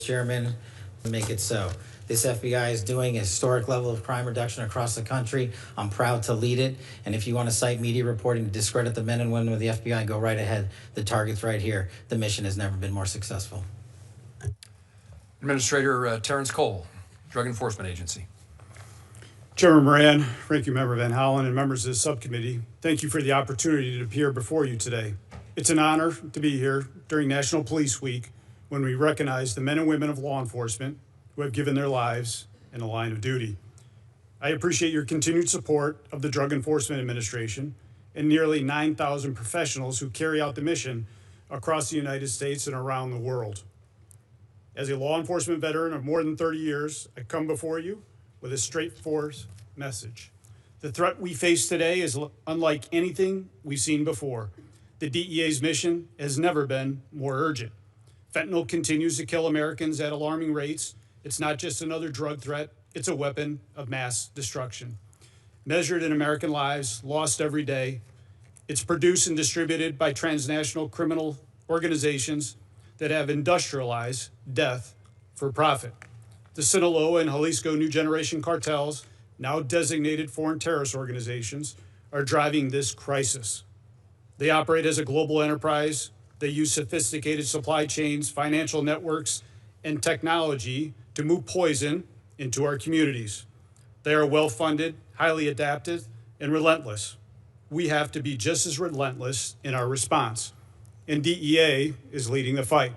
Chairman, to make it so. This FBI is doing a historic level of crime reduction across the country. I'm proud to lead it. And if you want to cite media reporting to discredit the men and women of the FBI, go right ahead. The target's right here. The mission has never been more successful. Administrator Terrance Cole, Drug Enforcement Agency. Chairman Moran, Ranking Member Van Hollen, and members of the subcommittee, thank you for the opportunity to appear before you today. It's an honor to be here during National Police Week when we recognize the men and women of law enforcement who have given their lives in the line of duty. I appreciate your continued support of the Drug Enforcement Administration and nearly 9,000 professionals who carry out the mission across the United States and around the world. As a law enforcement veteran of more than 30 years, I come before you with a straightforward message. The threat we face today is unlike anything we've seen before. The DEA's mission has never been more urgent. Fentanyl continues to kill Americans at alarming rates. It's not just another drug threat, it's a weapon of mass destruction. Measured in American lives lost every day, it's produced and distributed by transnational criminal organizations that have industrialized death for profit. The Sinaloa and Jalisco New Generation cartels, now designated foreign terrorist organizations, are driving this crisis. They operate as a global enterprise. They use sophisticated supply chains, financial networks, and technology to move poison into our communities. They are well-funded, highly adaptive, and relentless. We have to be just as relentless in our response. And DEA is leading the fight.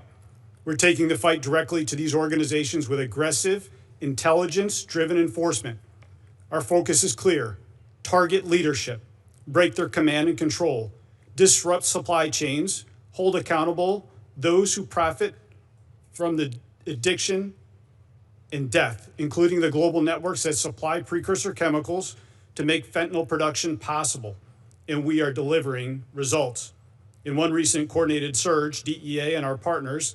We're taking the fight directly to these organizations with aggressive, intelligence-driven enforcement. Our focus is clear: target leadership, break their command and control, disrupt supply chains, hold accountable those who profit from the addiction and death, including the global networks that supply precursor chemicals to make fentanyl production possible. And we are delivering results. In one recent coordinated surge, DEA and our partners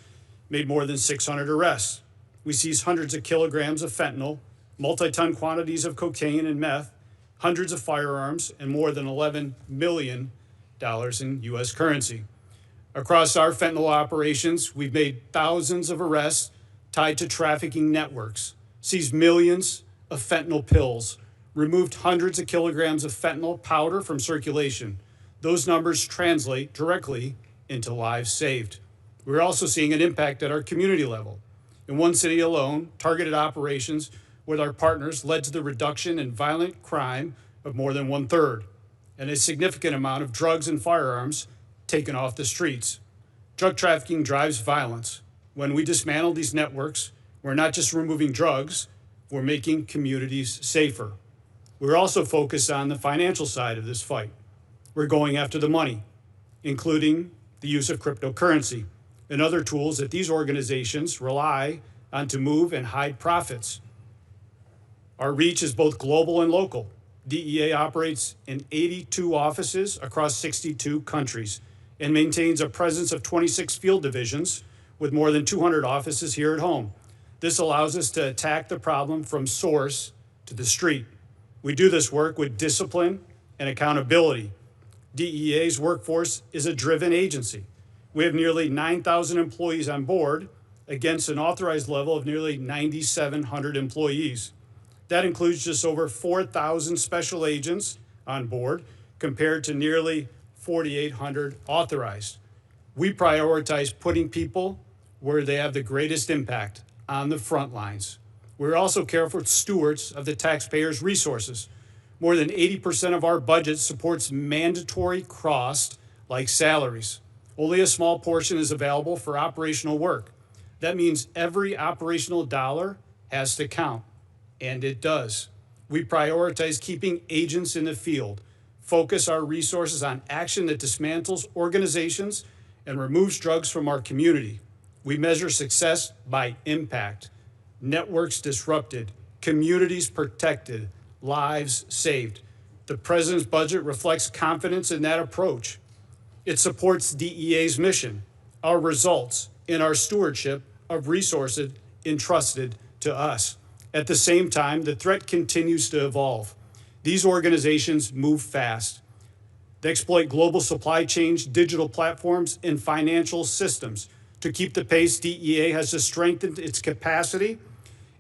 made more than 600 arrests. We seized hundreds of kilograms of fentanyl, multi-ton quantities of cocaine and meth, hundreds of firearms, and more than $11 million in U.S. currency. Across our fentanyl operations, we've made thousands of arrests tied to trafficking networks, seized millions of fentanyl pills, removed hundreds of kilograms of fentanyl powder from circulation. Those numbers translate directly into lives saved. We're also seeing an impact at our community level. In one city alone, targeted operations with our partners led to the reduction in violent crime of more than 1/3, and a significant amount of drugs and firearms taken off the streets. Drug trafficking drives violence. When we dismantle these networks, we're not just removing drugs, we're making communities safer. We're also focused on the financial side of this fight. We're going after the money, including the use of cryptocurrency and other tools that these organizations rely on to move and hide profits. Our reach is both global and local. DEA operates in 82 offices across 62 countries and maintains a presence of 26 field divisions with more than 200 offices here at home. This allows us to attack the problem from source to the street. We do this work with discipline and accountability. DEA's workforce is a driven agency. We have nearly 9,000 employees on board against an authorized level of nearly 9,700 employees. That includes just over 4,000 special agents on board compared to nearly 4,800 authorized. We prioritize putting people where they have the greatest impact, on the front lines. We're also careful stewards of the taxpayers' resources. More than 80% of our budget supports mandatory costs like salaries. Only a small portion is available for operational work. That means every operational dollar has to count, and it does. We prioritize keeping agents in the field, focus our resources on action that dismantles organizations and removes drugs from our community. We measure success by impact. Networks disrupted, communities protected, lives saved. The president's budget reflects confidence in that approach. It supports DEA's mission, our results, and our stewardship of resources entrusted to us. At the same time, the threat continues to evolve. These organizations move fast. They exploit global supply chains, digital platforms, and financial systems To keep the pace, DEA has to strengthen its capacity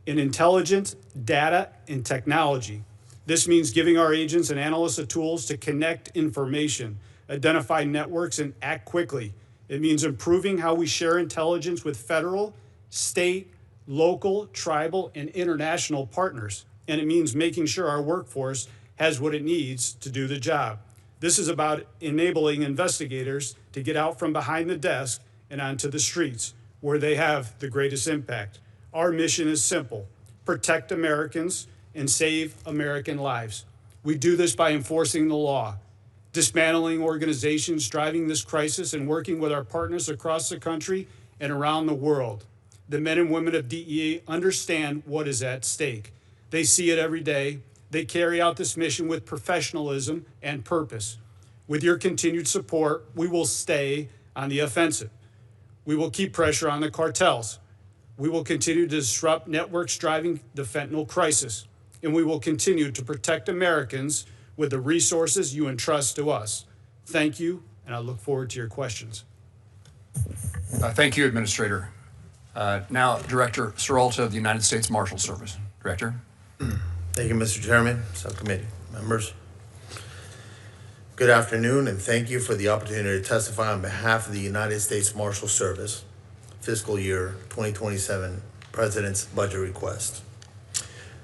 in intelligence, data, and technology. This means giving our agents and analysts the tools to connect information, identify networks, and act quickly. It means improving how we share intelligence with federal, state, local, tribal, and international partners. And it means making sure our workforce has what it needs to do the job. This is about enabling investigators to get out from behind the desk and onto the streets, where they have the greatest impact. Our mission is simple: protect Americans and save American lives. We do this by enforcing the law, dismantling organizations driving this crisis, and working with our partners across the country and around the world. The men and women of DEA understand what is at stake. They see it every day. They carry out this mission with professionalism and purpose. With your continued support, we will stay on the offensive. We will keep pressure on the cartels. We will continue to disrupt networks driving the fentanyl crisis. And we will continue to protect Americans with the resources you entrust to us. Thank you, and I look forward to your questions. Thank you, Administrator. Now, Director Serralta of the United States Marshals Service. Director. Thank you, Mr. Chairman, Subcommittee members. Good afternoon, and thank you for the opportunity to testify on behalf of the United States Marshals Service fiscal year 2027 President's budget request.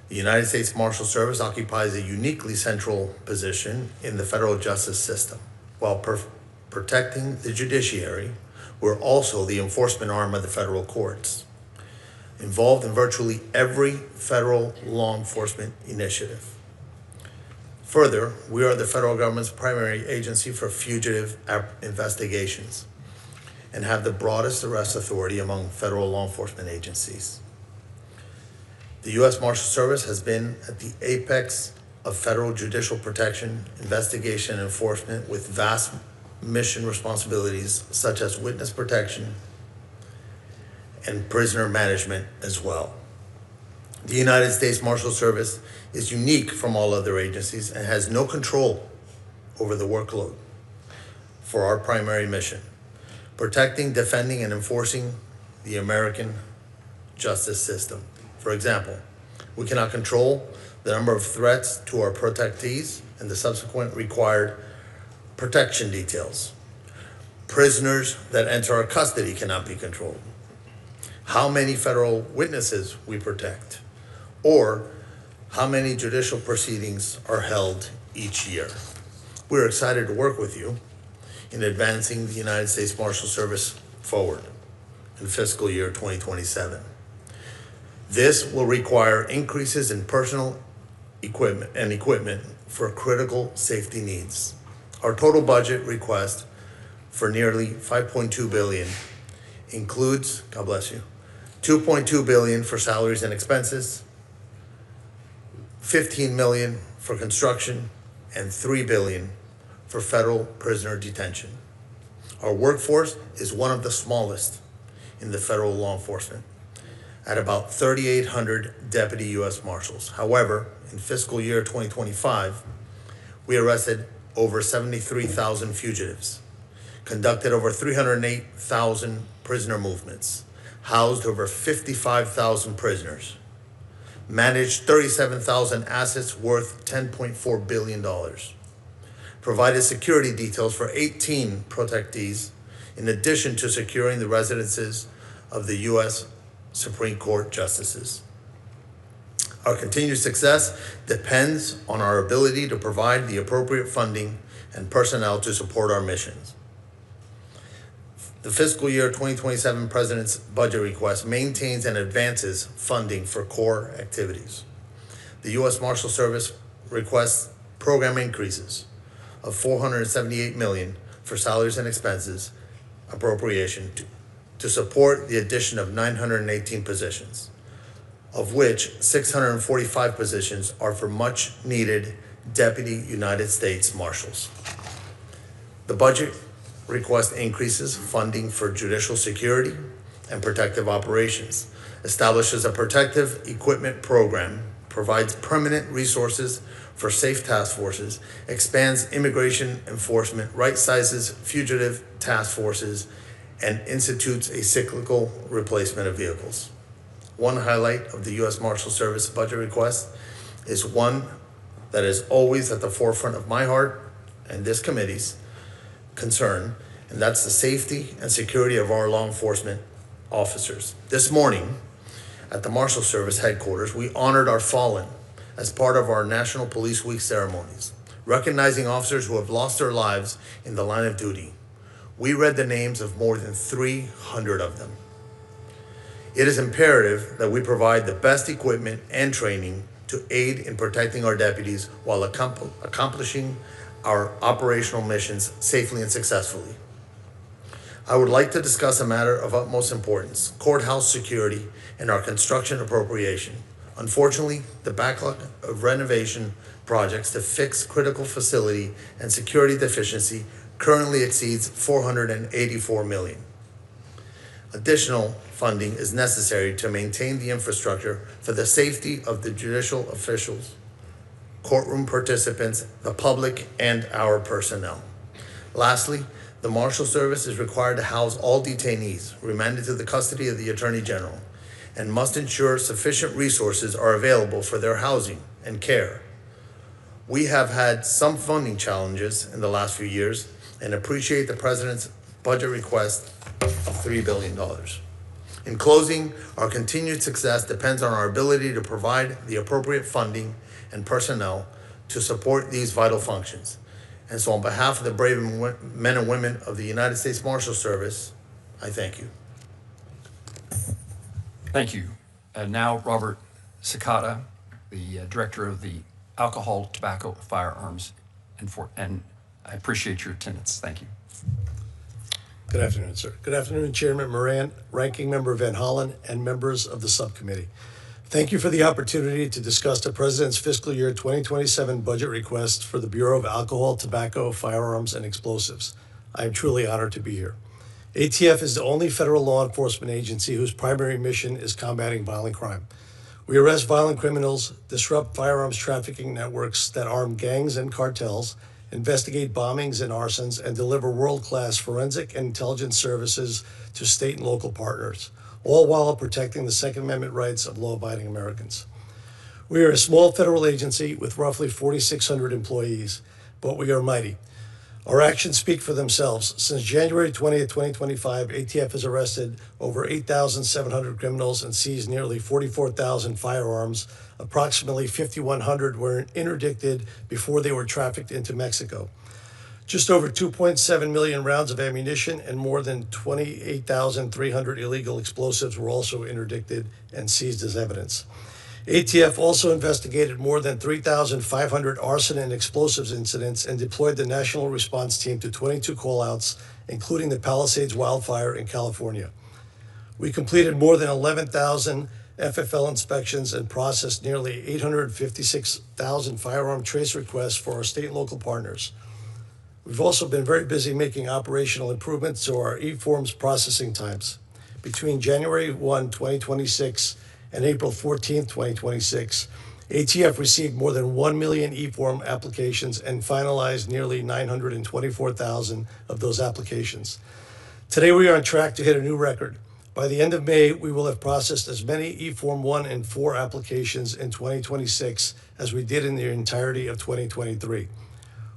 The United States Marshals Service occupies a uniquely central position in the federal justice system. While protecting the judiciary, we're also the enforcement arm of the federal courts, involved in virtually every federal law enforcement initiative. Further, we are the federal government's primary agency for fugitive investigations and have the broadest arrest authority among federal law enforcement agencies. The U.S. Marshals Service has been at the apex of federal judicial protection, investigation, and enforcement with vast mission responsibilities such as witness protection and prisoner management as well. The United States Marshals Service is unique from all other agencies and has no control over the workload for our primary mission: protecting, defending, and enforcing the American justice system. For example, we cannot control the number of threats to our protectees and the subsequent required protection details. Prisoners that enter our custody cannot be controlled. How many federal witnesses we protect, or how many judicial proceedings are held each year. We're excited to work with you in advancing the United States Marshals Service forward in fiscal year 2027. This will require increases in personal equipment for critical safety needs. Our total budget request for nearly $5.2 billion includes, God bless you, $2.2 billion for salaries and expenses, $15 million for construction, and $3 billion for federal prisoner detention. Our workforce is one of the smallest in the federal law enforcement, at about 3,800 deputy U.S. Marshals. However, in fiscal year 2025, we arrested over 73,000 fugitives, conducted over 308,000 prisoner movements, housed over 55,000 prisoners, managed 37,000 assets worth $10.4 billion, provided security details for 18 protectees, in addition to securing the residences of the U.S. Supreme Court justices. Our continued success depends on our ability to provide the appropriate funding and personnel to support our missions. The fiscal year 2027 President's budget request maintains and advances funding for core activities. The U.S. Marshals Service requests program increases of $478 million for salaries and expenses appropriation to support the addition of 918 positions, of which 645 positions are for much needed Deputy United States Marshals. The budget request increases funding for judicial security and protective operations, establishes a protective equipment program, provides permanent resources for safe task forces, expands immigration enforcement, right sizes fugitive task forces, and institutes a cyclical replacement of vehicles. One highlight of the U.S. Marshal Service budget request is one that is always at the forefront of my heart and this committee's concern, and that's the safety and security of our law enforcement officers. This morning, at the Marshal Service headquarters, we honored our fallen as part of our National Police Week ceremonies, recognizing officers who have lost their lives in the line of duty. We read the names of more than 300 of them. It is imperative that we provide the best equipment and training to aid in protecting our deputies while accomplishing our operational missions safely and successfully. I would like to discuss a matter of utmost importance: courthouse security and our construction appropriation. Unfortunately, the backlog of renovation projects to fix critical facility and security deficiency currently exceeds $484 million. Additional funding is necessary to maintain the infrastructure for the safety of the judicial officials, courtroom participants, the public, and our personnel. Lastly, the Marshal Service is required to house all detainees remanded to the custody of the Attorney General and must ensure sufficient resources are available for their housing and care. We have had some funding challenges in the last few years and appreciate the President's budget request of $3 billion. In closing, our continued success depends on our ability to provide the appropriate funding and personnel to support these vital functions. And so on behalf of the brave men and women of the United States Marshal Service, I thank you. Thank you. Now, Robert Cekada, the Director of the Alcohol, Tobacco, Firearms, and I appreciate your attendance. Thank you. Good afternoon, sir. Good afternoon, Chairman Moran, Ranking Member Van Hollen, and members of the subcommittee. Thank you for the opportunity to discuss the President's fiscal year 2027 budget request for the Bureau of Alcohol, Tobacco, Firearms, and Explosives. I am truly honored to be here. ATF is the only federal law enforcement agency whose primary mission is combating violent crime. We arrest violent criminals, disrupt firearms trafficking networks that arm gangs and cartels, investigate bombings and arsons, and deliver world-class forensic and intelligence services to state and local partners, all while protecting the Second Amendment rights of law-abiding Americans. We are a small federal agency with roughly 4,600 employees, but we are mighty. Our actions speak for themselves. Since January 20th, 2025, ATF has arrested over 8,700 criminals and seized nearly 44,000 firearms. Approximately 5,100 were interdicted before they were trafficked into Mexico. Just over 2.7 million rounds of ammunition and more than 28,300 illegal explosives were also interdicted and seized as evidence. ATF also investigated more than 3,500 arson and explosives incidents and deployed the National Response Team to 22 callouts, including the Palisades wildfire in California. We completed more than 11,000 FFL inspections and processed nearly 856,000 firearm trace requests for our state and local partners. We've also been very busy making operational improvements to our e-forms processing times. Between January 1, 2026 and April 14, 2026, ATF received more than 1 million e-form applications and finalized nearly 924,000 of those applications. Today, we are on track to hit a new record. By the end of May, we will have processed as many e-form 1 and 4 applications in 2026 as we did in the entirety of 2023.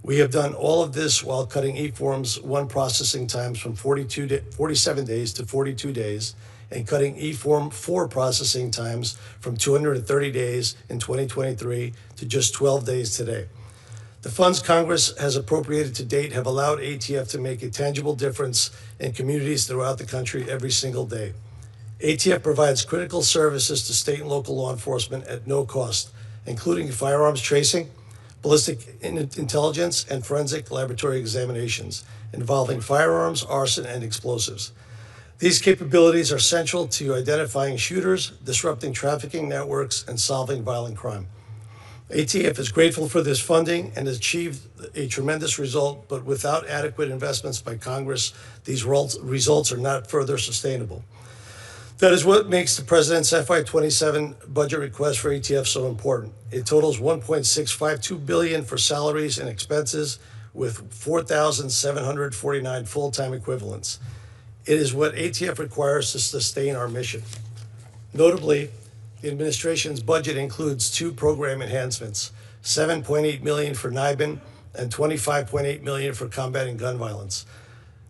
We have done all of this while cutting e-forms 1 processing times from 47 days to 42 days, and cutting e-form 4 processing times from 230 days in 2023 to just 12 days today. The funds Congress has appropriated to date have allowed ATF to make a tangible difference in communities throughout the country every single day. ATF provides critical services to state and local law enforcement at no cost, including firearms tracing, ballistic intelligence, and forensic laboratory examinations involving firearms, arson, and explosives. These capabilities are central to identifying shooters, disrupting trafficking networks, and solving violent crime. ATF is grateful for this funding and has achieved a tremendous result, but without adequate investments by Congress, these results are not further sustainable. That is what makes the President's FY27 budget request for ATF so important. It totals $1.652 billion for salaries and expenses with 4,749 full-time equivalents. It is what ATF requires to sustain our mission. Notably, the administration's budget includes 2 program enhancements, $7.8 million for NIBIN and $25.8 million for combating gun violence.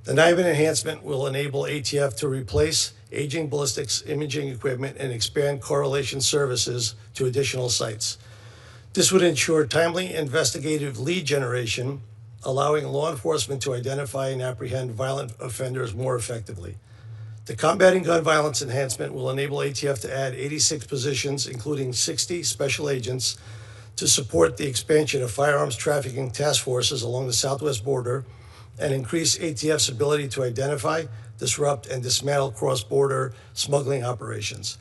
The NIBIN enhancement will enable ATF to replace aging ballistics imaging equipment and expand correlation services to additional sites. This would ensure timely investigative lead generation, allowing law enforcement to identify and apprehend violent offenders more effectively. The combating gun violence enhancement will enable ATF to add 86 positions, including 60 special agents, to support the expansion of firearms trafficking task forces along the southwest border and increase ATF's ability to identify, disrupt, and dismantle cross-border smuggling operations.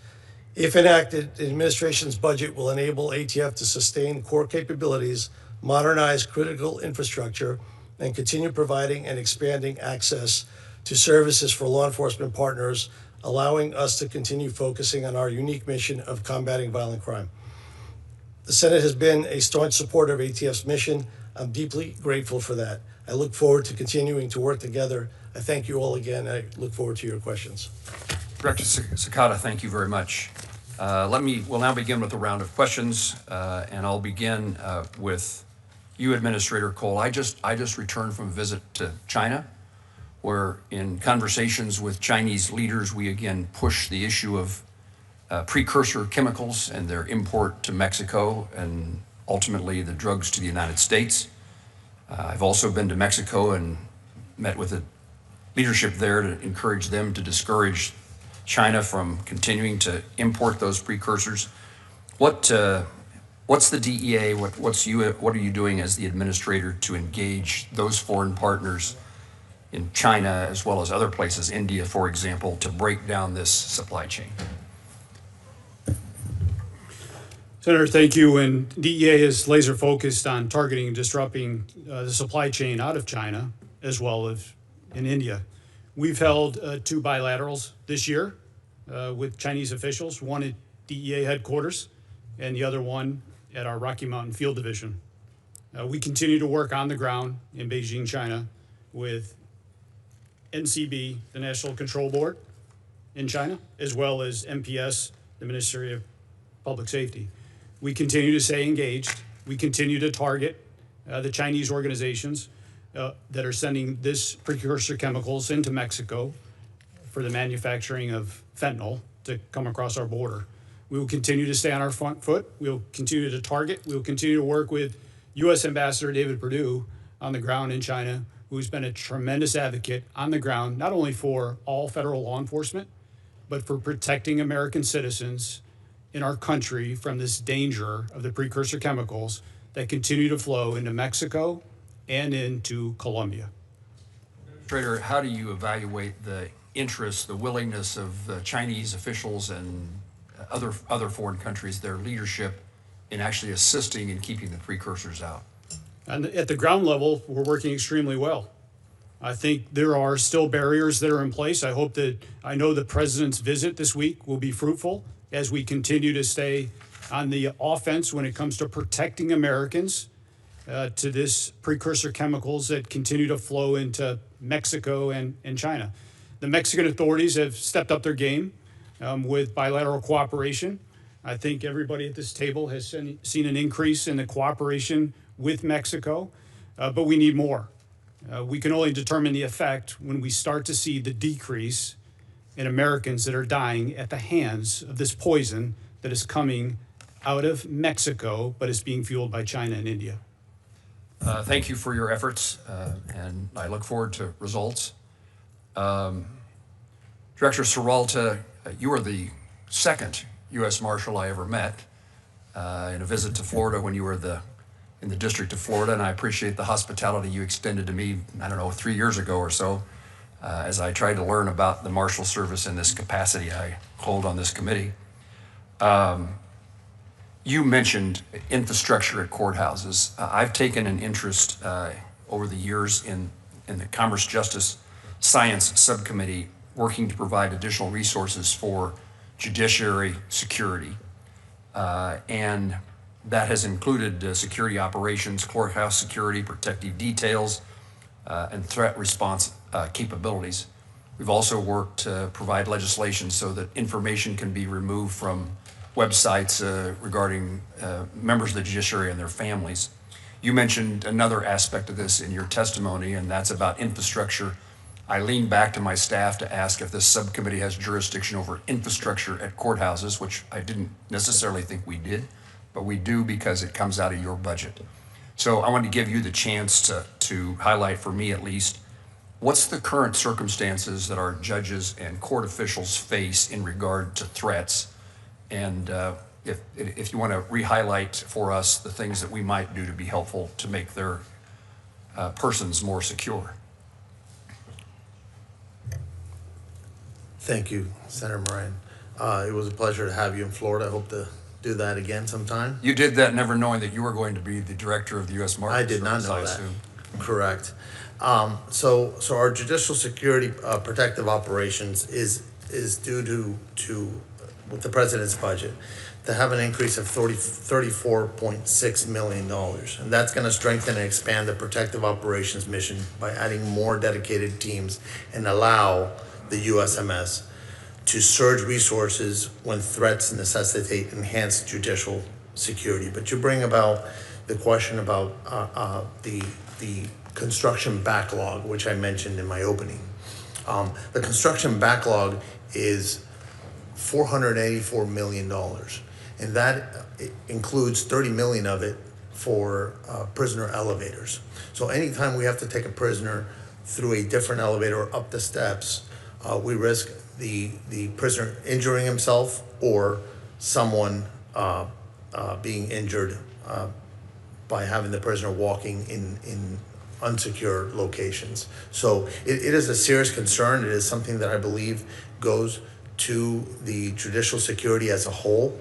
If enacted, the administration's budget will enable ATF to sustain core capabilities, modernize critical infrastructure, and continue providing and expanding access to services for law enforcement partners, allowing us to continue focusing on our unique mission of combating violent crime. The Senate has been a staunch supporter of ATF's mission. I'm deeply grateful for that. I look forward to continuing to work together. I thank you all again. I look forward to your questions. Director Cekada, thank you very much. We'll now begin with a round of questions, and I'll begin with you, Administrator Cole. I just returned from a visit to China, where in conversations with Chinese leaders, we again push the issue of precursor chemicals and their import to Mexico and ultimately the drugs to the United States. I've also been to Mexico and met with the leadership there to encourage them to discourage China from continuing to import those precursors. What's the DEA? What are you doing as the administrator to engage those foreign partners in China as well as other places, India, for example, to break down this supply chain? Senator, thank you. And DEA is laser focused on targeting and disrupting the supply chain out of China as well as in India. We've held 2 bilaterals this year with Chinese officials, one at DEA headquarters and the other one at our Rocky Mountain Field Division. We continue to work on the ground in Beijing, China with NCB, the National Control Board in China, as well as MPS, the Ministry of Public Safety. We continue to stay engaged. We continue to target the Chinese organizations that are sending this precursor chemicals into Mexico for the manufacturing of fentanyl to come across our border. We will continue to stay on our front foot. We will continue to target. We will continue to work with U.S. Ambassador David Perdue on the ground in China, who's been a tremendous advocate on the ground, not only for all federal law enforcement, but for protecting American citizens in our country from this danger of the precursor chemicals that continue to flow into Mexico and into Colombia. Administrator, how do you evaluate the interest, the willingness of the Chinese officials and other foreign countries, their leadership in actually assisting in keeping the precursors out? And at the ground level, we're working extremely well. I think there are still barriers that are in place. I know the president's visit this week will be fruitful as we continue to stay on the offense when it comes to protecting Americans to this precursor chemicals that continue to flow into Mexico and China. The Mexican authorities have stepped up their game with bilateral cooperation. I think everybody at this table has seen an increase in the cooperation with Mexico, but we need more. We can only determine the effect when we start to see the decrease in Americans that are dying at the hands of this poison that is coming out of Mexico, but is being fueled by China and India. Thank you for your efforts, and I look forward to results. Director Serralta, you are the second U.S. Marshal I ever met in a visit to Florida when you were in the District of Florida, and I appreciate the hospitality you extended to me, 3 years ago or so, as I tried to learn about the Marshal Service in this capacity I hold on this committee. You mentioned infrastructure at courthouses. I've taken an interest over the years in the Commerce, Justice, Science Subcommittee working to provide additional resources for judiciary security. And that has included security operations, courthouse security, protective details, and threat response capabilities. We've also worked to provide legislation so that information can be removed from websites regarding members of the judiciary and their families. You mentioned another aspect of this in your testimony, and that's about infrastructure. I leaned back to my staff to ask if this subcommittee has jurisdiction over infrastructure at courthouses, which I didn't necessarily think we did, but we do because it comes out of your budget. So I wanted to give you the chance to highlight, for me at least, what's the current circumstances that our judges and court officials face in regard to threats? And if you want to re-highlight for us the things that we might do to be helpful to make their persons more secure. Thank you, Senator Moran. It was a pleasure to have you in Florida. I hope to do that again sometime. You did that never knowing that you were going to be the director of the U.S. Marshals. I did not Service, know I that. assume. Correct. So our judicial security protective operations is due to with the president's budget to have an increase of $34.6 million. And that's going to strengthen and expand the protective operations mission by adding more dedicated teams and allow the USMS to surge resources when threats necessitate enhanced judicial security. But you bring about the question about the construction backlog, which I mentioned in my opening. The construction backlog is $484 million, and that includes $30 million of it for prisoner elevators. So anytime we have to take a prisoner through a different elevator or up the steps, we risk the prisoner injuring himself or someone being injured by having the prisoner walking in unsecure locations. So it is a serious concern. It is something that I believe goes to the judicial security as a whole.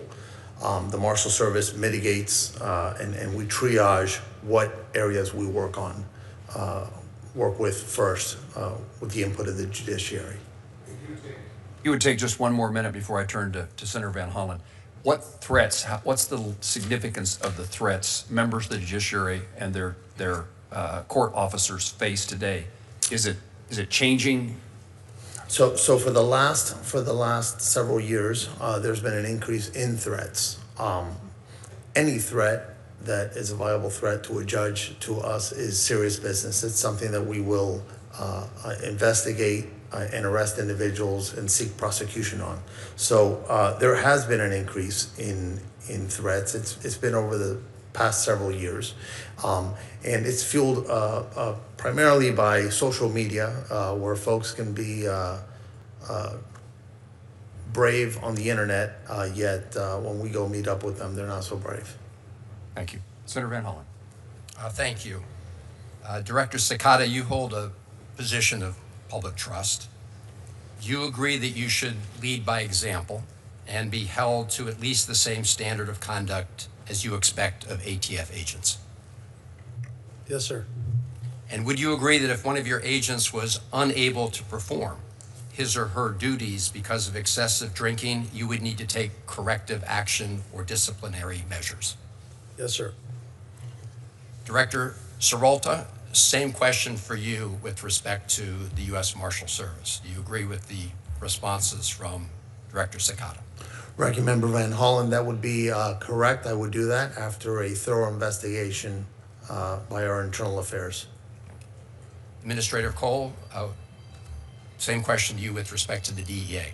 The Marshal Service mitigates and we triage what areas we work with first with the input of the judiciary. You would take just one more minute before I turn to Senator Van Hollen. What threats, what's the significance of the threats members of the judiciary and their court officers face today? Is it changing? So for the last several years, there's been an increase in threats. Any threat that is a viable threat to a judge, to us, is serious business. It's something that we will investigate and arrest individuals and seek prosecution on. So there has been an increase in threats. It's been over the past several years, and it's fueled primarily by social media, where folks can be brave on the internet, yet when we go meet up with them, they're not so brave. Thank you. Senator Van Hollen. Thank you. Director Cekada, you hold a position of public trust. You agree that you should lead by example and be held to at least the same standard of conduct as you expect of ATF agents. Yes, sir. And would you agree that if one of your agents was unable to perform his or her duties because of excessive drinking, you would need to take corrective action or disciplinary measures? Yes, sir. Director Serralta, same question for you with respect to the U.S. Marshal Service. Do you agree with the responses from Director Cekada? Ranking Member Van Hollen, that would be correct. I would do that after a thorough investigation by our internal affairs. Administrator Cole, same question to you with respect to the DEA.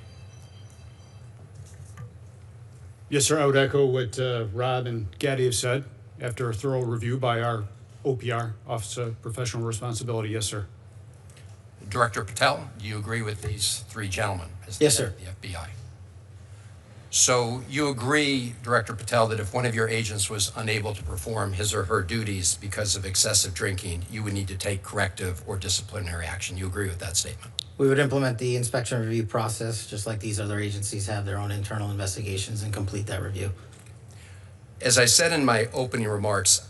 Yes, sir. I would echo what Rob and Gaddy have said. After a thorough review by our OPR, Office of Professional Responsibility, yes, sir. Director Patel, do you agree with these three gentlemen as the Yes, head sir. of the FBI? So you agree, Director Patel, that if one of your agents was unable to perform his or her duties because of excessive drinking, you would need to take corrective or disciplinary action. You agree with that statement? We would implement the inspection review process, just like these other agencies have their own internal investigations, and complete that review. As I said in my opening remarks,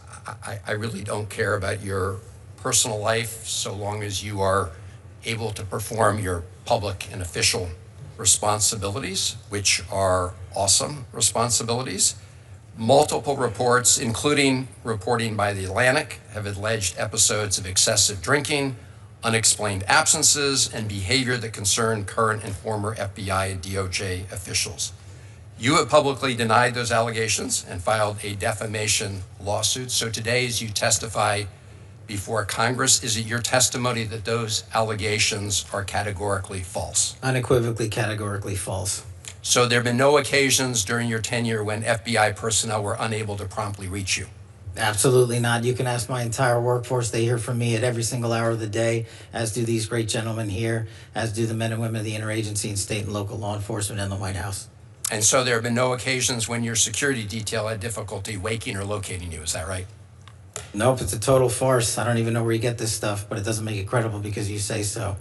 I really don't care about your personal life so long as you are able to perform your public and official responsibilities, which are awesome responsibilities. Multiple reports, including reporting by The Atlantic, have alleged episodes of excessive drinking unexplained absences, and behavior that concerned current and former FBI and DOJ officials. You have publicly denied those allegations and filed a defamation lawsuit. So today, as you testify before Congress, is it your testimony that those allegations are categorically false? Unequivocally, categorically false. So there have been no occasions during your tenure when FBI personnel were unable to promptly reach you? Absolutely not. You can ask my entire workforce. They hear from me at every single hour of the day, as do these great gentlemen here, as do the men and women of the interagency and state and local law enforcement and the White House. And so there have been no occasions when your security detail had difficulty waking or locating you, is that right? Nope, it's a total farce. I don't even know where you get this stuff, but it doesn't make it credible because you say so.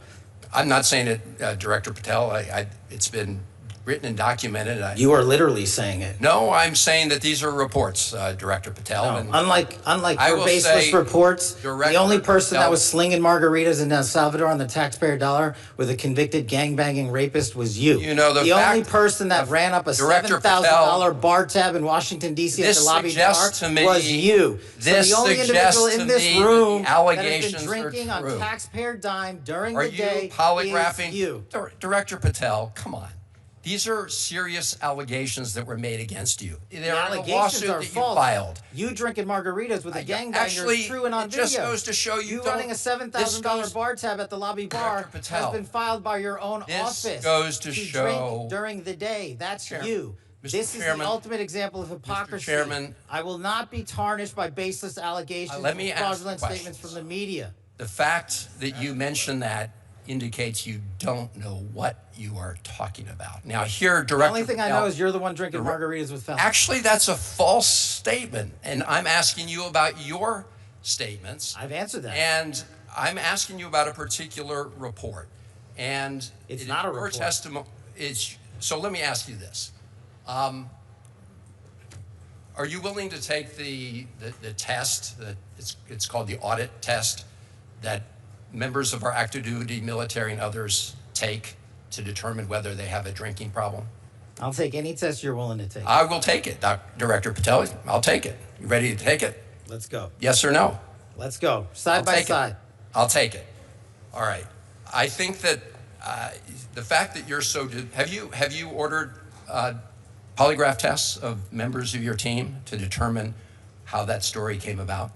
I'm not saying it, Director Patel. It's been written and documented. You are literally saying it. No, I'm saying that these are reports, Director Patel. No, And unlike I your will baseless say, reports, Director the only person Patel- that was slinging margaritas in El Salvador on the taxpayer dollar with a convicted gangbanging rapist was you. You know, the only fact person that of ran up a Director $7,000 bar tab in Washington, D.C. at This the lobby suggests bar to me- was you. this so the only suggests individual to in this me that room the that has allegations been are drinking on true. taxpayer dime during Are the day you polygraphing? is you. Director Patel, come on. These are serious allegations that were made against you. They're The in a allegations lawsuit are that you false. filed. You drinking margaritas with a gangbanger Actually, is true and on it video. just goes to show you You running a $7,000 bar tab at the lobby bar Director Patel, has been filed by your own this office. goes to show- drink during the day. That's you. Mr. This is Chairman- the ultimate example of hypocrisy. Chairman- I will not be tarnished by baseless allegations let me and ask fraudulent questions. statements from the media. The fact that you mentioned that indicates you don't know what you are talking about. Now here, Director The only thing I Patel, know is you're the one drinking margaritas with felons. actually, that's a false statement, and I'm asking you about your statements. I've answered that. And I'm asking you about a particular report. And It's it not a is your report. testimony. So let me ask you this. Are you willing to take the test, it's called the audit test, that members of our active duty military and others take to determine whether they have a drinking problem? I'll take any test you're willing to take. I will take it, Director Patel. I'll take it. You ready to take it? Let's go. Yes or no? Let's go. Side I'll by take it. side. I'll take it. All right. I think that the fact that you're so, have you ordered polygraph tests of members of your team to determine how that story came about?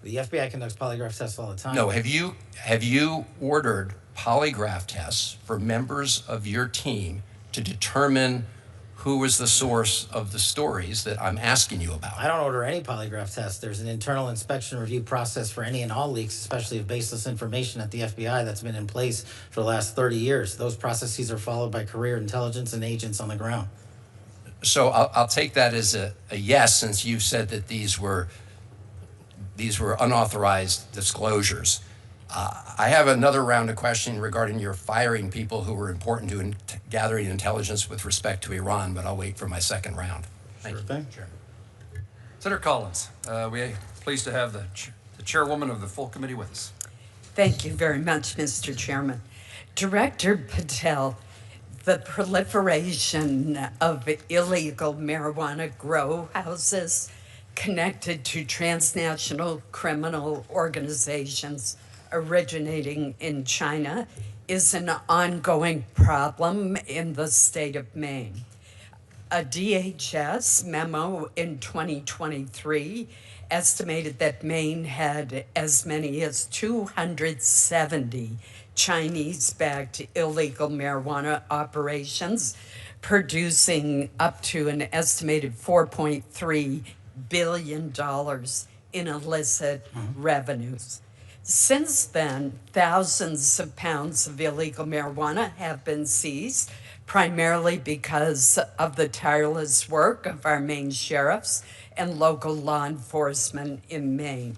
The FBI conducts polygraph tests all the time. No. Have you ordered polygraph tests for members of your team to determine who was the source of the stories that I'm asking you about? I don't order any polygraph tests. There's an internal inspection review process for any and all leaks, especially of baseless information at the FBI, that's been in place for the last 30 years. Those processes are followed by career intelligence and agents on the ground. So I'll take that as a yes, since you said that these were unauthorized disclosures. I have another round of questioning regarding your firing people who were important to gathering intelligence with respect to Iran, but I'll wait for my second round. Thank you, thing. Chairman. Senator Collins, we're pleased to have the chairwoman of the full committee with us. Thank you very much, Mr. Chairman. Director Patel, the proliferation of illegal marijuana grow houses connected to transnational criminal organizations originating in China is an ongoing problem in the state of Maine. A DHS memo in 2023 estimated that Maine had as many as 270 Chinese-backed illegal marijuana operations, producing up to an estimated $4.3 billion in illicit revenues. Since then, thousands of pounds of illegal marijuana have been seized, primarily because of the tireless work of our Maine sheriffs and local law enforcement in Maine.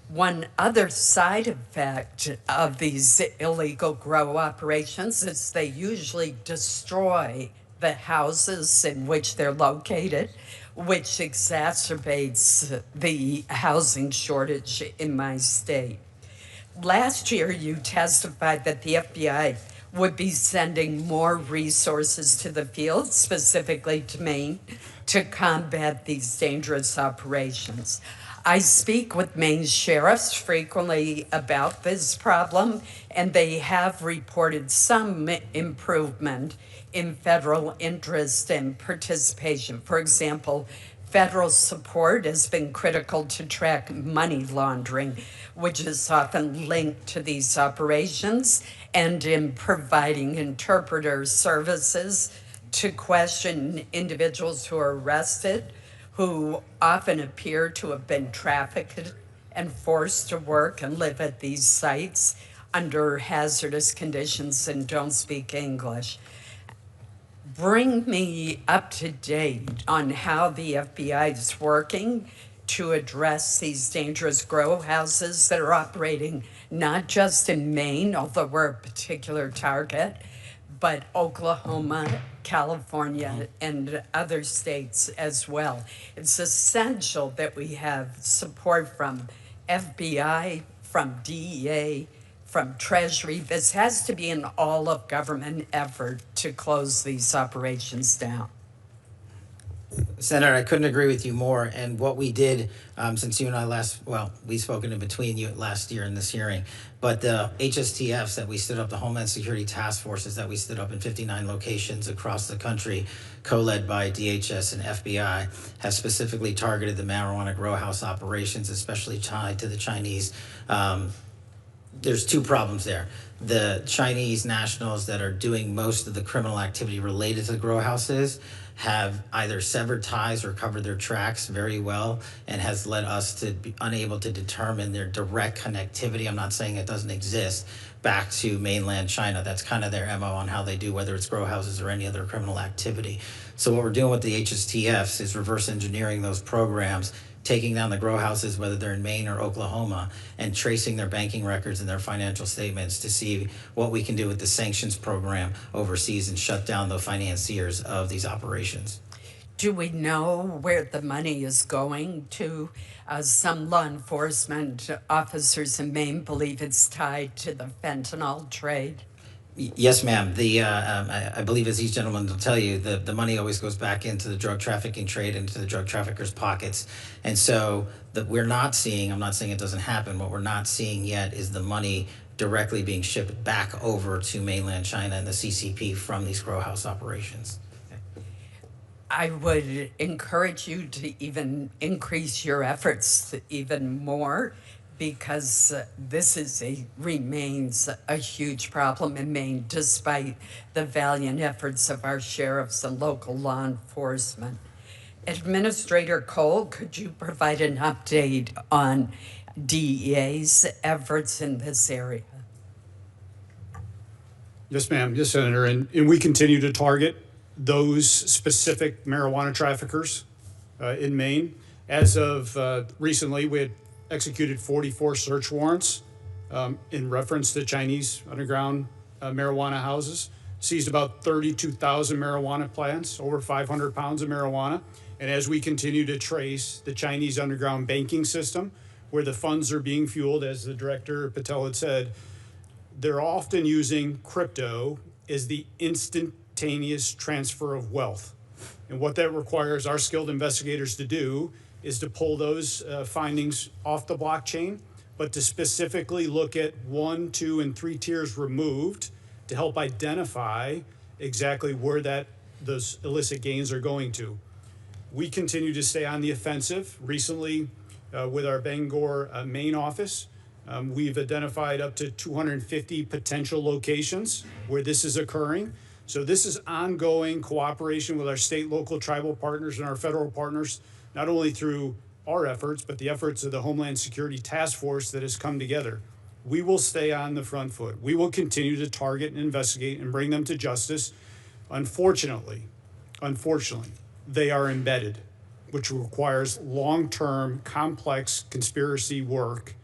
One other side effect of these illegal grow operations is they usually destroy the houses in which they're located, which exacerbates the housing shortage in my state. Last year, you testified that the FBI would be sending more resources to the field, specifically to Maine, to combat these dangerous operations. I speak with Maine sheriffs frequently about this problem, and they have reported some improvement in federal interest and participation. For example, federal support has been critical to track money laundering, which is often linked to these operations, and in providing interpreter services to question individuals who are arrested, who often appear to have been trafficked and forced to work and live at these sites under hazardous conditions and don't speak English. Bring me up to date on how the FBI is working to address these dangerous grow houses that are operating not just in Maine, although we're a particular target, but Oklahoma, California, and other states as well. It's essential that we have support from FBI, from DEA, from Treasury. This has to be an all-of-government effort to close these operations down. Senator, I couldn't agree with you more. And what we did, since you and I we've spoken in between you last year in this hearing, but the HSTFs that we stood up, the Homeland Security Task Forces that we stood up in 59 locations across the country, co-led by DHS and FBI, have specifically targeted the marijuana grow house operations, especially tied to the Chinese. There's two problems there. The Chinese nationals that are doing most of the criminal activity related to grow houses have either severed ties or covered their tracks very well, and has led us to be unable to determine their direct connectivity. I'm not saying it doesn't exist, back to mainland China. That's kind of their MO on how they do, whether it's grow houses or any other criminal activity. So what we're doing with the HSTFs is reverse engineering those programs, taking down the grow houses, whether they're in Maine or Oklahoma, and tracing their banking records and their financial statements to see what we can do with the sanctions program overseas and shut down the financiers of these operations. Do we know where the money is going to? Some law enforcement officers in Maine believe it's tied to the fentanyl trade. Yes, ma'am. I believe, as these gentlemen will tell you, the money always goes back into the drug trafficking trade, into the drug traffickers' pockets. And so we're not seeing, I'm not saying it doesn't happen, what we're not seeing yet is the money directly being shipped back over to mainland China and the CCP from these grow house operations. I would encourage you to even increase your efforts even more, because this remains a huge problem in Maine, despite the valiant efforts of our sheriffs and local law enforcement. Administrator Cole, could you provide an update on DEA's efforts in this area? Yes, ma'am. Yes, Senator. And we continue to target those specific marijuana traffickers in Maine. As of recently, we had executed 44 search warrants in reference to Chinese underground marijuana houses, seized about 32,000 marijuana plants, over 500 pounds of marijuana. And as we continue to trace the Chinese underground banking system, where the funds are being fueled, as the Director Patel had said, they're often using crypto as the instantaneous transfer of wealth. And what that requires our skilled investigators to do is to pull those findings off the blockchain, but to specifically look at 1, 2, and 3 tiers removed to help identify exactly where those illicit gains are going to. We continue to stay on the offensive. Recently, with our Bangor main office, we've identified up to 250 potential locations where this is occurring. So this is ongoing cooperation with our state, local, tribal partners and our federal partners, not only through our efforts, but the efforts of the Homeland Security Task Force that has come together. We will stay on the front foot. We will continue to target and investigate and bring them to justice. Unfortunately, they are embedded, which requires long-term, complex conspiracy work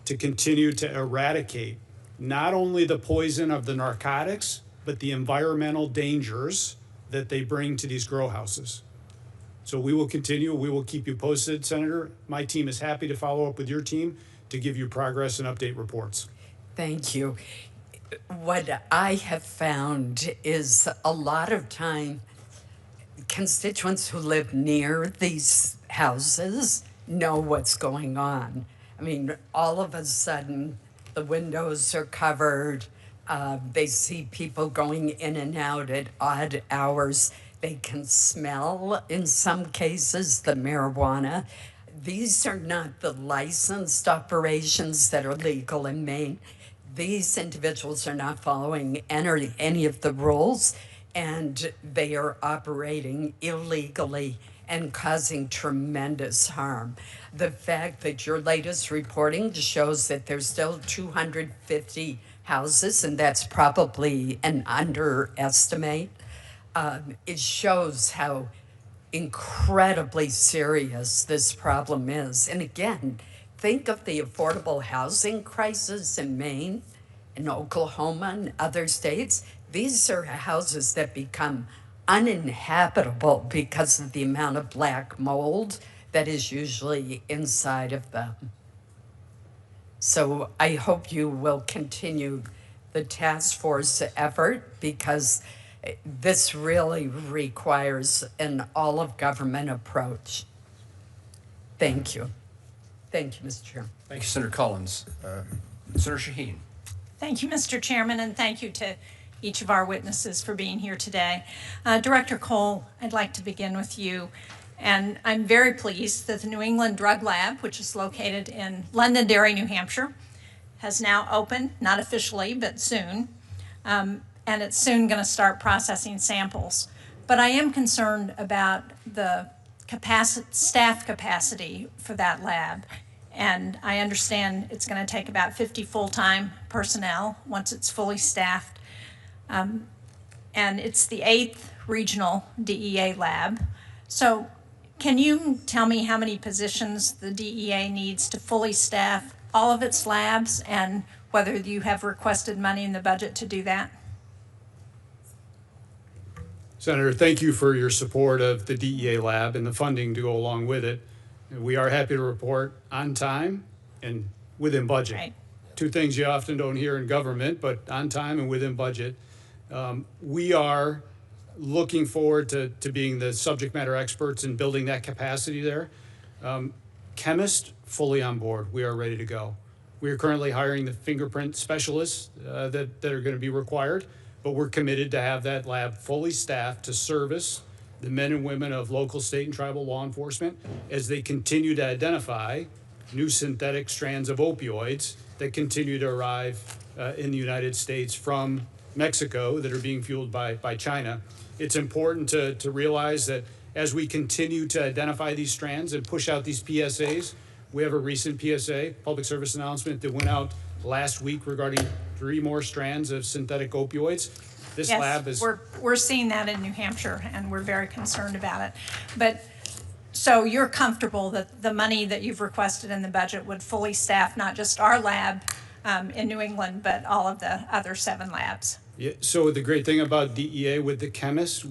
to continue to eradicate not only the poison of the narcotics, but the environmental dangers that they bring to these grow houses. So we will continue. We will keep you posted, Senator. My team is happy to follow up with your team to give you progress and update reports. Thank you. What I have found is a lot of time constituents who live near these houses know what's going on. I mean, all of a sudden, the windows are covered. They see people going in and out at odd hours. They can smell, in some cases, the marijuana. These are not the licensed operations that are legal in Maine. These individuals are not following any of the rules, and they are operating illegally and causing tremendous harm. The fact that your latest reporting shows that there's still 250 houses, and that's probably an underestimate, it shows how incredibly serious this problem is. And again, think of the affordable housing crisis in Maine, in Oklahoma, and other states. These are houses that become uninhabitable because of the amount of black mold that is usually inside of them. So I hope you will continue the task force effort, because this really requires an all-of-government approach. Thank you. Thank you, Mr. Chairman. Thank you, Senator Collins. Senator Shaheen. Thank you, Mr. Chairman, and thank you to each of our witnesses for being here today. Director Cole, I'd like to begin with you. And I'm very pleased that the New England Drug Lab, which is located in Londonderry, New Hampshire, has now opened, not officially, but soon. And it's soon going to start processing samples. But I am concerned about the staff capacity for that lab. And I understand it's going to take about 50 full-time personnel once it's fully staffed. And it's the 8th regional DEA lab. So can you tell me how many positions the DEA needs to fully staff all of its labs, and whether you have requested money in the budget to do that? Senator, thank you for your support of the DEA lab and the funding to go along with it. We are happy to report on time and within budget. Right. Two things you often don't hear in government, but on time and within budget. We are looking forward to being the subject matter experts in building that capacity there. Chemists, fully on board. We are ready to go. We are currently hiring the fingerprint specialists that are going to be required, but we're committed to have that lab fully staffed to service the men and women of local, state, and tribal law enforcement as they continue to identify new synthetic strands of opioids that continue to arrive in the United States from Mexico that are being fueled by China. It's important to realize that as we continue to identify these strands and push out these PSAs, we have a recent PSA, public service announcement, that went out last week regarding 3 more strands of synthetic opioids. This Yes, lab is... we're seeing that in New Hampshire, and we're very concerned about it. But, so you're comfortable that the money that you've requested in the budget would fully staff not just our lab in New England, but all of the other 7 labs? Yeah, so the great thing about DEA with the chemists,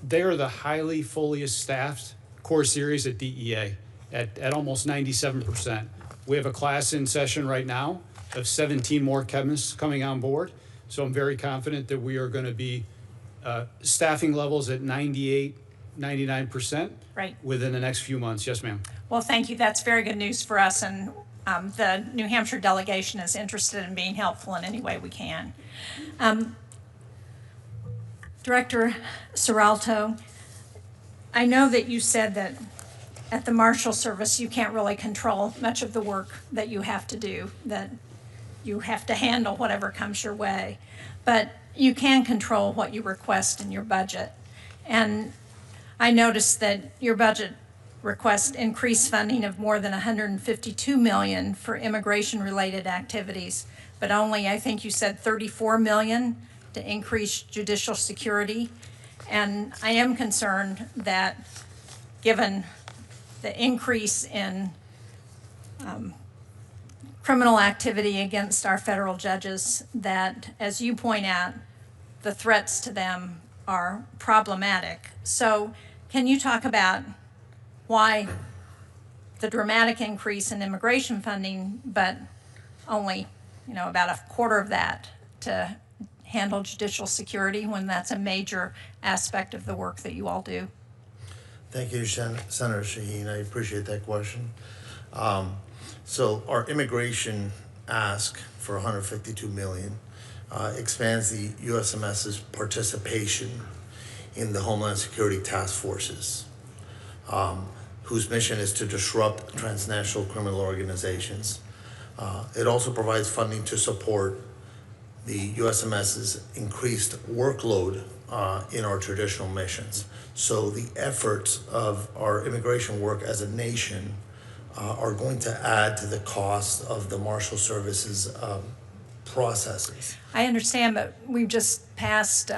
they are the highly fully staffed core series at DEA at almost 97%. We have a class in session right now of 17 more chemists coming on board. So I'm very confident that we are going to be staffing levels at 98, 99% Right. within the next few months. Yes, ma'am. Well, thank you. That's very good news for us, and the New Hampshire delegation is interested in being helpful in any way we can. Director Serralta, I know that you said that at the Marshal Service you can't really control much of the work that you have to do, that you have to handle whatever comes your way, but you can control what you request in your budget. And I noticed that your budget request increased funding of more than $152 million for immigration-related activities, but only, I think you said, $34 million to increase judicial security. And I am concerned that, given the increase in criminal activity against our federal judges, that, as you point out, the threats to them are problematic. So can you talk about why the dramatic increase in immigration funding, but only, about a quarter of that to handle judicial security, when that's a major aspect of the work that you all do? Thank you, Senator Shaheen. I appreciate that question. So our immigration ask for 152 million expands the USMS's participation in the Homeland Security task forces, whose mission is to disrupt transnational criminal organizations. It also provides funding to support the USMS's increased workload in our traditional missions. So the efforts of our immigration work as a nation are going to add to the cost of the Marshal Service's processes. I understand, but we've just passed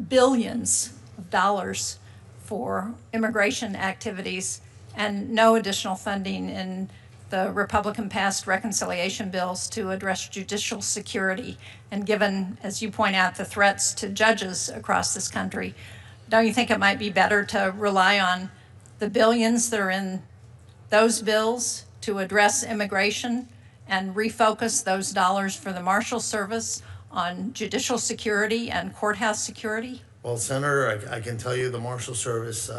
billions of dollars for immigration activities and no additional funding in the Republican-passed reconciliation bills to address judicial security. And given, as you point out, the threats to judges across this country, don't you think it might be better to rely on the billions that are in those bills to address immigration and refocus those dollars for the Marshal Service on judicial security and courthouse security? Well, Senator, I can tell you the Marshal Service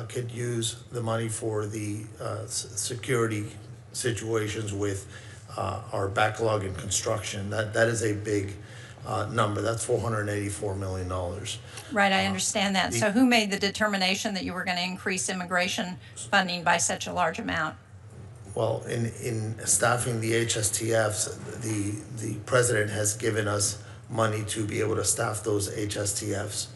could use the money for the security situations with our backlog in construction. That is a big number. That's $484 million. Right, I understand that. So who made the determination that you were going to increase immigration funding by such a large amount? Well, in staffing the HSTFs, the president has given us money to be able to staff those HSTFs.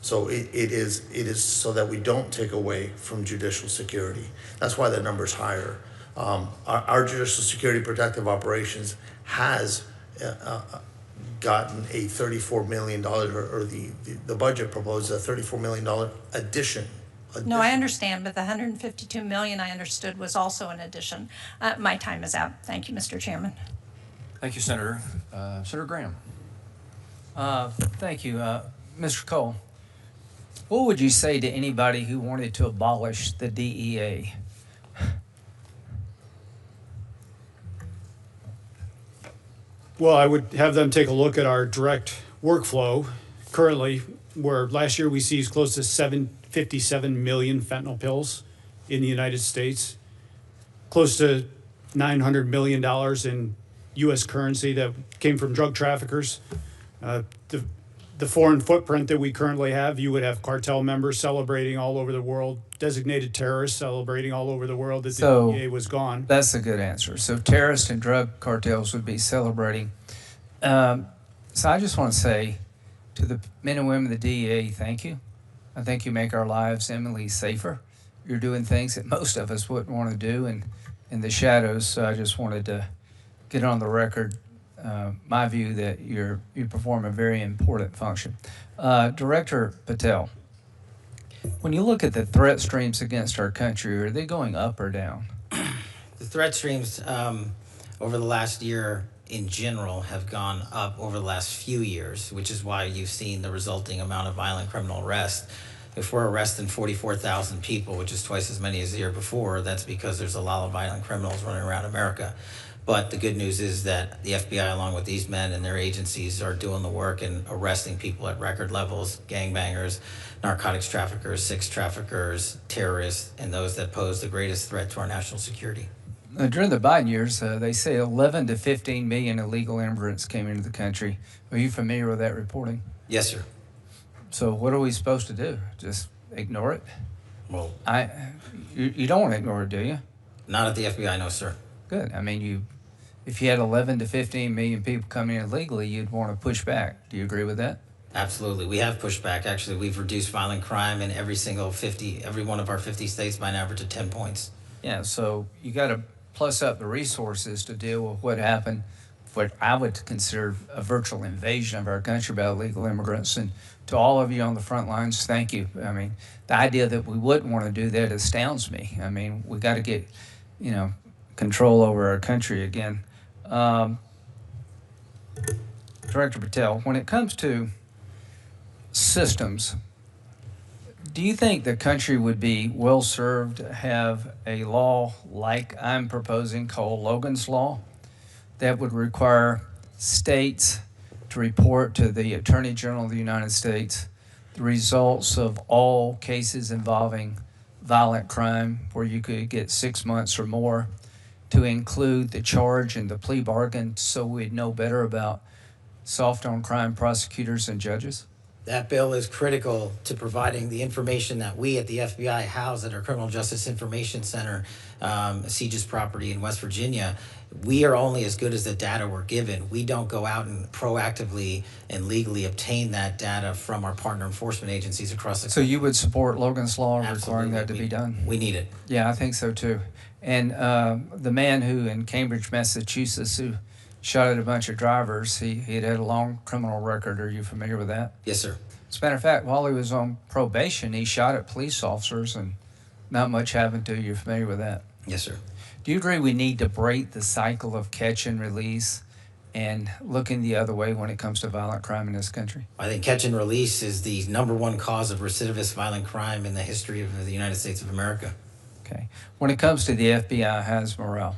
So it is so that we don't take away from judicial security. That's why that number's higher. Our judicial security protective operations has gotten a $34 million, or the budget proposed a $34 million addition. No, I understand, but the 152 million I understood was also an addition. My time is out. Thank you, Mr. Chairman. Thank you, Senator. Senator Graham. Thank you. Mr. Cole, what would you say to anybody who wanted to abolish the DEA? Well, I would have them take a look at our direct workflow currently, where last year we seized close to 757 million fentanyl pills in the United States, close to $900 million in U.S. currency that came from drug traffickers. The foreign footprint that we currently have, you would have cartel members celebrating all over the world, designated terrorists celebrating all over the world that the DEA was gone. That's a good answer. So terrorists and drug cartels would be celebrating. So I just want to say to the men and women of the DEA, thank you. I think you make our lives eminently safer. You're doing things that most of us wouldn't want to do in the shadows. So I just wanted to get on the record my view that you perform a very important function. Director Patel, when you look at the threat streams against our country, are they going up or down? The threat streams over the last year in general have gone up over the last few years, which is why you've seen the resulting amount of violent criminal arrests. If we're arresting 44,000 people, which is twice as many as the year before, that's because there's a lot of violent criminals running around America. But the good news is that the FBI, along with these men and their agencies, are doing the work and arresting people at record levels: gangbangers, narcotics traffickers, sex traffickers, terrorists, and those that pose the greatest threat to our national security. During the Biden years, they say 11 to 15 million illegal immigrants came into the country. Are you familiar with that reporting? Yes, sir. So what are we supposed to do? Just ignore it? Well, you don't want to ignore it, do you? not at the FBI, no, sir. Good. I mean, if you had 11 to 15 million people coming in illegally, you'd want to push back. Do you agree with that? Absolutely. We have pushed back. Actually, we've reduced violent crime in every one of our 50 states by an average of 10 points. Yeah, so you got to plus up the resources to deal with what happened, what I would consider a virtual invasion of our country by illegal immigrants. And to all of you on the front lines, thank you. I mean, the idea that we wouldn't want to do that astounds me. I mean, we got to get, control over our country again. Director Patel, when it comes to systems, do you think the country would be well served to have a law like I'm proposing called Logan's Law that would require states to report to the Attorney General of the United States the results of all cases involving violent crime, where you could get 6 months or more to include the charge and the plea bargain so we'd know better about soft on crime prosecutors and judges? That bill is critical to providing the information that we at the FBI house at our Criminal Justice Information Center, CJIS property in West Virginia. We are only as good as the data we're given. We don't go out and proactively and legally obtain that data from our partner enforcement agencies across the So country. you would support Logan's Law requiring Absolutely. that to be done? We need it. Yeah, I think so too. And the man who in Cambridge, Massachusetts, who shot at a bunch of drivers, he had a long criminal record. Are you familiar with that? Yes, sir. As a matter of fact, while he was on probation, he shot at police officers and not much happened to you. You're familiar with that? Yes, sir. Do you agree we need to break the cycle of catch and release and looking the other way when it comes to violent crime in this country? I think catch and release is the #1 cause of recidivist violent crime in the history of the United States of America. Okay. When it comes to the FBI, how's morale?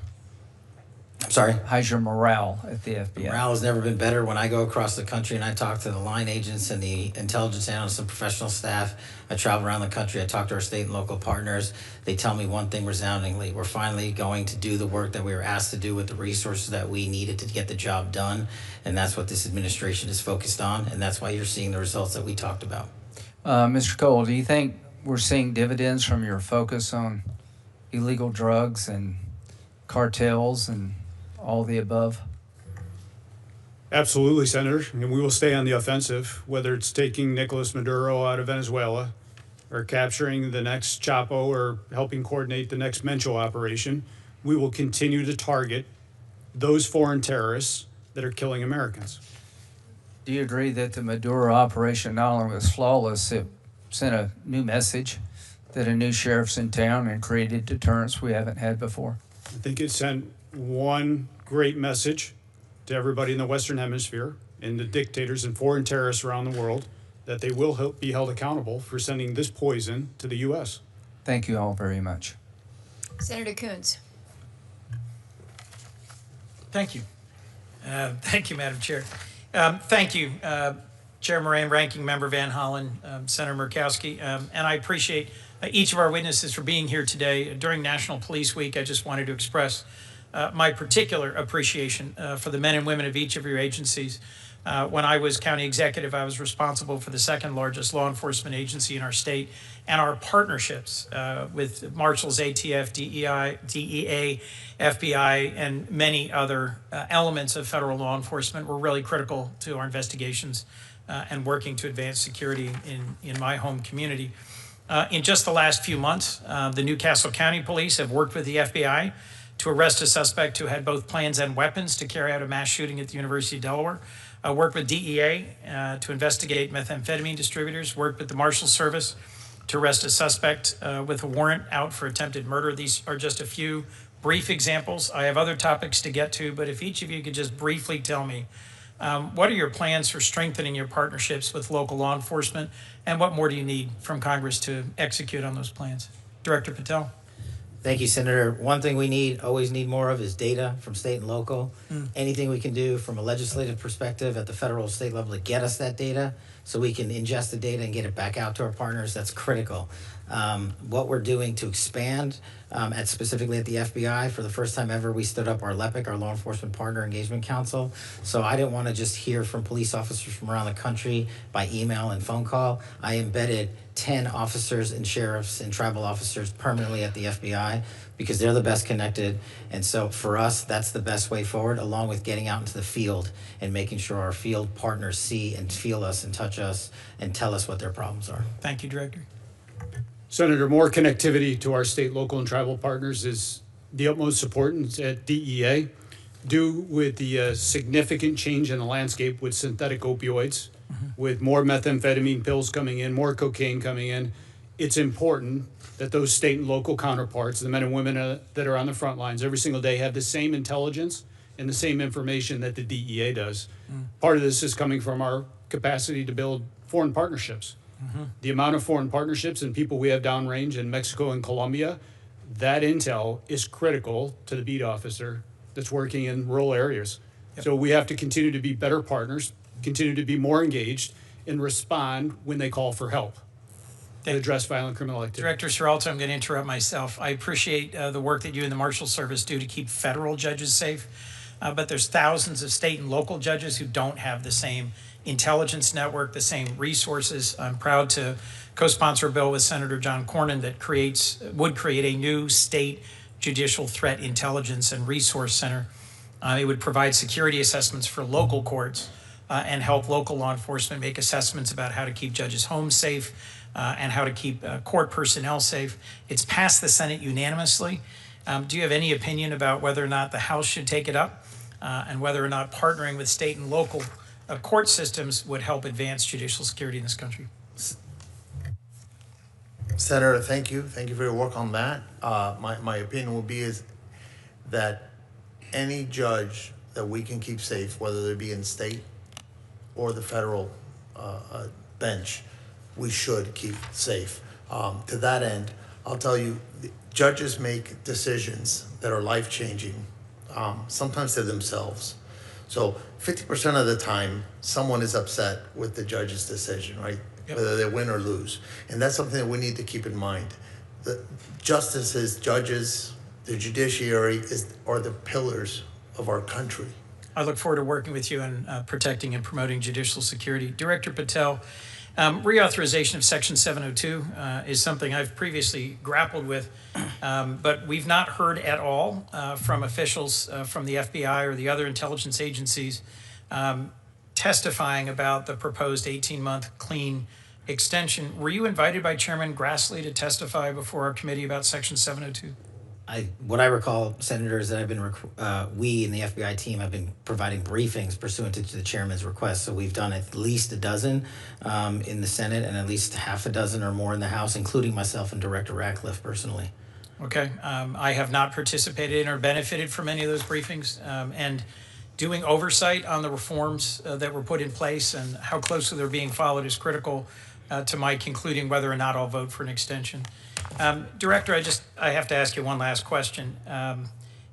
I'm sorry? How's your morale at the FBI? Morale has never been better. When I go across the country and I talk to the line agents and the intelligence analysts and professional staff, I travel around the country, I talk to our state and local partners, they tell me one thing resoundingly: we're finally going to do the work that we were asked to do with the resources that we needed to get the job done. And that's what this administration is focused on, and that's why you're seeing the results that we talked about. Mr. Cole, do you think we're seeing dividends from your focus on illegal drugs and cartels and all the above? Absolutely, Senator, and we will stay on the offensive, whether it's taking Nicolas Maduro out of Venezuela or capturing the next Chapo or helping coordinate the next Mencho operation. We will continue to target those foreign terrorists that are killing Americans. Do you agree that the Maduro operation not only was flawless, it sent a new message that a new sheriff's in town and created deterrence we haven't had before? I think it sent one great message to everybody in the Western Hemisphere and the dictators and foreign terrorists around the world that they will be held accountable for sending this poison to the U.S. Thank you all very much. Senator Coons. Thank you. Thank you, Madam Chair. Thank you, Chair Moran, Ranking Member Van Hollen, Senator Murkowski, and I appreciate each of our witnesses for being here today. During National Police Week, I just wanted to express my particular appreciation for the men and women of each of your agencies. When I was county executive, I was responsible for the second largest law enforcement agency in our state, and our partnerships with Marshals, ATF, DEA, FBI, and many other elements of federal law enforcement were really critical to our investigations and working to advance security in my home community. In just the last few months, the Newcastle County Police have worked with the FBI to arrest a suspect who had both plans and weapons to carry out a mass shooting at the University of Delaware. Worked with DEA to investigate methamphetamine distributors. Worked with the Marshals Service to arrest a suspect with a warrant out for attempted murder. These are just a few brief examples. I have other topics to get to, but if each of you could just briefly tell me, what are your plans for strengthening your partnerships with local law enforcement, and what more do you need from Congress to execute on those plans? Director Patel. Thank you, Senator. One thing we always need more of is data from state and local. Anything we can do from a legislative perspective at the federal state level to get us that data so we can ingest the data and get it back out to our partners, that's critical. What we're doing to expand specifically at the FBI, for the first time ever, we stood up our LEPIC, our Law Enforcement Partner Engagement Council. So I didn't want to just hear from police officers from around the country by email and phone call. I embedded 10 officers and sheriffs and tribal officers permanently at the FBI because they're the best connected. And so for us, that's the best way forward, along with getting out into the field and making sure our field partners see and feel us and touch us and tell us what their problems are. Thank you, Director. Senator, more connectivity to our state, local, and tribal partners is the utmost importance at DEA. Due with the significant change in the landscape with synthetic opioids, with more methamphetamine pills coming in, more cocaine coming in, it's important that those state and local counterparts, the men and women that are on the front lines every single day, have the same intelligence and the same information that the DEA does. Part of this is coming from our capacity to build foreign partnerships. The amount of foreign partnerships and people we have downrange in Mexico and Colombia, that intel is critical to the beat officer that's working in rural areas. So we have to continue to be better partners, continue to be more engaged, and respond when they call for help. and address violent criminal activity. Director Serralta, I'm going to interrupt myself. I appreciate the work that you and the Marshals Service do to keep federal judges safe, but there's thousands of state and local judges who don't have the same intelligence network, the same resources. I'm proud to co-sponsor a bill with Senator John Cornyn that would create a new state judicial threat intelligence and resource center. It would provide security assessments for local courts and help local law enforcement make assessments about how to keep judges' homes safe and how to keep court personnel safe. It's passed the Senate unanimously. Do you have any opinion about whether or not the House should take it up and whether or not partnering with state and local court systems would help advance judicial security in this country? Senator, thank you. Thank you for your work on that. My opinion would be is that any judge that we can keep safe, whether they be in state or the federal bench, we should keep safe. To that end, I'll tell you, judges make decisions that are life-changing, sometimes to themselves. So 50% of the time, someone is upset with the judge's decision, right? Yep. Whether they win or lose. And that's something that we need to keep in mind. The justices, judges, the judiciary are the pillars of our country. I look forward to working with you on protecting and promoting judicial security. Director Patel, reauthorization of Section 702 is something I've previously grappled with, but we've not heard at all from officials from the FBI or the other intelligence agencies testifying about the proposed 18-month clean extension. Were you invited by Chairman Grassley to testify before our committee about Section 702? What I recall, Senator, is that we in the FBI team have been providing briefings pursuant to the chairman's request. So we've done at least a dozen in the Senate and at least half a dozen or more in the House, including myself and Director Ratcliffe personally. Okay, I have not participated in or benefited from any of those briefings, and doing oversight on the reforms that were put in place and how closely they're being followed is critical to my concluding whether or not I'll vote for an extension. Director, I have to ask you one last question.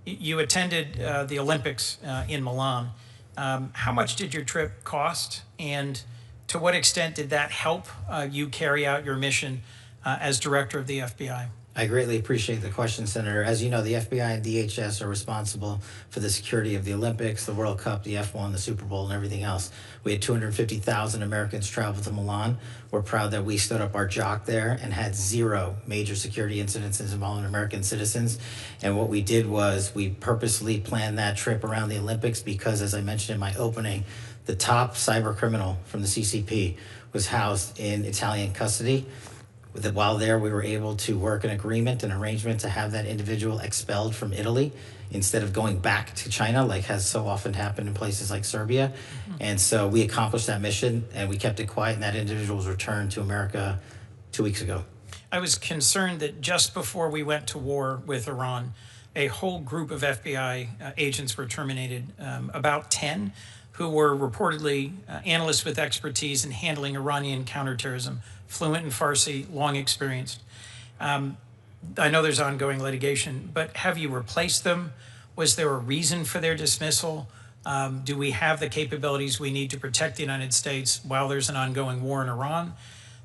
You attended the Olympics in Milan. How much did your trip cost, and to what extent did that help you carry out your mission as director of the FBI? I greatly appreciate the question, Senator. As you know, the FBI and DHS are responsible for the security of the Olympics, the World Cup, the F1, the Super Bowl, and everything else. We had 250,000 Americans travel to Milan. We're proud that we stood up our jock there and had 0 major security incidents involving American citizens. And what we did was we purposely planned that trip around the Olympics because, as I mentioned in my opening, the top cyber criminal from the CCP was housed in Italian custody. While there, we were able to work an agreement, an arrangement to have that individual expelled from Italy instead of going back to China, like has so often happened in places like Serbia. Mm-hmm. And so we accomplished that mission, and we kept it quiet, and that individual was returned to America 2 weeks ago. I was concerned that just before we went to war with Iran, a whole group of FBI agents were terminated, about 10, who were reportedly analysts with expertise in handling Iranian counterterrorism, fluent in Farsi, long experienced. I know there's ongoing litigation, but have you replaced them? Was there a reason for their dismissal? Do we have the capabilities we need to protect the United States while there's an ongoing war in Iran?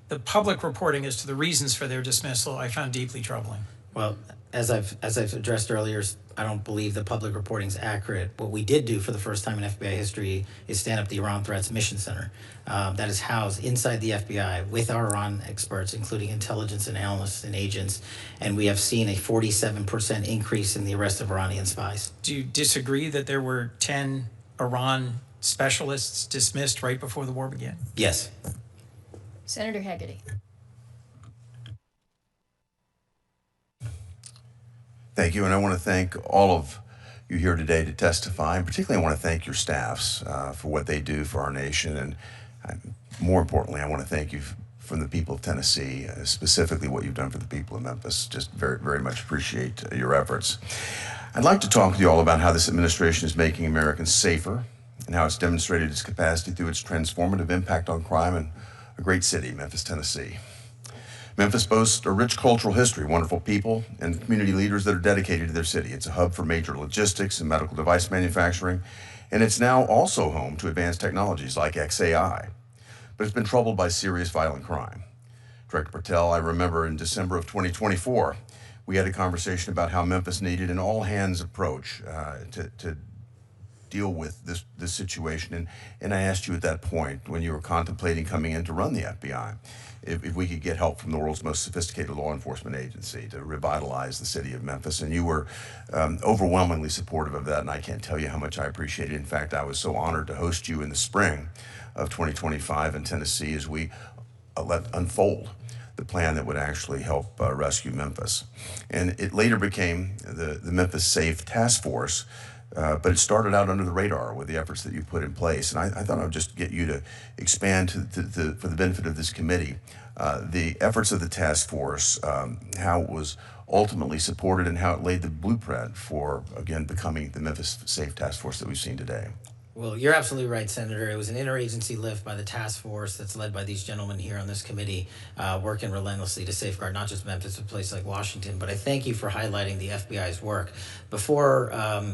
The public reporting as to the reasons for their dismissal I found deeply troubling. Well, as I've addressed earlier, I don't believe the public reporting is accurate. What we did do for the first time in FBI history is stand up the Iran Threats Mission Center that is housed inside the FBI with our Iran experts, including intelligence and analysts and agents, and we have seen a 47% increase in the arrest of Iranian spies. Do you disagree that there were 10 Iran specialists dismissed right before the war began? Yes. Senator Hagerty. Thank you, and I want to thank all of you here today to testify, and particularly I want to thank your staffs for what they do for our nation, and more importantly, I want to thank you from the people of Tennessee, specifically what you've done for the people of Memphis. Just very, very much appreciate your efforts. I'd like to talk to you all about how this administration is making Americans safer and how it's demonstrated its capacity through its transformative impact on crime in a great city, Memphis, Tennessee. Memphis boasts a rich cultural history, wonderful people, and community leaders that are dedicated to their city. It's a hub for major logistics and medical device manufacturing, and it's now also home to advanced technologies like XAI. But it's been troubled by serious violent crime. Director Patel, I remember in December of 2024, we had a conversation about how Memphis needed an all-hands approach to deal with this situation. And I asked you at that point, when you were contemplating coming in to run the FBI, if we could get help from the world's most sophisticated law enforcement agency to revitalize the city of Memphis. And you were overwhelmingly supportive of that, and I can't tell you how much I appreciate it. In fact, I was so honored to host you in the spring of 2025 in Tennessee as we let unfold the plan that would actually help rescue Memphis. And it later became the Memphis Safe Task Force, but it started out under the radar with the efforts that you put in place. And I thought I would just get you to expand for the benefit of this committee, the efforts of the task force, how it was ultimately supported and how it laid the blueprint for, again, becoming the Memphis Safe Task Force that we've seen today. Well, you're absolutely right, Senator. It was an interagency lift by the task force that's led by these gentlemen here on this committee, working relentlessly to safeguard not just Memphis, but places like Washington. But I thank you for highlighting the FBI's work. Before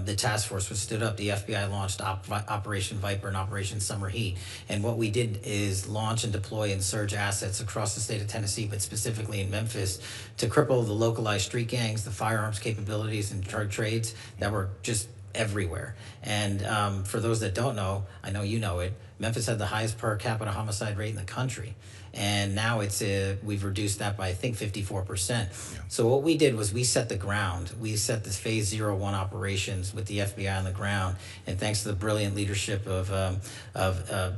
the task force was stood up, the FBI launched Operation Viper and Operation Summer Heat. And what we did is launch and deploy and surge assets across the state of Tennessee, but specifically in Memphis, to cripple the localized street gangs, the firearms capabilities, and drug trades that were just everywhere. And for those that don't know, I know you know it, Memphis had the highest per capita homicide rate in the country. And now we've reduced that by, I think, 54%. Yeah. So what we did was we set the ground. We set this phase 01 operations with the FBI on the ground. And thanks to the brilliant leadership of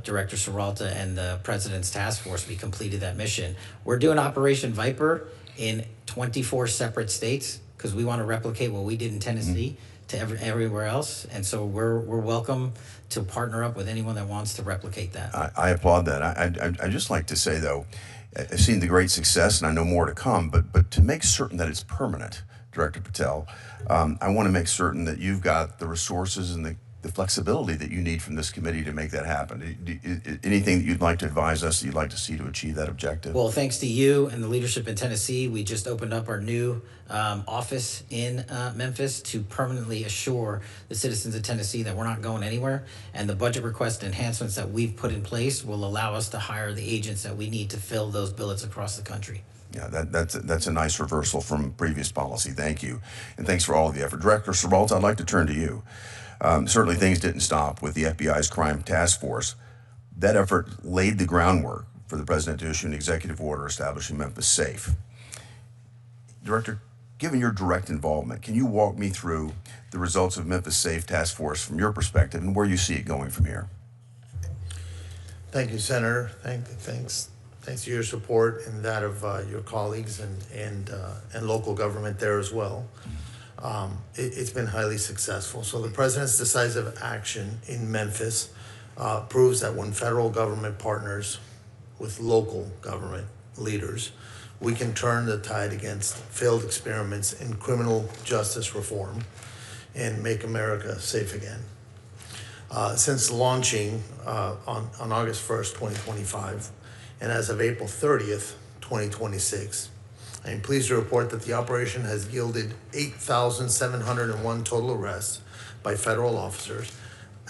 Director Serralta and the President's task force, we completed that mission. We're doing Operation Viper in 24 separate states because we want to replicate what we did in Tennessee. Mm-hmm. To everywhere else, and so we're welcome to partner up with anyone that wants to replicate that. I applaud that. I just like to say though, I've seen the great success, and I know more to come. But to make certain that it's permanent, Director Patel, I want to make certain that you've got the resources and the flexibility that you need from this committee to make that happen. Anything that you'd like to advise us that you'd like to see to achieve that objective? Well, thanks to you and the leadership in Tennessee, we just opened up our new office in Memphis to permanently assure the citizens of Tennessee that we're not going anywhere. And the budget request enhancements that we've put in place will allow us to hire the agents that we need to fill those billets across the country. Yeah, that's a nice reversal from previous policy. Thank you. And thanks for all of the effort. Director Serralta, I'd like to turn to you. Certainly things didn't stop with the FBI's crime task force. That effort laid the groundwork for the president to issue an executive order establishing Memphis Safe. Director, given your direct involvement, can you walk me through the results of Memphis Safe task force from your perspective and where you see it going from here? Thank you, Senator. Thanks to your support and that of your colleagues and local government there as well. It's been highly successful. So the president's decisive action in Memphis proves that when federal government partners with local government leaders, we can turn the tide against failed experiments in criminal justice reform and make America safe again. Since launching on August 1st, 2025, and as of April 30th, 2026, I am pleased to report that the operation has yielded 8,701 total arrests by federal officers,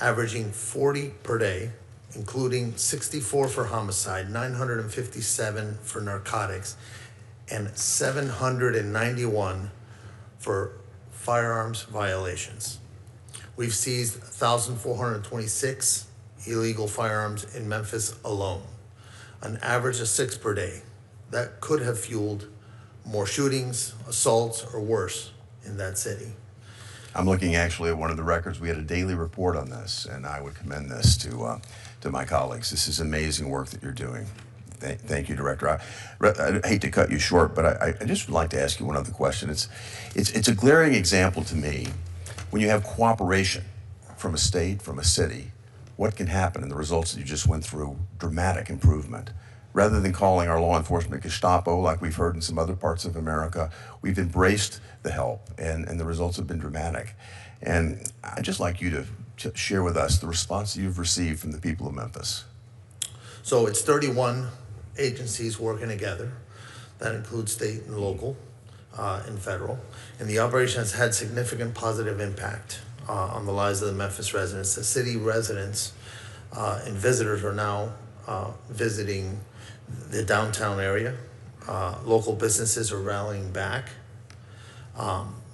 averaging 40 per day, including 64 for homicide, 957 for narcotics, and 791 for firearms violations. We've seized 1,426 illegal firearms in Memphis alone, an average of 6 per day. That could have fueled more shootings, assaults, or worse in that city. I'm looking actually at one of the records. We had a daily report on this, and I would commend this to my colleagues. This is amazing work that you're doing. Thank you, Director. I hate to cut you short, but I just would like to ask you one other question. It's a glaring example to me when you have cooperation from a state, from a city, what can happen, and the results that you just went through, dramatic improvement. Rather than calling our law enforcement Gestapo, like we've heard in some other parts of America, we've embraced the help, and the results have been dramatic. And I'd just like you to share with us the response that you've received from the people of Memphis. So it's 31 agencies working together. That includes state and local and federal. And the operation has had significant positive impact on the lives of the Memphis residents. The city residents and visitors are now visiting the downtown area, local businesses are rallying back.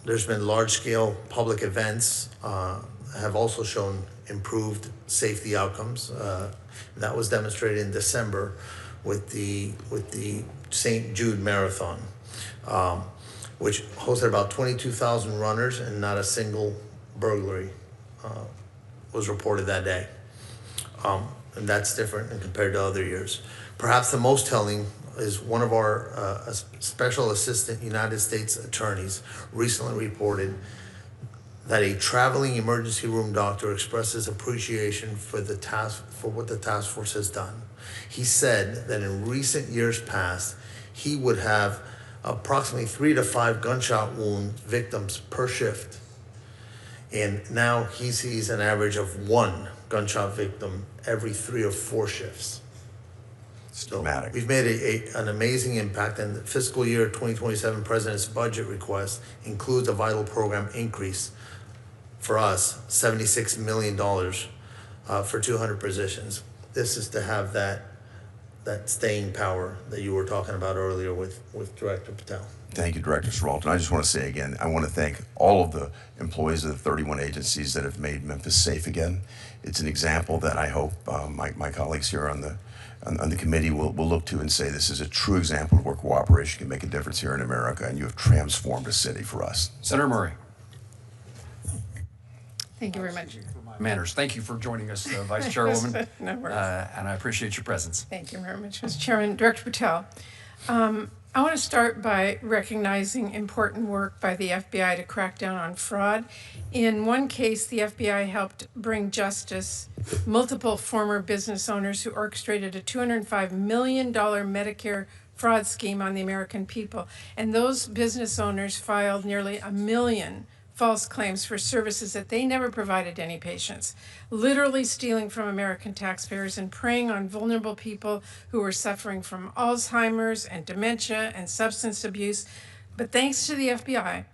There's been large-scale public events have also shown improved safety outcomes. That was demonstrated in December with the St. Jude Marathon, which hosted about 22,000 runners, and not a single burglary was reported that day. And that's different compared to other years. Perhaps the most telling is one of our special assistant United States attorneys recently reported that a traveling emergency room doctor expresses appreciation for what the task force has done. He said that in recent years past, he would have approximately 3 to 5 gunshot wound victims per shift. And now he sees an average of 1 gunshot victim every 3 or 4 shifts. So dramatic. we've made an amazing impact, and the fiscal year 2027 President's budget request includes a vital program increase for us, $76 million for 200 positions. This is to have that staying power that you were talking about earlier with Director Patel. Thank you, Director Serralta. And I just want to say again, I want to thank all of the employees of the 31 agencies that have made Memphis safe again. It's an example that I hope my colleagues here on the committee will look to and say this is a true example of where cooperation can make a difference here in America, and you have transformed a city for us. Senator Murray. Thank you very much. Manners. Thank you for joining us, Vice Chairwoman. No worries. And I appreciate your presence. Thank you very much, Mr. Chairman. Director Patel, I want to start by recognizing important work by the FBI to crack down on fraud. In one case, the FBI helped bring justice multiple former business owners who orchestrated a $205 million Medicare fraud scheme on the American people. And those business owners filed nearly 1 million false claims for services that they never provided to any patients, literally stealing from American taxpayers and preying on vulnerable people who were suffering from Alzheimer's and dementia and substance abuse. But thanks to the FBI,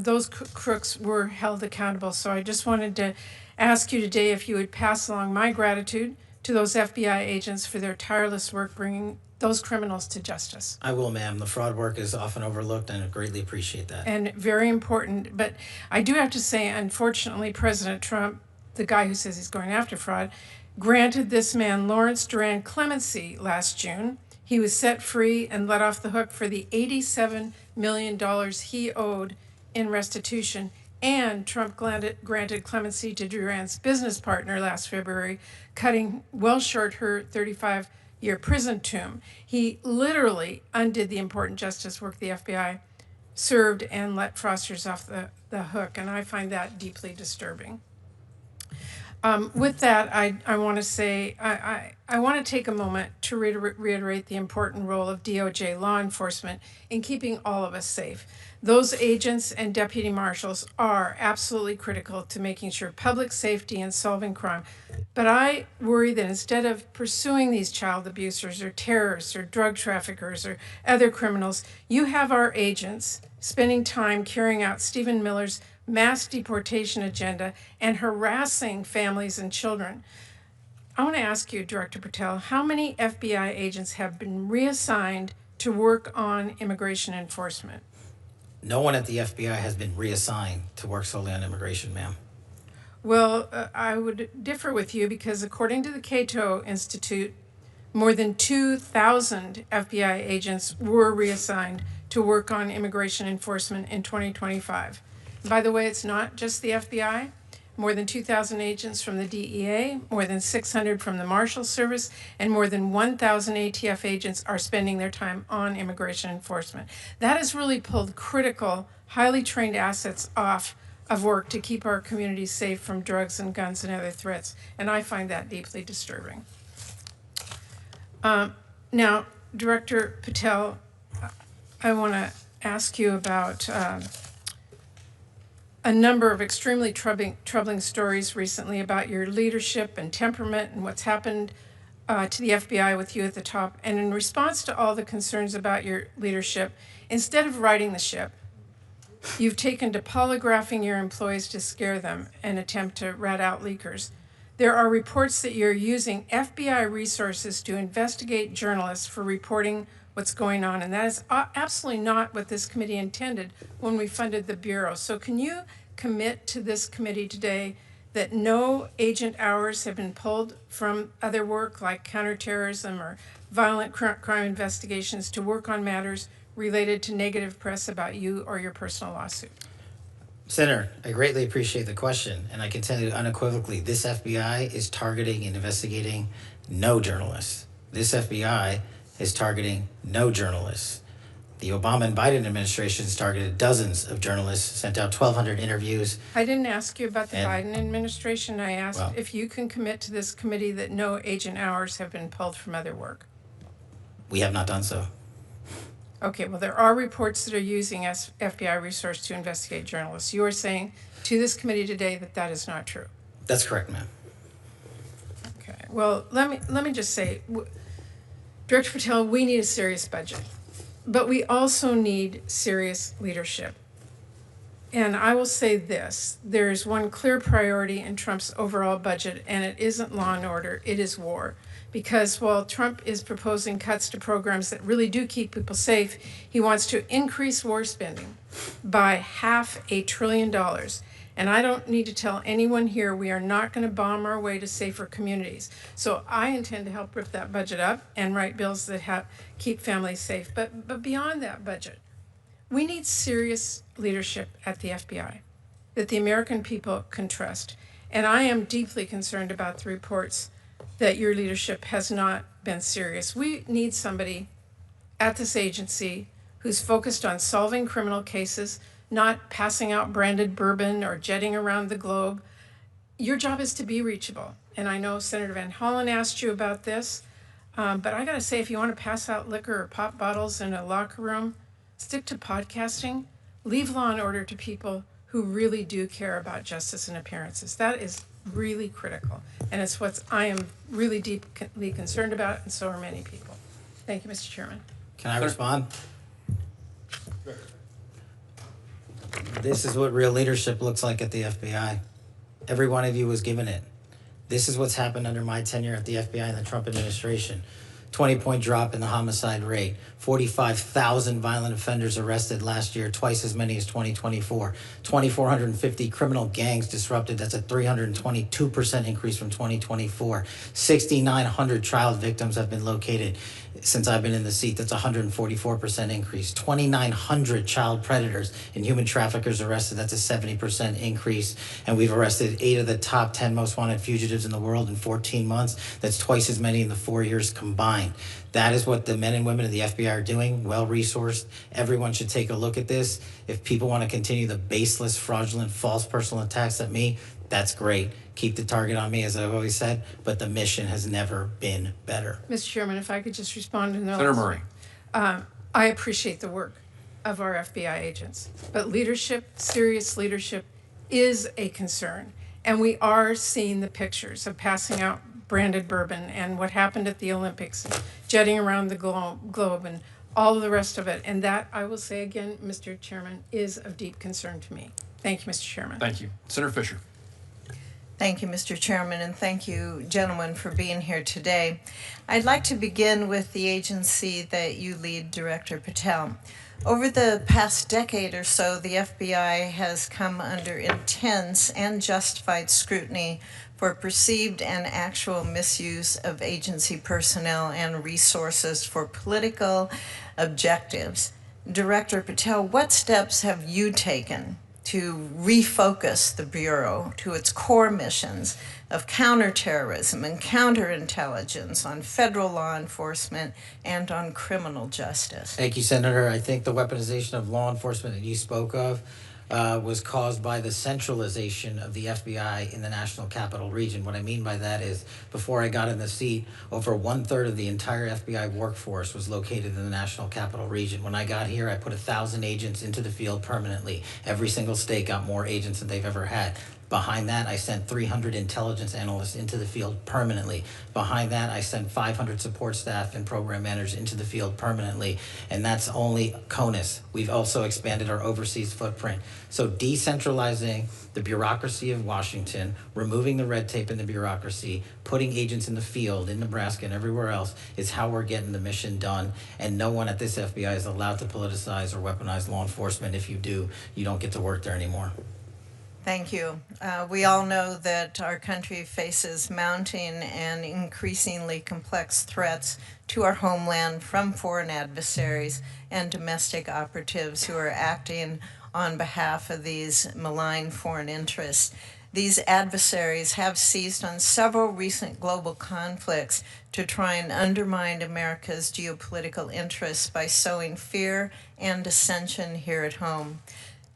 those crooks were held accountable. So I just wanted to ask you today if you would pass along my gratitude to those FBI agents for their tireless work bringing those criminals to justice. I will, ma'am. The fraud work is often overlooked, and I greatly appreciate that. And very important. But I do have to say, unfortunately, President Trump, the guy who says he's going after fraud, granted this man Lawrence Duran clemency last June. He was set free and let off the hook for the $87 million he owed in restitution. And Trump granted clemency to Duran's business partner last February, cutting well short her 35-year prison term. He literally undid the important justice work the FBI served and let fraudsters off the hook, and I find that deeply disturbing. With that, I want to say, I want to take a moment to reiterate the important role of DOJ law enforcement in keeping all of us safe. Those agents and deputy marshals are absolutely critical to making sure public safety and solving crime. But I worry that instead of pursuing these child abusers or terrorists or drug traffickers or other criminals, you have our agents spending time carrying out Stephen Miller's mass deportation agenda and harassing families and children. I want to ask you, Director Patel, how many FBI agents have been reassigned to work on immigration enforcement? No one at the FBI has been reassigned to work solely on immigration, ma'am. Well, I would differ with you because according to the Cato Institute, more than 2,000 FBI agents were reassigned to work on immigration enforcement in 2025. By the way, it's not just the FBI. More than 2,000 agents from the DEA, more than 600 from the Marshals Service, and more than 1,000 ATF agents are spending their time on immigration enforcement. That has really pulled critical, highly trained assets off of work to keep our communities safe from drugs and guns and other threats, and I find that deeply disturbing. Now, Director Patel, I want to ask you about a number of extremely troubling stories recently about your leadership and temperament and what's happened to the FBI with you at the top. And in response to all the concerns about your leadership, instead of righting the ship, you've taken to polygraphing your employees to scare them and attempt to rat out leakers. There are reports that you're using FBI resources to investigate journalists for reporting what's going on. And that is absolutely not what this committee intended when we funded the Bureau. So can you commit to this committee today that no agent hours have been pulled from other work like counterterrorism or violent crime investigations to work on matters related to negative press about you or your personal lawsuit? Senator, I greatly appreciate the question, and I can tell you unequivocally, this FBI is targeting and investigating no journalists. This FBI is targeting no journalists. The Obama and Biden administrations targeted dozens of journalists, sent out 1,200 interviews. I didn't ask you about the Biden administration. I asked Well, if you can commit to this committee that no agent hours have been pulled from other work. We have not done so. Okay, well, there are reports that are using FBI resources to investigate journalists. You are saying to this committee today that that is not true. That's correct, ma'am. Okay, well, let me just say, Director Patel, we need a serious budget, but we also need serious leadership. And I will say this, there is one clear priority in Trump's overall budget, and it isn't law and order, it is war. Because while Trump is proposing cuts to programs that really do keep people safe, he wants to increase war spending by $500 billion. And I don't need to tell anyone here we are not going to bomb our way to safer communities. So I intend to help rip that budget up and write bills that keep families safe. But beyond that budget, we need serious leadership at the FBI that the American people can trust. And I am deeply concerned about the reports that your leadership has not been serious. We need somebody at this agency who's focused on solving criminal cases, not passing out branded bourbon or jetting around the globe. Your job is to be reachable. And I know Senator Van Hollen asked you about this, but I gotta say, if you wanna pass out liquor or pop bottles in a locker room, stick to podcasting, leave law and order to people who really do care about justice and appearances. That is really critical. And it's what I am really deeply concerned about, and so are many people. Thank you, Mr. Chairman. Can I respond? This is what real leadership looks like at the FBI. Every one of you was given it. This is what's happened under my tenure at the FBI and the Trump administration. 20-point drop in the homicide rate, 45,000 violent offenders arrested last year, twice as many as 2024, 2,450 criminal gangs disrupted, that's a 322% increase from 2024, 6,900 child victims have been located since I've been in the seat, that's a 144% increase, 2,900 child predators and human traffickers arrested, that's a 70% increase, and we've arrested 8 of the top 10 most wanted fugitives in the world in 14 months, that's twice as many in the 4 years combined. That is what the men and women of the FBI are doing, well-resourced. Everyone should take a look at this. If people want to continue the baseless, fraudulent, false personal attacks at me, that's great. Keep the target on me, as I've always said, but the mission has never been better. Mr. Chairman, if I could just respond to those. Senator Murray. I appreciate the work of our FBI agents, but leadership, serious leadership, is a concern. And we are seeing the pictures of passing out branded bourbon and what happened at the Olympics, and jetting around the globe and all of the rest of it. And that, I will say again, Mr. Chairman, is of deep concern to me. Thank you, Mr. Chairman. Thank you. Senator Fisher. Thank you, Mr. Chairman, and thank you, gentlemen, for being here today. I'd like to begin with the agency that you lead, Director Patel. Over the past decade or so, the FBI has come under intense and justified scrutiny for perceived and actual misuse of agency personnel and resources for political objectives. Director Patel, what steps have you taken to refocus the Bureau to its core missions of counterterrorism and counterintelligence on federal law enforcement and on criminal justice? Thank you, Senator. I think the weaponization of law enforcement that you spoke of was caused by the centralization of the FBI in the National Capital Region. What I mean by that is, before I got in the seat, over 1/3 of the entire FBI workforce was located in the National Capital Region. When I got here, I put 1,000 agents into the field permanently. Every single state got more agents than they've ever had. Behind that, I sent 300 intelligence analysts into the field permanently. Behind that, I sent 500 support staff and program managers into the field permanently. And that's only CONUS. We've also expanded our overseas footprint. So decentralizing the bureaucracy of Washington, removing the red tape in the bureaucracy, putting agents in the field in Nebraska and everywhere else is how we're getting the mission done. And no one at this FBI is allowed to politicize or weaponize law enforcement. If you do, you don't get to work there anymore. Thank you. We all know that our country faces mounting and increasingly complex threats to our homeland from foreign adversaries and domestic operatives who are acting on behalf of these malign foreign interests. These adversaries have seized on several recent global conflicts to try and undermine America's geopolitical interests by sowing fear and dissension here at home.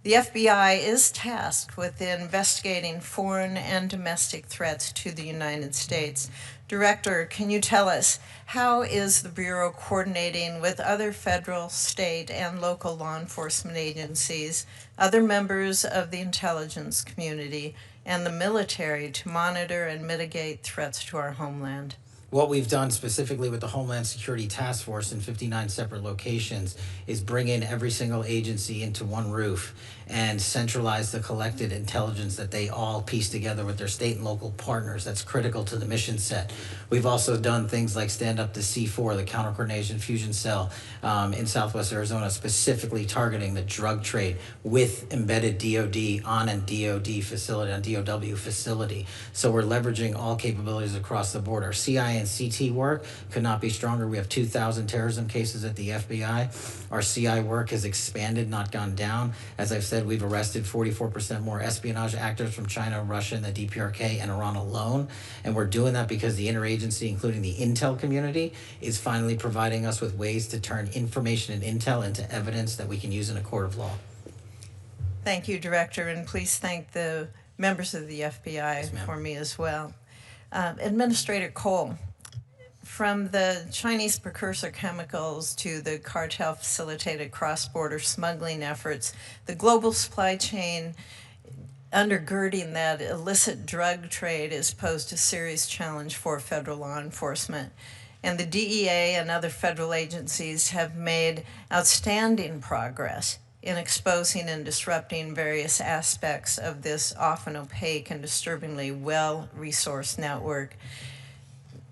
The FBI is tasked with investigating foreign and domestic threats to the United States. Director, can you tell us, how is the Bureau coordinating with other federal, state, and local law enforcement agencies, other members of the intelligence community, and the military to monitor and mitigate threats to our homeland? What we've done specifically with the Homeland Security Task Force in 59 separate locations is bring in every single agency into one roof and centralize the collected intelligence that they all piece together with their state and local partners. That's critical to the mission set. We've also done things like stand up the C4, the Counter Coordination Fusion Cell in Southwest Arizona, specifically targeting the drug trade with embedded DOD on a DOD facility, on DOW facility. So we're leveraging all capabilities across the board. Our CI and CT work could not be stronger. We have 2,000 terrorism cases at the FBI. Our CI work has expanded, not gone down. As I've said, we've arrested 44% more espionage actors from China, Russia, and the DPRK and Iran alone. And we're doing that because the interagency, including the intel community, is finally providing us with ways to turn information and intel into evidence that we can use in a court of law. Thank you, Director, and please thank the members of the FBI Yes, for me as well. Administrator Cole, from the Chinese precursor chemicals to the cartel-facilitated cross-border smuggling efforts, the global supply chain undergirding that illicit drug trade has posed a serious challenge for federal law enforcement. And the DEA and other federal agencies have made outstanding progress in exposing and disrupting various aspects of this often opaque and disturbingly well-resourced network.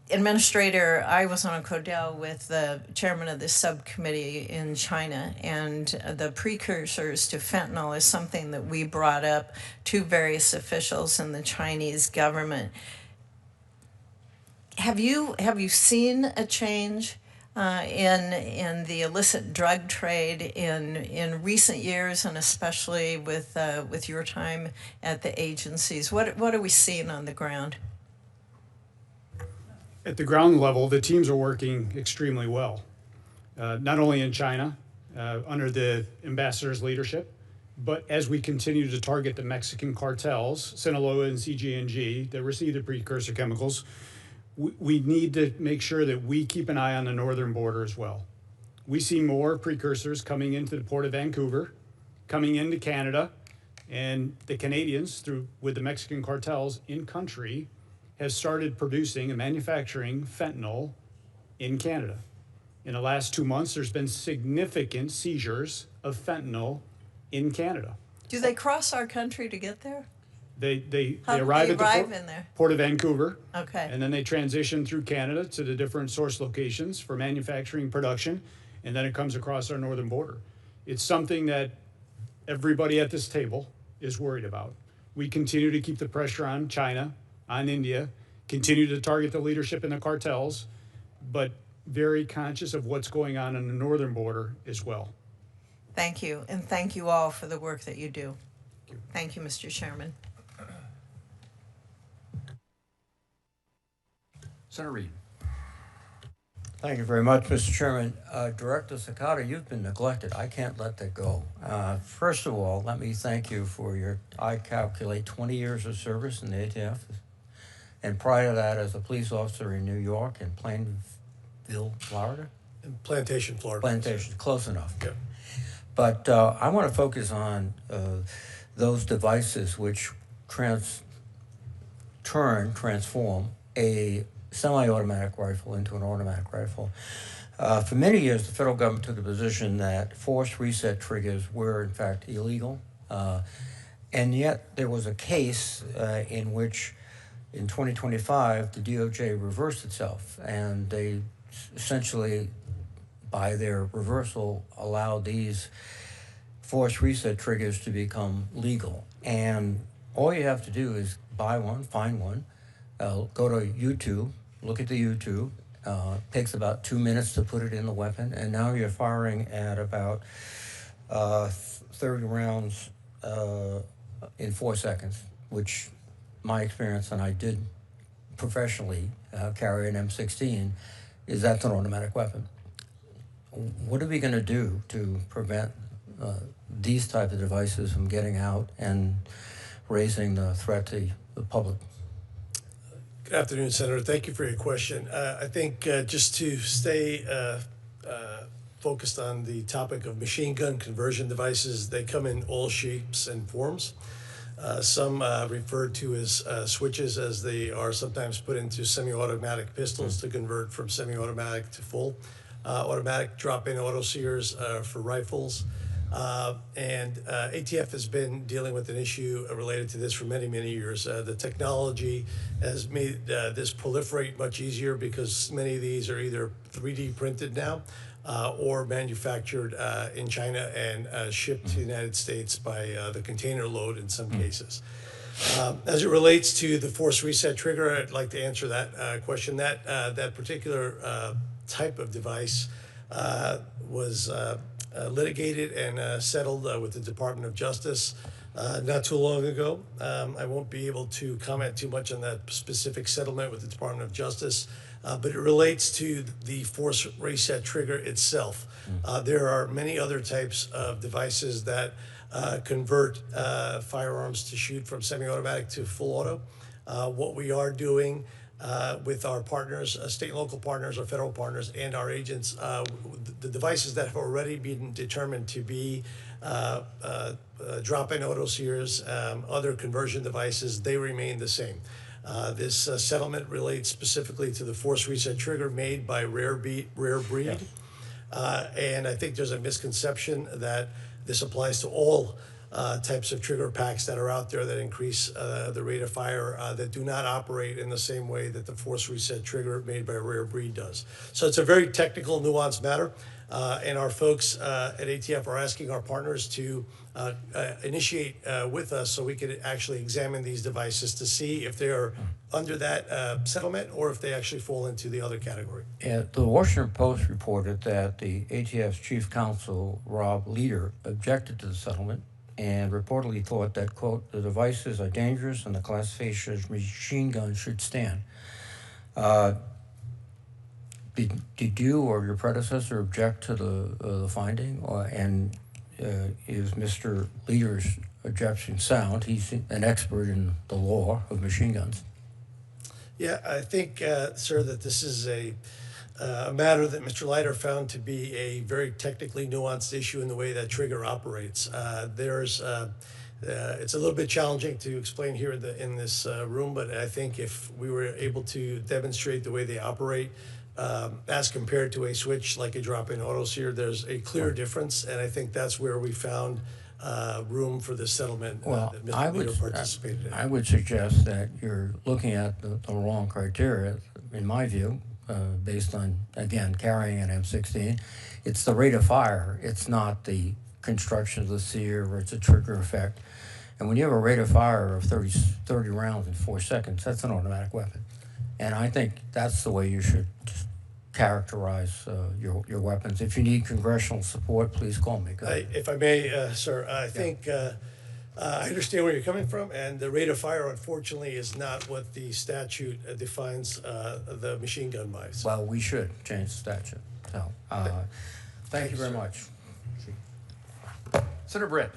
Administrator, I was on a CODEL with the chairman of this subcommittee in China, and the precursors to fentanyl is something that we brought up to various officials in the Chinese government. Have you seen a change in the illicit drug trade in recent years, and especially with your time at the agencies? What are we seeing on the ground? At the ground level, the teams are working extremely well, not only in China under the ambassador's leadership, but as we continue to target the Mexican cartels, Sinaloa and CG&G, that receive the precursor chemicals. We need to make sure that we keep an eye on the northern border as well. We see more precursors coming into the Port of Vancouver, coming into Canada, and the Canadians, with the Mexican cartels in country, have started producing and manufacturing fentanyl in Canada. In the last 2 months, there's been significant seizures of fentanyl in Canada. Do they cross our country to get there? They How do arrive they at the arrive in there? Port of Vancouver. Okay. And then they transition through Canada to the different source locations for manufacturing production, and then it comes across our northern border. It's something that everybody at this table is worried about. We continue to keep the pressure on China, on India, continue to target the leadership in the cartels, but very conscious of what's going on the northern border as well. Thank you, and thank you all for the work that you do. Thank you, Mr. Chairman. Senator Reed. Thank you very much, Mr. Chairman. Director Cekada, you've been neglected. I can't let that go. First of all, let me thank you for your, I calculate, 20 years of service in the ATF. And prior to that, as a police officer in New York and Plainville, Florida? In Plantation, Florida. Plantation, close enough. Yeah. But I want to focus on those devices which transform a semi-automatic rifle into an automatic rifle. For many years, the federal government took a position that force reset triggers were in fact illegal, and yet there was a case in which in 2025, the DOJ reversed itself, and they essentially, by their reversal, allowed these force reset triggers to become legal. And all you have to do is buy one, find one, go to YouTube, look at the YouTube. Takes about 2 minutes to put it in the weapon, and now you're firing at about 30 rounds in 4 seconds, which my experience, and I did professionally carry an M16, is that's an automatic weapon. What are we going to do to prevent these type of devices from getting out and raising the threat to the public? Good afternoon, Senator. Thank you for your question. I think just to stay focused on the topic of machine gun conversion devices, they come in all shapes and forms. Some referred to as switches, as they are sometimes put into semi-automatic pistols to convert from semi-automatic to full automatic, drop-in auto sears for rifles. And ATF has been dealing with an issue related to this for many, many years. The technology has made this proliferate much easier because many of these are either 3D printed now or manufactured in China and shipped to the United States by the container load in some cases. As it relates to the force reset trigger, I'd like to answer that question. That particular type of device was litigated and settled with the Department of Justice not too long ago. I won't be able to comment too much on that specific settlement with the Department of Justice, but it relates to the force reset trigger itself. There are many other types of devices that convert firearms to shoot from semi-automatic to full auto. What we are doing with our partners, state and local partners, our federal partners, and our agents, the devices that have already been determined to be drop-in auto sears, other conversion devices, they remain the same. This settlement relates specifically to the force reset trigger made by Rare Breed. Yes. And I think there's a misconception that this applies to all types of trigger packs that are out there that increase the rate of fire that do not operate in the same way that the force reset trigger made by Rare Breed does. So it's a very technical, nuanced matter, and our folks at ATF are asking our partners to initiate with us so we can actually examine these devices to see if they are under that settlement or if they actually fall into the other category. The Washington Post reported that the ATF's chief counsel, Rob Leader, objected to the settlement and reportedly thought that, quote, the devices are dangerous and the classification as machine guns should stand. Did you or your predecessor object to the finding? Is Mr. Leader's objection sound? He's an expert in the law of machine guns. Yeah, I think, sir, that this is a matter that Mr. Leiter found to be a very technically nuanced issue in the way that trigger operates. It's a little bit challenging to explain here in this room, but I think if we were able to demonstrate the way they operate as compared to a switch like a drop-in auto sear, there's a clear difference, and I think that's where we found room for the settlement that Mr. Leader participated in. I would suggest that you're looking at the wrong criteria, in my view. Based on, again, carrying an M16. It's the rate of fire. It's not the construction of the sear or it's a trigger effect. And when you have a rate of fire of 30 rounds in 4 seconds, that's an automatic weapon. And I think that's the way you should characterize your weapons. If you need congressional support, please call me. If I may, sir, I think I understand where you're coming from, and the rate of fire, unfortunately, is not what the statute defines the machine gun by. So. Well, we should change the statute. So, thank you very much. Senator Brett.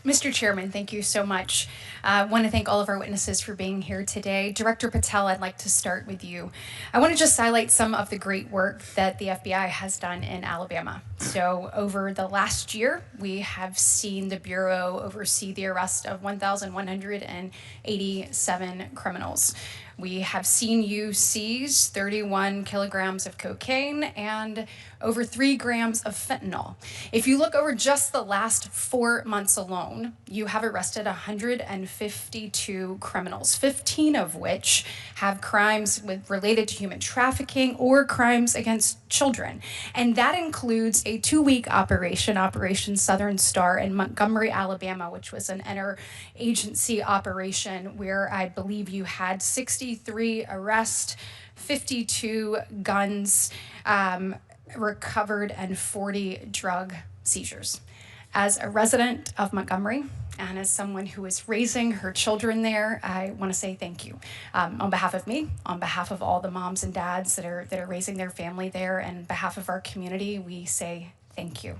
Mr. Chairman, thank you so much. I want to thank all of our witnesses for being here today. Director Patel, I'd like to start with you. I want to just highlight some of the great work that the FBI has done in Alabama. So over the last year, we have seen the Bureau oversee the arrest of 1,187 criminals. We have seen you seize 31 kilograms of cocaine and over 3 grams of fentanyl. If you look over just the last 4 months alone, you have arrested 152 criminals, 15 of which have crimes related to human trafficking or crimes against children. And that includes a 2-week operation, Operation Southern Star in Montgomery, Alabama, which was an interagency operation where I believe you had 63 arrests, 52 guns recovered, and 40 drug seizures. As a resident of Montgomery and as someone who is raising her children there, I want to say thank you. On behalf of me, on behalf of all the moms and dads that are raising their family there, and on behalf of our community, we say thank you.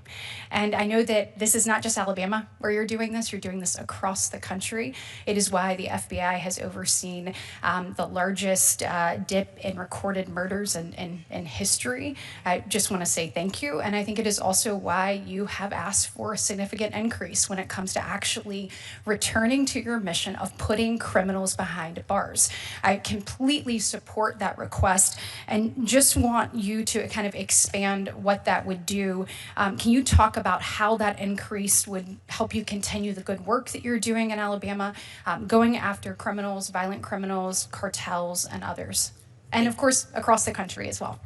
And I know that this is not just Alabama where you're doing this across the country. It is why the FBI has overseen the largest dip in recorded murders in history. I just want to say thank you. And I think it is also why you have asked for a significant increase when it comes to actually returning to your mission of putting criminals behind bars. I completely support that request and just want you to kind of expand what that would do. Can you talk about how that increase would help you continue the good work that you're doing in Alabama, going after criminals, violent criminals, cartels, and others? And of course, across the country as well.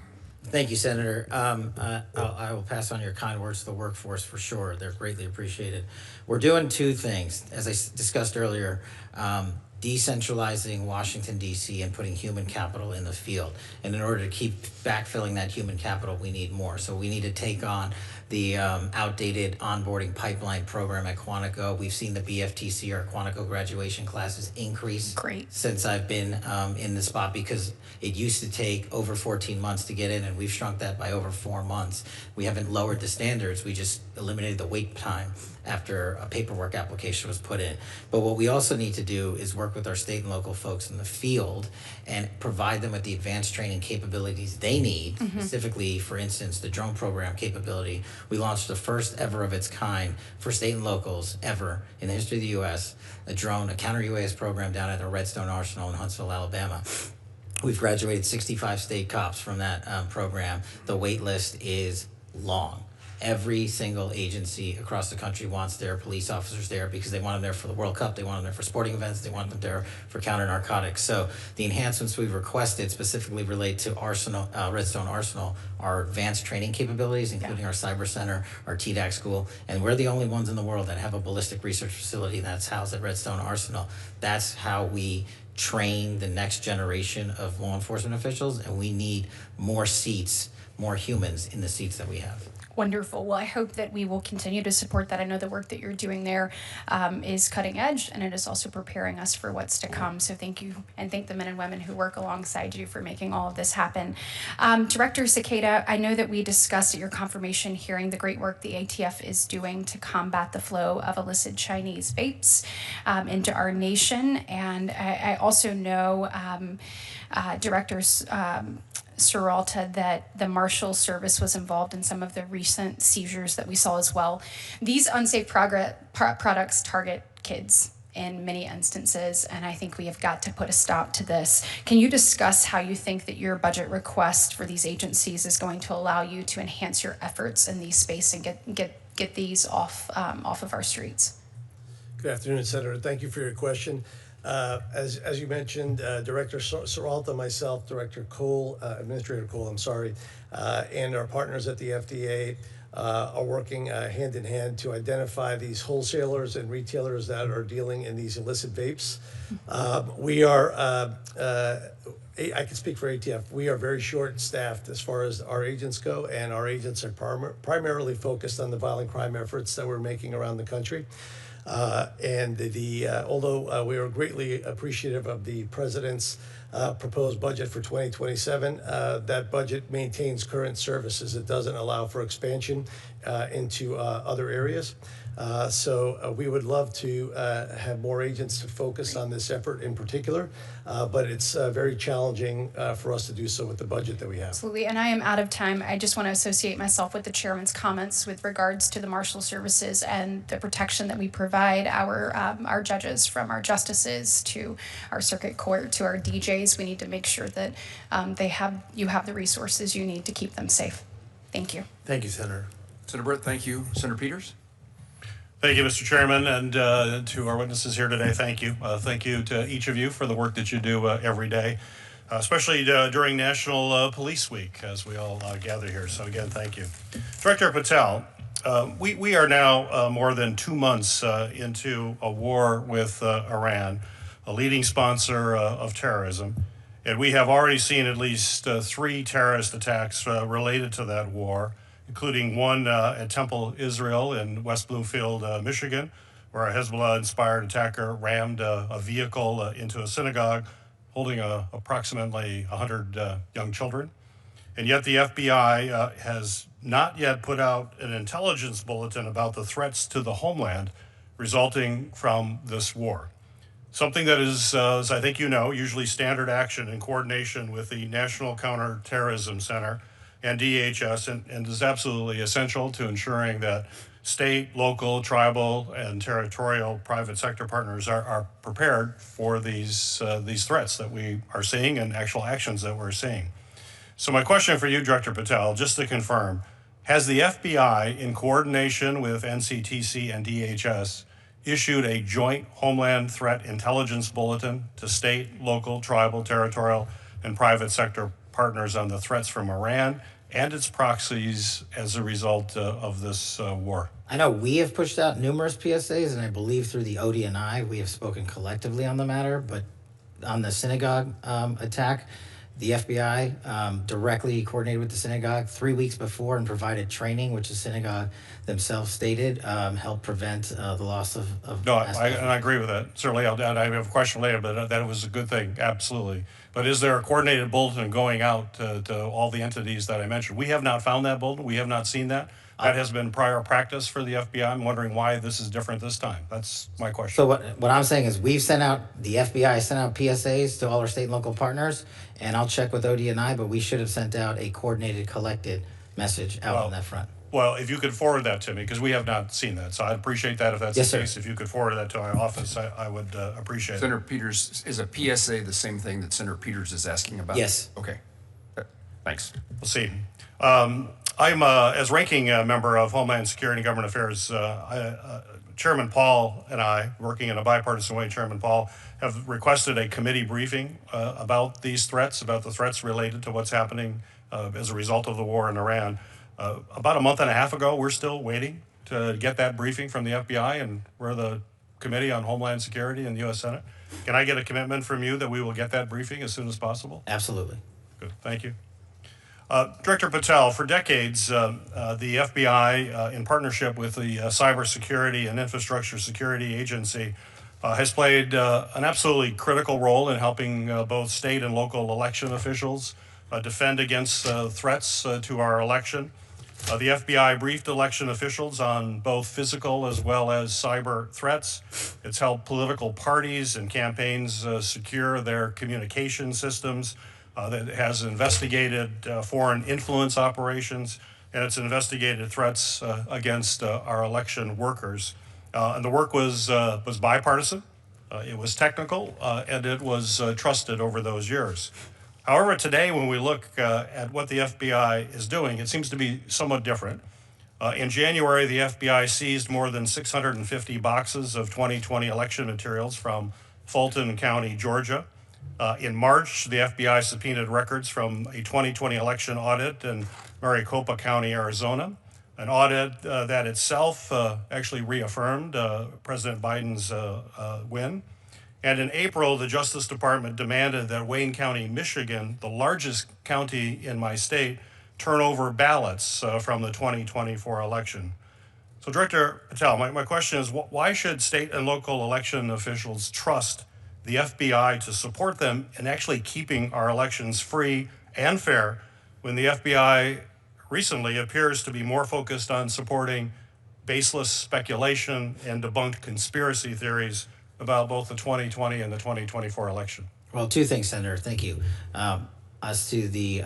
Thank you, Senator. I will pass on your kind words to the workforce for sure. They're greatly appreciated. We're doing 2 things, as I discussed earlier. Decentralizing Washington, D.C. and putting human capital in the field. And in order to keep backfilling that human capital, we need more. So we need to take on the outdated onboarding pipeline program at Quantico. We've seen the BFTC, our Quantico graduation classes, increase since I've been in the spot, because it used to take over 14 months to get in, and we've shrunk that by over 4 months. We haven't lowered the standards. We just eliminated the wait time after a paperwork application was put in. But what we also need to do is work with our state and local folks in the field and provide them with the advanced training capabilities they need, specifically, for instance, the drone program capability. We launched the first ever of its kind for state and locals ever in the history of the U.S., a counter-UAS program down at the Redstone Arsenal in Huntsville, Alabama. We've graduated 65 state cops from that program. The wait list is long. Every single agency across the country wants their police officers there because they want them there for the World Cup, they want them there for sporting events, they want them there for counter-narcotics. So the enhancements we've requested specifically relate to Redstone Arsenal, our advanced training capabilities, including our cyber center, our TDAC school, and we're the only ones in the world that have a ballistic research facility that's housed at Redstone Arsenal. That's how we train the next generation of law enforcement officials, and we need more seats, more humans in the seats that we have. Wonderful. Well, I hope that we will continue to support that. I know the work that you're doing there is cutting edge, and it is also preparing us for what's to come. So thank you, and thank the men and women who work alongside you for making all of this happen. Director Cekada, I know that we discussed at your confirmation hearing the great work the ATF is doing to combat the flow of illicit Chinese vapes into our nation. And I also know Directors Serralta that the Marshals service was involved in some of the recent seizures that we saw as well. These unsafe products target kids in many instances, and I think we have got to put a stop to this. Can you discuss how you think that your budget request for these agencies is going to allow you to enhance your efforts in these space and get these off of our streets? Good afternoon, Senator. Thank you for your question. As you mentioned, Director Serralta, myself, Director Cole, Administrator Cole, and our partners at the FDA are working hand in hand to identify these wholesalers and retailers that are dealing in these illicit vapes. We are, I can speak for ATF, we are very short-staffed as far as our agents go, and our agents are primarily focused on the violent crime efforts that we're making around the country. Although we are greatly appreciative of the President's proposed budget for 2027, that budget maintains current services. It doesn't allow for expansion into other areas. So we would love to have more agents to focus on this effort in particular, but it's very challenging for us to do so with the budget that we have. Absolutely, and I am out of time. I just want to associate myself with the chairman's comments with regards to the Marshal Services and the protection that we provide our judges, from our justices to our circuit court to our DJs. We need to make sure that you have the resources you need to keep them safe. Thank you. Thank you, Senator. Senator Britt, thank you. Senator Peters? Thank you, Mr. Chairman, and to our witnesses here today, thank you. Thank you to each of you for the work that you do every day, especially during National Police Week, as we all gather here. So again, thank you. Director Patel, we are now more than 2 months into a war with Iran, a leading sponsor of terrorism, and we have already seen at least 3 terrorist attacks related to that war, including one at Temple, Israel in West Bloomfield, Michigan, where a Hezbollah-inspired attacker rammed a vehicle into a synagogue holding approximately 100 young children. And yet the FBI has not yet put out an intelligence bulletin about the threats to the homeland resulting from this war. Something that is, as I think you know, usually standard action in coordination with the National Counterterrorism Center and DHS, and is absolutely essential to ensuring that state, local, tribal, and territorial private sector partners are prepared for these threats that we are seeing and actual actions that we're seeing. So my question for you, Director Patel, just to confirm, has the FBI, in coordination with NCTC and DHS, issued a joint Homeland Threat Intelligence Bulletin to state, local, tribal, territorial, and private sector partners on the threats from Iran and its proxies as a result of this war? I know we have pushed out numerous PSAs, and I believe through the ODNI we have spoken collectively on the matter, but on the synagogue attack, the FBI directly coordinated with the synagogue 3 weeks before and provided training, which the synagogue themselves stated helped prevent the loss of No, I agree with that. Certainly, I have a question later, but that was a good thing, absolutely. But is there a coordinated bulletin going out to all the entities that I mentioned? We have not found that bulletin. We have not seen that. That has been prior practice for the FBI. I'm wondering why this is different this time. That's my question. So what I'm saying is we've sent out, the FBI sent out PSAs to all our state and local partners, and I'll check with ODNI, but we should have sent out a coordinated, collected message out on that front. Well, if you could forward that to me, because we have not seen that. So I'd appreciate that if that's Yes, the sir. case. If you could forward that to our office, I would appreciate it. Senator Peters, is a PSA the same thing that Senator Peters is asking about? Yes. Okay. Thanks. We'll see. I'm, as ranking member of Homeland Security and Government Affairs, Chairman Paul and I, working in a bipartisan way, Chairman Paul, have requested a committee briefing about these threats, about the threats related to what's happening as a result of the war in Iran. About a month and a half ago, we're still waiting to get that briefing from the FBI, and we're the Committee on Homeland Security in the U.S. Senate. Can I get a commitment from you that we will get that briefing as soon as possible? Absolutely. Good, thank you. Director Patel, for decades, the FBI, in partnership with the Cybersecurity and Infrastructure Security Agency, has played an absolutely critical role in helping both state and local election officials defend against threats to our election. The FBI briefed election officials on both physical as well as cyber threats. It's helped political parties and campaigns secure their communication systems. That has investigated foreign influence operations, and it's investigated threats against our election workers. And the work was bipartisan, it was technical, and it was trusted over those years. However, today, when we look at what the FBI is doing, it seems to be somewhat different. In January, the FBI seized more than 650 boxes of 2020 election materials from Fulton County, Georgia. In March, the FBI subpoenaed records from a 2020 election audit in Maricopa County, Arizona, an audit that itself actually reaffirmed President Biden's win. And in April, the Justice Department demanded that Wayne County, Michigan, the largest county in my state, turn over ballots from the 2024 election. So, Director Patel, my question is, why should state and local election officials trust the FBI to support them in actually keeping our elections free and fair when the FBI recently appears to be more focused on supporting baseless speculation and debunked conspiracy theories about both the 2020 and the 2024 election? Well, two things, Senator. Thank you. As to the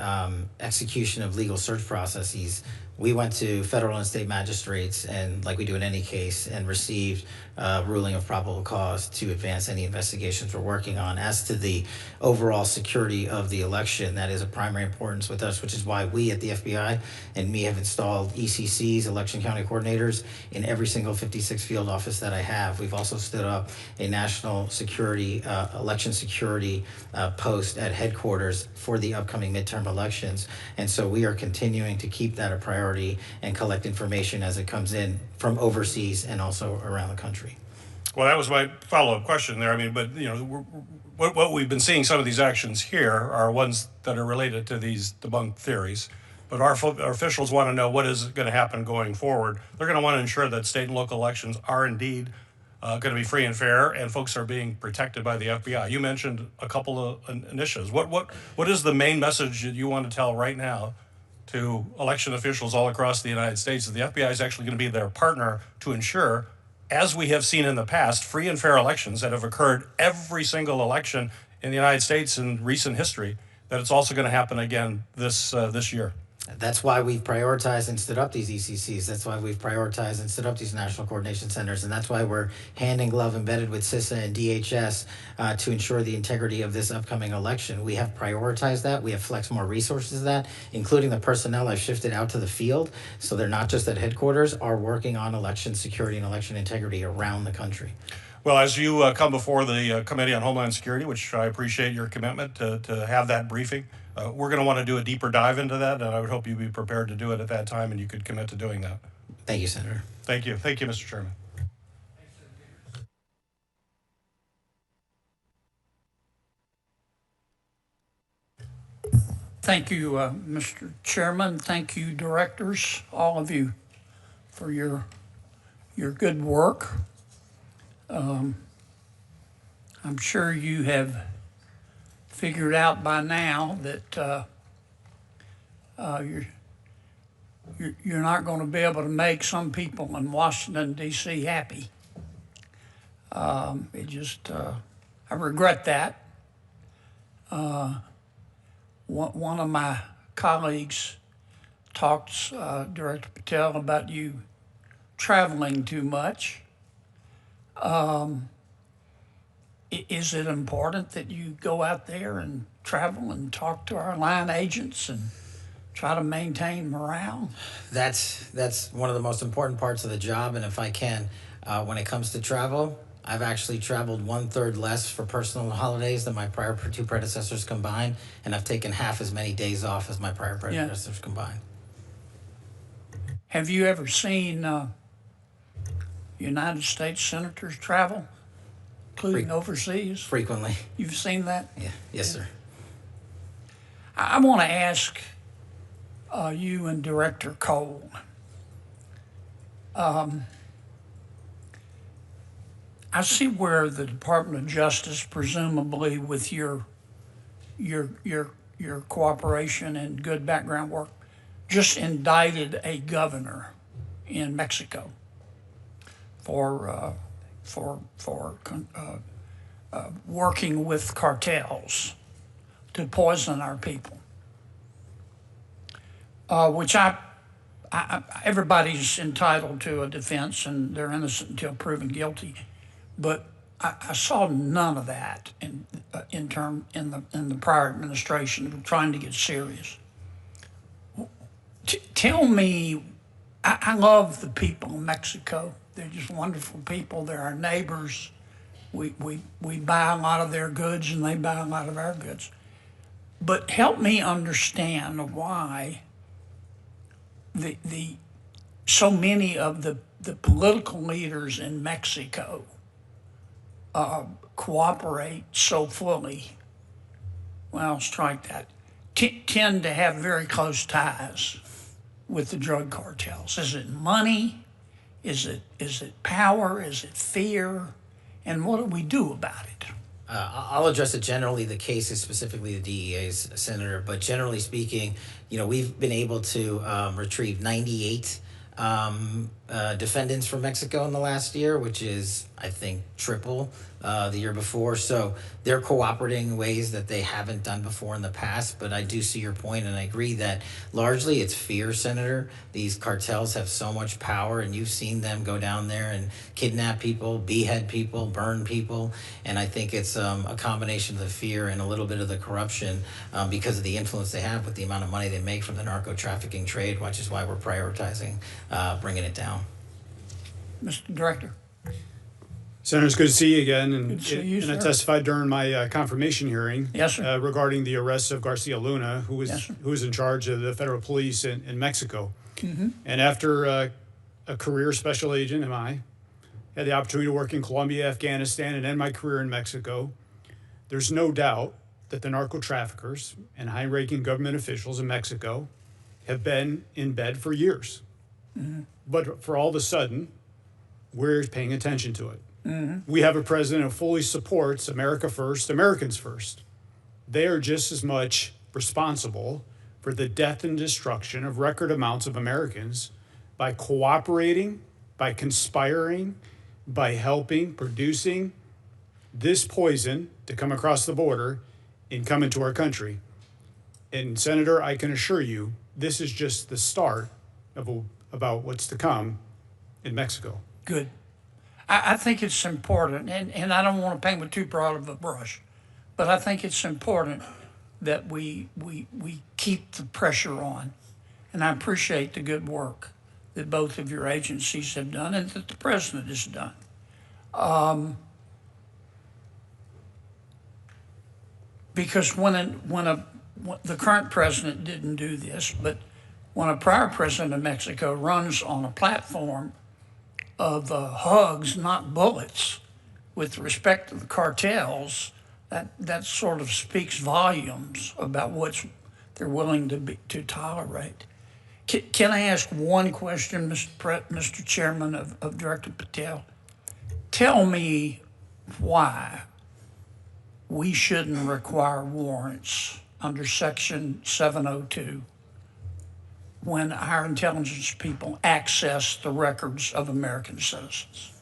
execution of legal search processes, we went to federal and state magistrates, and like we do in any case, and received ruling of probable cause to advance any investigations we're working on. As to the overall security of the election, that is of primary importance with us, which is why we at the FBI and me have installed ECCs, election county coordinators, in every single 56 field office that I have. We've also stood up a national security, election security post at headquarters for the upcoming midterm elections. And so we are continuing to keep that a priority and collect information as it comes in from overseas and also around the country. Well, that was my follow-up question there. I mean, but you know, what we've been seeing, some of these actions here are ones that are related to these debunked theories. But our officials want to know what is going to happen going forward. They're going to want to ensure that state and local elections are indeed going to be free and fair, and folks are being protected by the FBI. You mentioned a couple of initiatives. What is the main message that you want to tell right now to election officials all across the United States, that the FBI is actually going to be their partner to ensure, as we have seen in the past, free and fair elections that have occurred every single election in the United States in recent history, that it's also going to happen again this year? That's why we've prioritized and stood up these ECCs. That's why we've prioritized and stood up these national coordination centers. And that's why we're hand in glove embedded with CISA and DHS to ensure the integrity of this upcoming election. We have prioritized that. We have flexed more resources to that, including the personnel I've shifted out to the field. So they're not just at headquarters, are working on election security and election integrity around the country. Well, as you come before the Committee on Homeland Security, which I appreciate your commitment to have that briefing, we're going to want to do a deeper dive into that, and I would hope you'd be prepared to do it at that time, and you could commit to doing that. Thank you, Senator. Thank you. Thank you, Mr. Chairman. Thank you, Mr. Chairman. Thank you, directors, all of you, for your good work. I'm sure you have figured out by now that you're not going to be able to make some people in Washington, D.C. happy. I regret that. One of my colleagues talked, Director Patel, about you traveling too much. Is it important that you go out there and travel and talk to our line agents and try to maintain morale? That's one of the most important parts of the job. And if I can, when it comes to travel, I've actually traveled 1/3 less for personal holidays than my prior two predecessors combined, and I've taken half as many days off as my prior predecessors combined. Have you ever seen United States senators travel, including overseas? Frequently. You've seen that? Yeah. Yes, sir. I want to ask you and Director Cole. I see where the Department of Justice, presumably with your cooperation and good background work, just indicted a governor in Mexico for working with cartels to poison our people, which everybody's entitled to a defense and they're innocent until proven guilty. But I saw none of that in the prior administration trying to get serious. Tell me, I love the people in Mexico. They're just wonderful people. They're our neighbors. We buy a lot of their goods and they buy a lot of our goods. But help me understand why so many of the political leaders in Mexico cooperate so fully, well, strike that, tend to have very close ties with the drug cartels. Is it money? Is it power? Is it fear? And what do we do about it? I'll address it generally. The case is specifically the DEA's, Senator, but generally speaking, we've been able to retrieve 98 defendants from Mexico in the last year, which is, I think, triple the year before. So they're cooperating in ways that they haven't done before in the past. But I do see your point, and I agree that largely it's fear, Senator. These cartels have so much power, and you've seen them go down there and kidnap people, behead people, burn people. And I think it's a combination of the fear and a little bit of the corruption because of the influence they have with the amount of money they make from the narco trafficking trade, which is why we're prioritizing bringing it down. Mr. Director. Senator, it's good to see you again. And, Good to see you, and I sir. testified during my confirmation hearing Yes, sir. regarding the arrest of Garcia Luna, who was Yes, sir. who was in charge of the federal police in Mexico. Mm-hmm. And after a career special agent, I had the opportunity to work in Colombia, Afghanistan, and end my career in Mexico. There's no doubt that the narco traffickers and high-ranking government officials in Mexico have been in bed for years. Mm-hmm. But for all of a sudden, we're paying attention to it. Mm-hmm. We have a president who fully supports America first, Americans first. They are just as much responsible for the death and destruction of record amounts of Americans by cooperating, by conspiring, by helping, producing this poison to come across the border and come into our country. And Senator, I can assure you, this is just the start of about what's to come in Mexico. Good. I think it's important, and I don't want to paint with too broad of a brush, but I think it's important that we keep the pressure on. And I appreciate the good work that both of your agencies have done and that the president has done. Because when the current president didn't do this, but when a prior president of Mexico runs on a platform of hugs, not bullets, with respect to the cartels, that sort of speaks volumes about what they're willing to tolerate. Can I ask one question, Mr. Chairman of Director Patel? Tell me why we shouldn't require warrants under Section 702 when our intelligence people access the records of American citizens.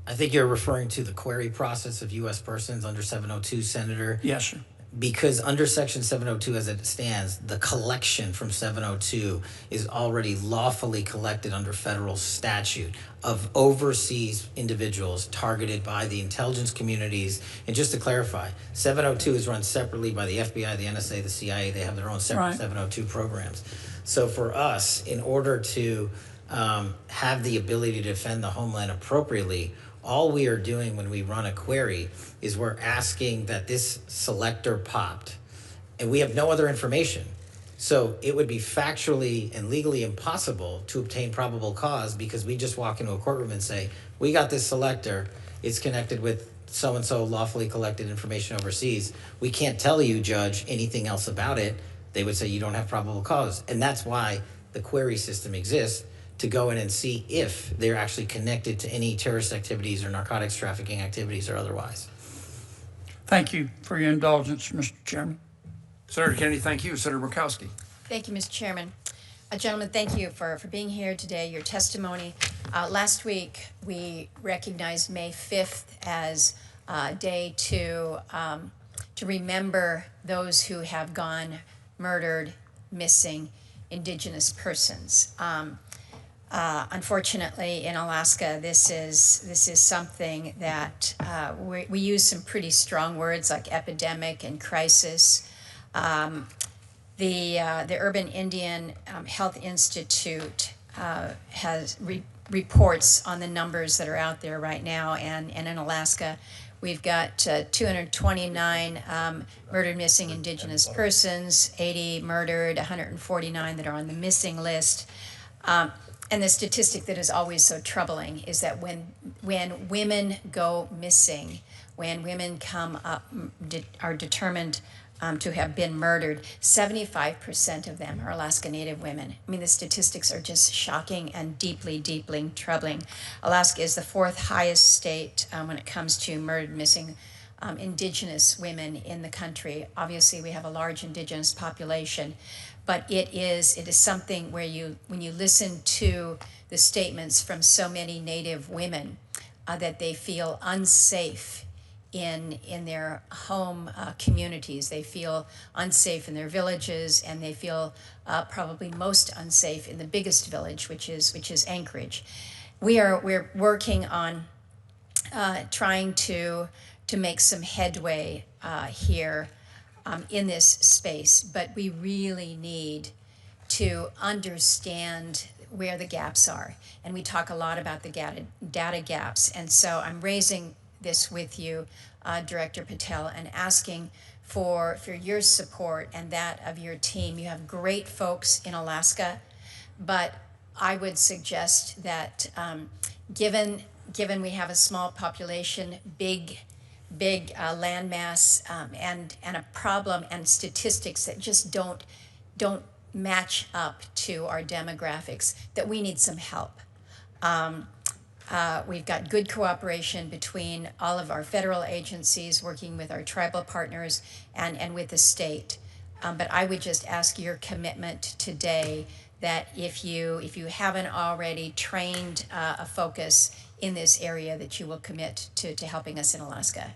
I think you're referring to the query process of U.S. persons under 702, Senator. Yes, sir. Because under Section 702 as it stands, the collection from 702 is already lawfully collected under federal statute of overseas individuals targeted by the intelligence communities. And just to clarify, 702 is run separately by the FBI, the NSA, the CIA. They have their own separate Right. 702 programs. So for us, in order to have the ability to defend the homeland appropriately, all we are doing when we run a query is we're asking that this selector popped, and we have no other information. So it would be factually and legally impossible to obtain probable cause because we just walk into a courtroom and say, we got this selector, it's connected with so-and-so lawfully collected information overseas. We can't tell you, Judge, anything else about it. They would say you don't have probable cause. And that's why the query system exists, to go in and see if they're actually connected to any terrorist activities or narcotics trafficking activities or otherwise. Thank you for your indulgence, Mr. Chairman. Senator Kennedy, thank you. Senator Murkowski. Thank you, Mr. Chairman. Gentlemen, thank you for being here today, your testimony. Last week, we recognized May 5th as a day to remember those who have gone murdered, missing, Indigenous persons. Unfortunately, in Alaska, this is something that we use some pretty strong words like epidemic and crisis. The Urban Indian Health Institute has reports on the numbers that are out there right now, and in Alaska, we've got 229 murdered, missing Indigenous persons, 80 murdered, 149 that are on the missing list. And the statistic that is always so troubling is that when women go missing, when women come up, are determined to have been murdered, 75% of them are Alaska Native women. I mean, the statistics are just shocking and deeply, deeply troubling. Alaska is the 4th highest state when it comes to murdered, missing indigenous women in the country. Obviously, we have a large indigenous population, but it is something where when you listen to the statements from so many Native women, that they feel unsafe in their home communities. They feel unsafe in their villages, and they feel probably most unsafe in the biggest village, which is Anchorage. We're working on trying to make some headway here in this space, but we really need to understand where the gaps are. And we talk a lot about the data gaps. And so I'm raising this with you, Director Patel, and asking for your support and that of your team. You have great folks in Alaska, but I would suggest that given we have a small population, big landmass, and a problem and statistics that just don't match up to our demographics, that we need some help. We've got good cooperation between all of our federal agencies, working with our tribal partners and with the state. But I would just ask your commitment today that if you haven't already trained a focus in this area, that you will commit to helping us in Alaska.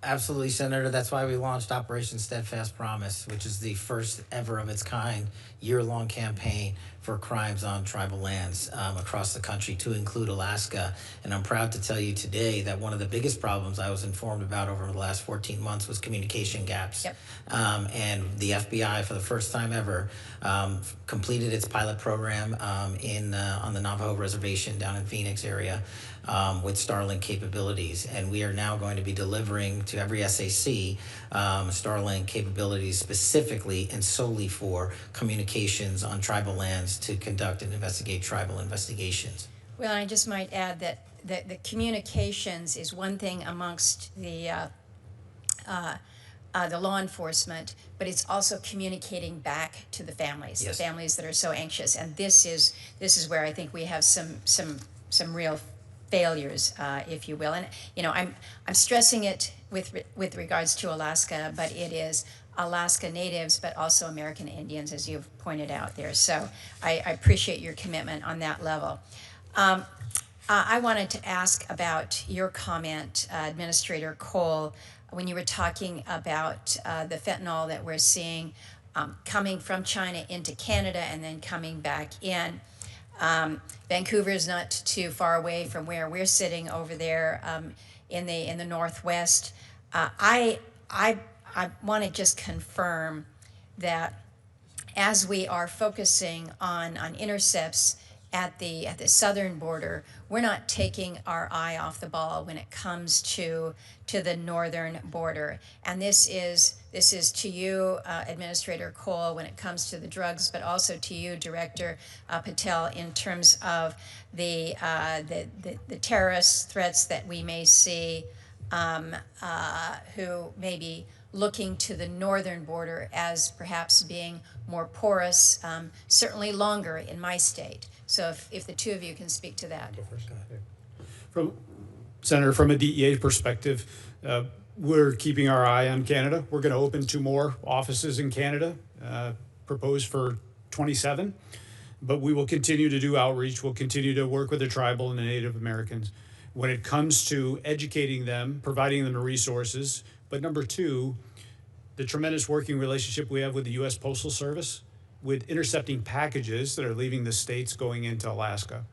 Absolutely, Senator. That's why we launched Operation Steadfast Promise, which is the first ever of its kind year-long campaign for crimes on tribal lands across the country, to include Alaska. And I'm proud to tell you today that one of the biggest problems I was informed about over the last 14 months was communication gaps. Yep. And the FBI, for the first time ever, completed its pilot program on the Navajo Reservation down in Phoenix area with Starlink capabilities. And we are now going to be delivering to every SAC Starlink capabilities specifically and solely for communications on tribal lands to conduct and investigate tribal investigations. Well, I just might add that the communications is one thing amongst the law enforcement, but it's also communicating back to the families, Yes. the families that are so anxious. And this is where I think we have some real failures, if you will. And I'm stressing it with regards to Alaska, but it is Alaska Natives, but also American Indians, as you've pointed out there. So I appreciate your commitment on that level. I wanted to ask about your comment, Administrator Cole, when you were talking about the fentanyl that we're seeing coming from China into Canada and then coming back in. Vancouver is not too far away from where we're sitting over there in the Northwest. I want to just confirm that as we are focusing on intercepts at the southern border, we're not taking our eye off the ball when it comes to the northern border. And this is to you, Administrator Cole, when it comes to the drugs, but also to you, Director Patel, in terms of the terrorist threats that we may see, who may be looking to the northern border as perhaps being more porous, certainly longer in my state. So if the two of you can speak to that. Senator, from a DEA perspective, we're keeping our eye on Canada. We're going to open 2 more offices in Canada, proposed for 27. But we will continue to do outreach. We'll continue to work with the tribal and the Native Americans when it comes to educating them, providing them the resources. But number 2, the tremendous working relationship we have with the U.S. Postal Service with intercepting packages that are leaving the states going into Alaska.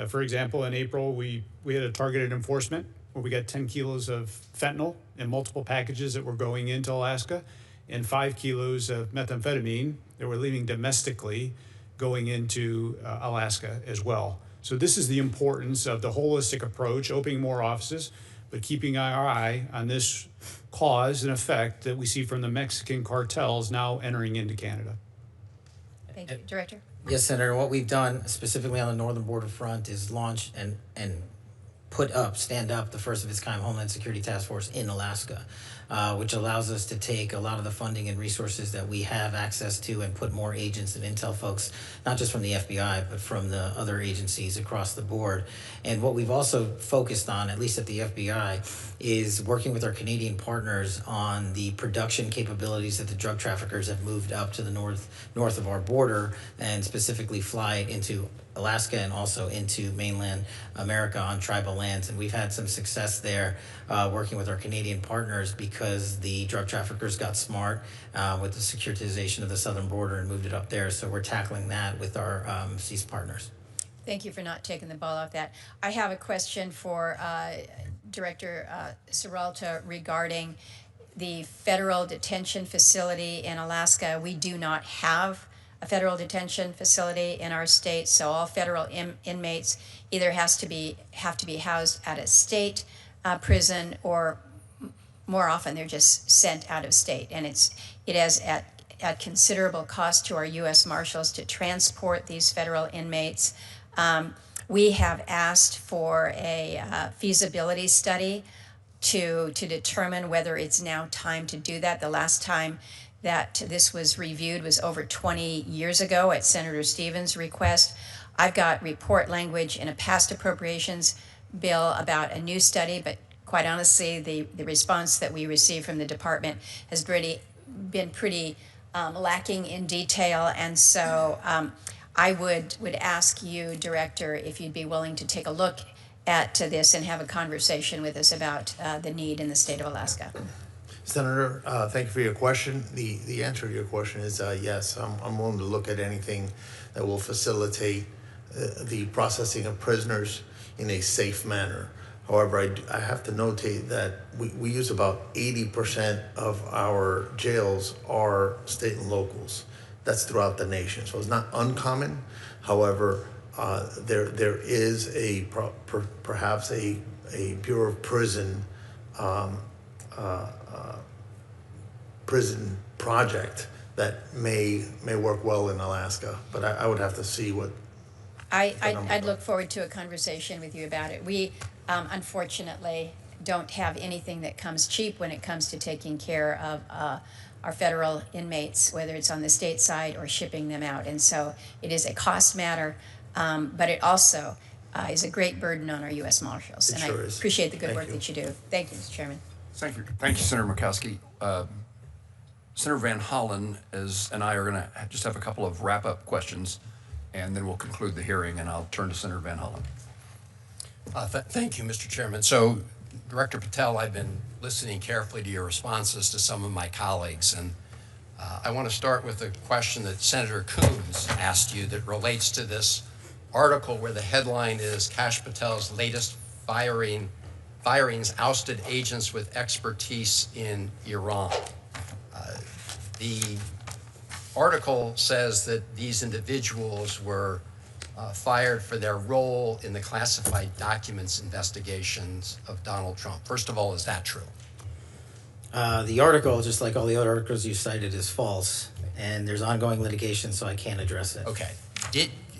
For example, in April, we had a targeted enforcement where we got 10 kilos of fentanyl in multiple packages that were going into Alaska and 5 kilos of methamphetamine that were leaving domestically going into Alaska as well. So this is the importance of the holistic approach, opening more offices, but keeping our eye on this cause and effect that we see from the Mexican cartels now entering into Canada. Thank you. Director? Yes, Senator. What we've done specifically on the northern border front is launch and stand up the first of its kind Homeland Security Task Force in Alaska, which allows us to take a lot of the funding and resources that we have access to and put more agents and intel folks, not just from the FBI, but from the other agencies across the board. And what we've also focused on, at least at the FBI, is working with our Canadian partners on the production capabilities that the drug traffickers have moved up to the north of our border, and specifically fly into Alaska and also into mainland America on tribal lands. And we've had some success there working with our Canadian partners because the drug traffickers got smart with the securitization of the southern border and moved it up there. So we're tackling that with our CEAS partners. Thank you for not taking the ball off that. I have a question for Director Serralta regarding the federal detention facility in Alaska. We do not have a federal detention facility in our state, so all federal inmates either have to be housed at a state prison, or more often they're just sent out of state. And it has at considerable cost to our U.S. Marshals to transport these federal inmates. We have asked for a feasibility study to determine whether it's now time to do that. The last time that this was reviewed was over 20 years ago at Senator Stevens' request. I've got report language in a past appropriations bill about a new study, but quite honestly, the response that we received from the department has been pretty lacking in detail, and so I would ask you, Director, if you'd be willing to take a look at this and have a conversation with us about the need in the state of Alaska. Senator, thank you for your question. The answer to your question is yes. I'm willing to look at anything that will facilitate the processing of prisoners in a safe manner. However, I have to notate that we use about 80% of our jails are state and locals. That's throughout the nation, so it's not uncommon. However, there is perhaps a Bureau of Prison prison project that may work well in Alaska, but I would have to see what. I'd look forward to a conversation with you about it. We unfortunately don't have anything that comes cheap when it comes to taking care of our federal inmates, whether it's on the state side or shipping them out. And so it is a cost matter, but it also is a great burden on our U.S. Marshals. It and sure I is. appreciate the good Thank work you. that you do. Thank you, Mr. Chairman. Thank you, Senator Murkowski. Senator Van Hollen and I are going to just have a couple of wrap-up questions, and then we'll conclude the hearing, and I'll turn to Senator Van Hollen. Thank you, Mr. Chairman. So, Director Patel, I've been listening carefully to your responses to some of my colleagues, and I want to start with a question that Senator Coons asked you that relates to this article where the headline is Kash Patel's latest firings ousted agents with expertise in Iran. The article says that these individuals were fired for their role in the classified documents investigations of Donald Trump. First of all, is that true? The article, just like all the other articles you cited, is false, and there's ongoing litigation, so I can't address it. Okay.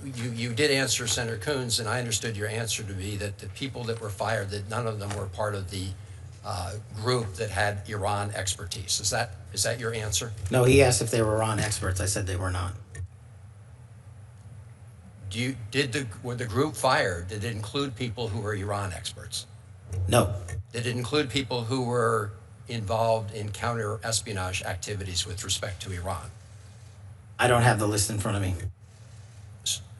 You did answer Senator Coons, and I understood your answer to be that the people that were fired, that none of them were part of the group that had Iran expertise. Is that your answer? No, he asked if they were Iran experts. I said they were not. Were the group fired, did it include people who were Iran experts? No. Did it include people who were involved in counter-espionage activities with respect to Iran? I don't have the list in front of me.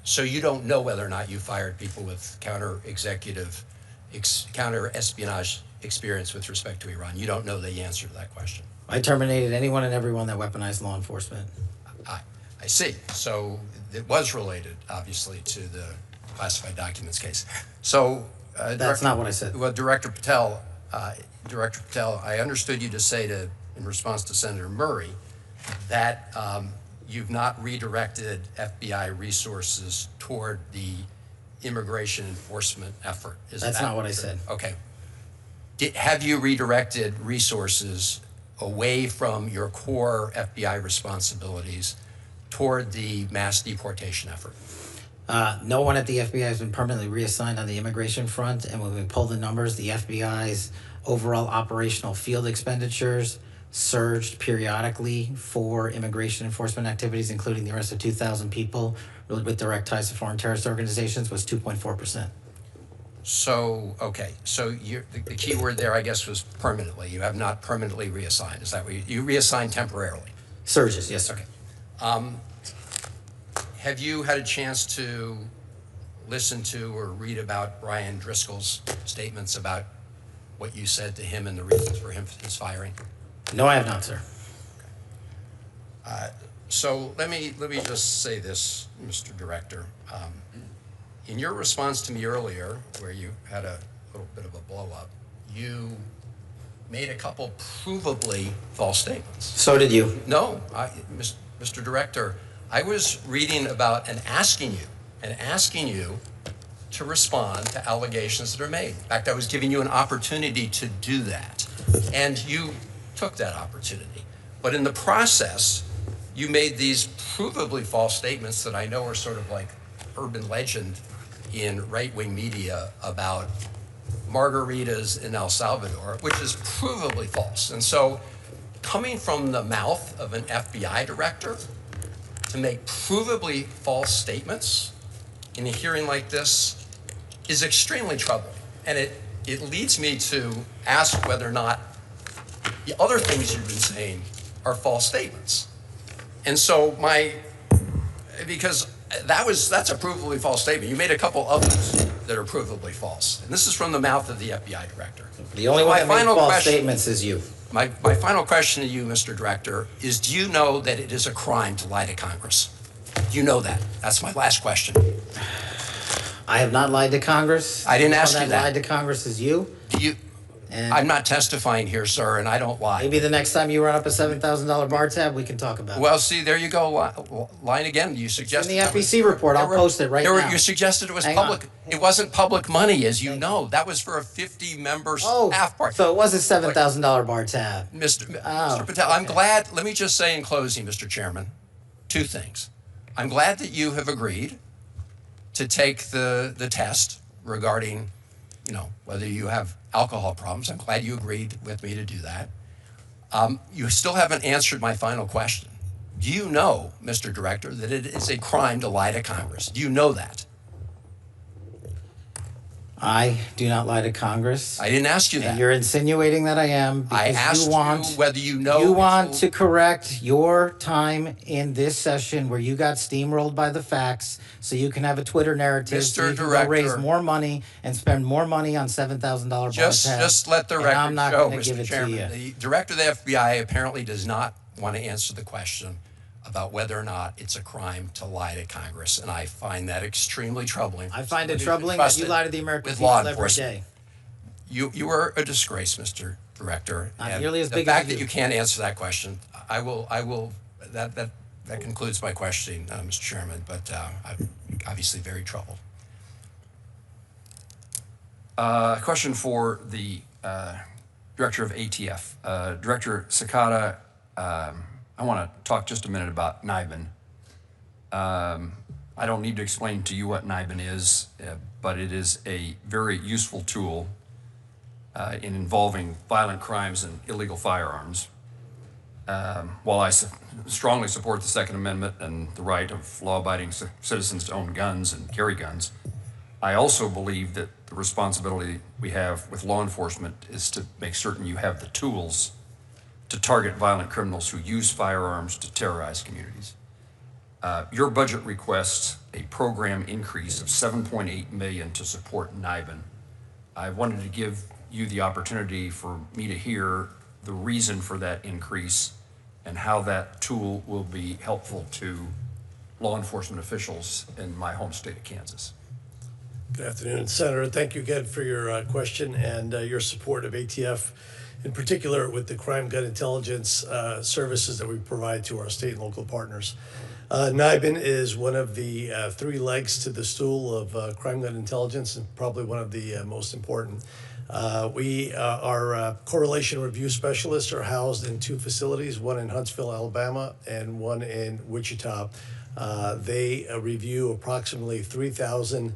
So you don't know whether or not you fired people with counter-espionage experience with respect to Iran? You don't know the answer to that question? I terminated anyone and everyone that weaponized law enforcement. I see. So it was related, obviously, to the classified documents case. So that's not what I said. Well, Director Patel, I understood you to say in response to Senator Murray that you've not redirected FBI resources toward the immigration enforcement effort. That's not what I said. Okay. Have you redirected resources away from your core FBI responsibilities toward the mass deportation effort? No one at the FBI has been permanently reassigned on the immigration front, and when we pull the numbers, the FBI's overall operational field expenditures surged periodically for immigration enforcement activities, including the arrest of 2,000 people with direct ties to foreign terrorist organizations, was 2.4%. So, okay, so the key word there, I guess, was permanently. You have not permanently reassigned. Is that what you reassigned temporarily? Surges, yes, sir. Okay. Have you had a chance to listen to or read about Brian Driscoll's statements about what you said to him and the reasons for his firing? No, I have not, sir. So let me just say this, Mr. Director. In your response to me earlier, where you had a little bit of a blow up, you made a couple provably false statements. So did you. No, Mr. Director, I was reading about and asking you to respond to allegations that are made. In fact, I was giving you an opportunity to do that, and you took that opportunity. But in the process, you made these provably false statements that I know are sort of like urban legend in right-wing media about margaritas in El Salvador, which is provably false. And so coming from the mouth of an FBI director to make provably false statements in a hearing like this is extremely troubling. And it leads me to ask whether or not the other things you've been saying are false statements. And so because that's a provably false statement. You made a couple others that are provably false. And this is from the mouth of the FBI director. The only one that made false statements is you. My final question to you, Mr. Director, is do you know that it is a crime to lie to Congress? Do you know that? That's my last question. I have not lied to Congress. I didn't ask you that. Lied to Congress is you. Do you? I'm not testifying here, sir, and I don't lie. Maybe the next time you run up a $7,000 bar tab, we can talk about it. Well, see, there you go, lying again. You suggested in the FEC report. I'll post it right now. You suggested it was public. It wasn't public money, as you know. That was for a 50-member staff party. So it was a $7,000 bar tab. Mr. Patel, I'm glad. Let me just say in closing, Mr. Chairman, two things. I'm glad that you have agreed to take the test regarding, whether you have alcohol problems. I'm glad you agreed with me to do that. You still haven't answered my final question. Do you know, Mr. Director, that it is a crime to lie to Congress? Do you know that? I do not lie to Congress. I didn't ask you that. And you're insinuating that I am. I asked you whether you know. You want to correct your time in this session where you got steamrolled by the facts, so you can have a Twitter narrative. So you can go raise more money and spend more money on $7,000 bar tabs. Just let the record show, I'm not going to give Mr. it Chairman. to you. The director of the FBI apparently does not want to answer the question about whether or not it's a crime to lie to Congress, and I find that extremely troubling. I find it troubling that you lie to the American people every day. You are a disgrace, Mr. Director. Not nearly as big as the fact that you can't answer that question, I will. That concludes my questioning, Mr. Chairman. But I'm obviously very troubled. Question for the Director of ATF, Director Cekada. I want to talk just a minute about NIBIN. I don't need to explain to you what NIBIN is, but it is a very useful tool in involving violent crimes and illegal firearms. While I strongly support the Second Amendment and the right of law-abiding citizens to own guns and carry guns, I also believe that the responsibility we have with law enforcement is to make certain you have the tools to target violent criminals who use firearms to terrorize communities. Your budget requests a program increase of $7.8 million to support NIBIN. I wanted to give you the opportunity for me to hear the reason for that increase and how that tool will be helpful to law enforcement officials in my home state of Kansas. Good afternoon, Senator. Thank you again for your question and your support of ATF, in particular with the crime gun intelligence services that we provide to our state and local partners. NIBIN is one of the three legs to the stool of crime gun intelligence, and probably one of the most important. Our correlation review specialists are housed in two facilities, one in Huntsville, Alabama, and one in Wichita. They review approximately 3,000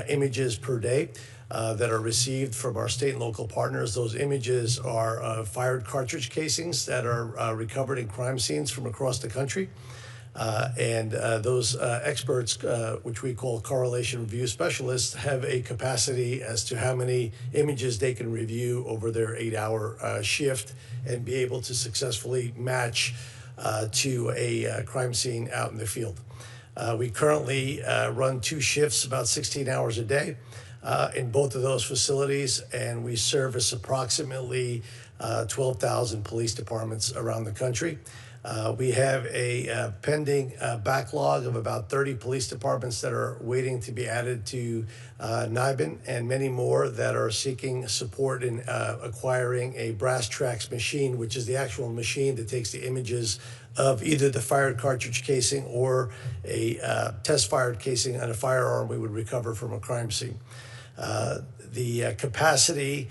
images per day that are received from our state and local partners. Those images are fired cartridge casings that are recovered in crime scenes from across the country. Those experts, which we call correlation review specialists, have a capacity as to how many images they can review over their 8-hour shift and be able to successfully match to a crime scene out in the field. We currently run 2 shifts, about 16 hours a day in both of those facilities, and we service approximately 12,000 police departments around the country. We have a pending backlog of about 30 police departments that are waiting to be added to NIBIN, and many more that are seeking support in acquiring a brass tracks machine, which is the actual machine that takes the images of either the fired cartridge casing or a test fired casing on a firearm we would recover from a crime scene. The capacity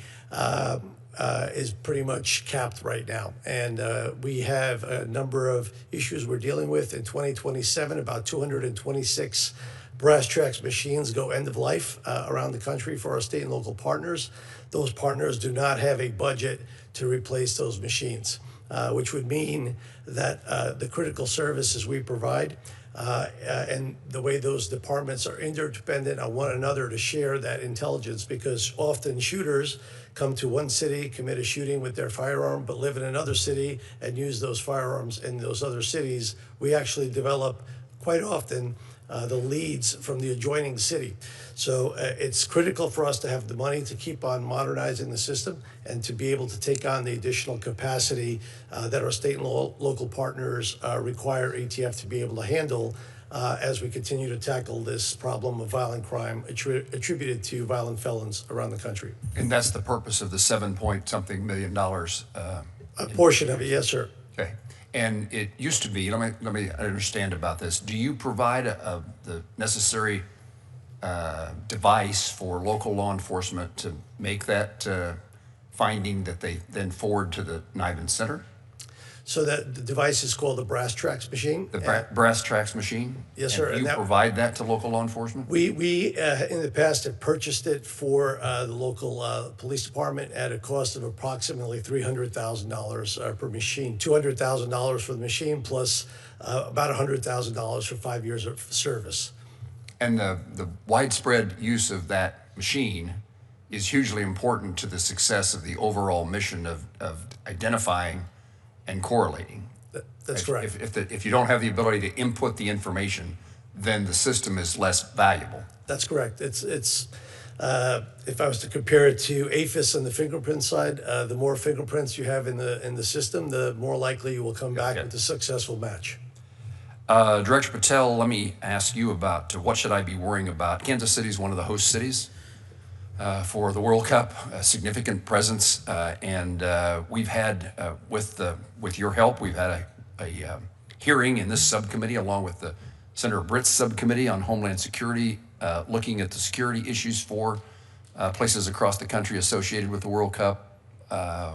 is pretty much capped right now. And we have a number of issues we're dealing with. In 2027, about 226 brass tracks machines go end of life around the country for our state and local partners. Those partners do not have a budget to replace those machines, which would mean that the critical services we provide and the way those departments are interdependent on one another to share that intelligence, because often shooters come to one city, commit a shooting with their firearm, but live in another city and use those firearms in those other cities. We actually develop quite often the leads from the adjoining city. So it's critical for us to have the money to keep on modernizing the system and to be able to take on the additional capacity that our state and local partners require ATF to be able to handle as we continue to tackle this problem of violent crime attributed to violent felons around the country. And that's the purpose of the $7-point-something million. A portion of it, yes, sir. Okay. And it used to be, let me understand about this. Do you provide the necessary device for local law enforcement to make that finding that they then forward to the NIBIN Center? So that the device is called the brass tracks machine. The brass tracks machine? Yes, sir. And you provide that to local law enforcement? We in the past have purchased it for the local police department at a cost of approximately $300,000 per machine, $200,000 for the machine, plus about $100,000 for 5 years of service. And the widespread use of that machine is hugely important to the success of the overall mission of identifying and correlating. That's correct. If you don't have the ability to input the information, then the system is less valuable. That's correct. It's if I was to compare it to AFIS on the fingerprint side, the more fingerprints you have in the system, the more likely you will come back with a successful match. Director Patel, let me ask you about what should I be worrying about? Kansas City is one of the host cities for the World Cup, a significant presence, and we've had, with your help, we've had a hearing in this subcommittee along with the Senator Britt's subcommittee on Homeland Security, looking at the security issues for places across the country associated with the World Cup. I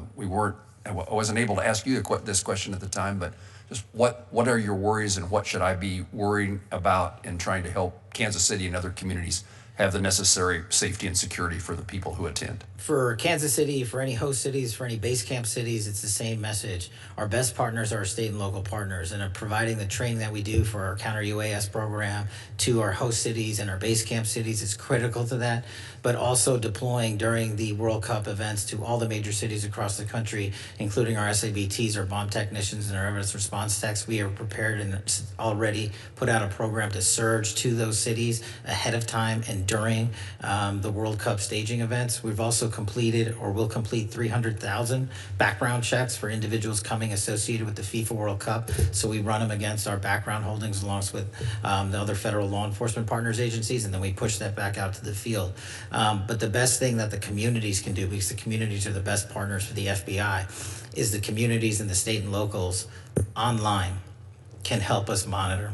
wasn't able to ask you this question at the time, but just what are your worries and what should I be worrying about in trying to help Kansas City and other communities have the necessary safety and security for the people who attend? For Kansas City, for any host cities, for any base camp cities, it's the same message. Our best partners are our state and local partners, and are providing the training that we do for our counter UAS program to our host cities and our base camp cities is critical to that, but also deploying during the World Cup events to all the major cities across the country, including our SABTs, our bomb technicians, and our evidence response techs. We are prepared and already put out a program to surge to those cities ahead of time and during the World Cup staging events. We've also completed or will complete 300,000 background checks for individuals coming associated with the FIFA World Cup. So we run them against our background holdings along with the other federal law enforcement partners agencies, and then we push that back out to the field. But the best thing that the communities can do, because the communities are the best partners for the FBI, is the communities and the state and locals online can help us monitor.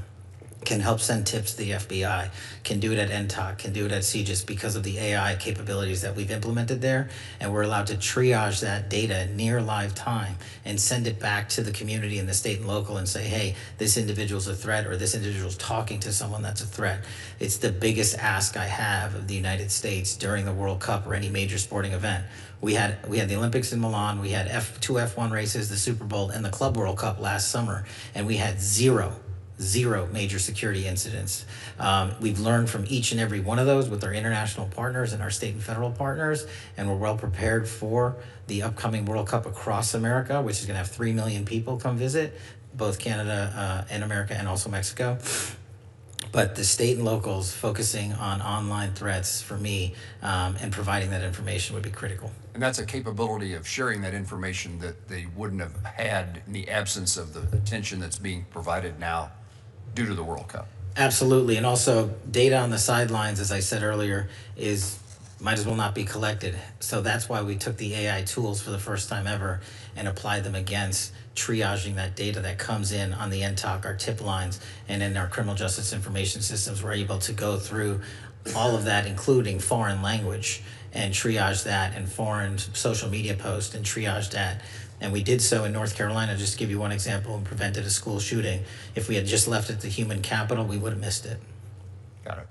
can help send tips to the FBI, can do it at NTOC, can do it at CGIS because of the AI capabilities that we've implemented there. And we're allowed to triage that data near live time and send it back to the community and the state and local and say, hey, this individual's a threat, or this individual's talking to someone that's a threat. It's the biggest ask I have of the United States during the World Cup or any major sporting event. We had the Olympics in Milan, we had two F1 races, the Super Bowl, and the Club World Cup last summer, and we had zero major security incidents. We've learned from each and every one of those with our international partners and our state and federal partners, and we're well prepared for the upcoming World Cup across America, which is going to have 3 million people come visit, both Canada and America and also Mexico. But the state and locals focusing on online threats for me and providing that information would be critical. And that's a capability of sharing that information that they wouldn't have had in the absence of the attention that's being provided now due to the World Cup. Absolutely, and also data on the sidelines, as I said earlier, might as well not be collected. So that's why we took the AI tools for the first time ever and applied them against triaging that data that comes in on the NTOC, our tip lines, and in our criminal justice information systems. We're able to go through all of that, including foreign language, and triage that, and foreign social media posts, and triage that. And we did so in North Carolina, just to give you one example, and prevented a school shooting. If we had just left it to human capital, we would have missed it. Got it.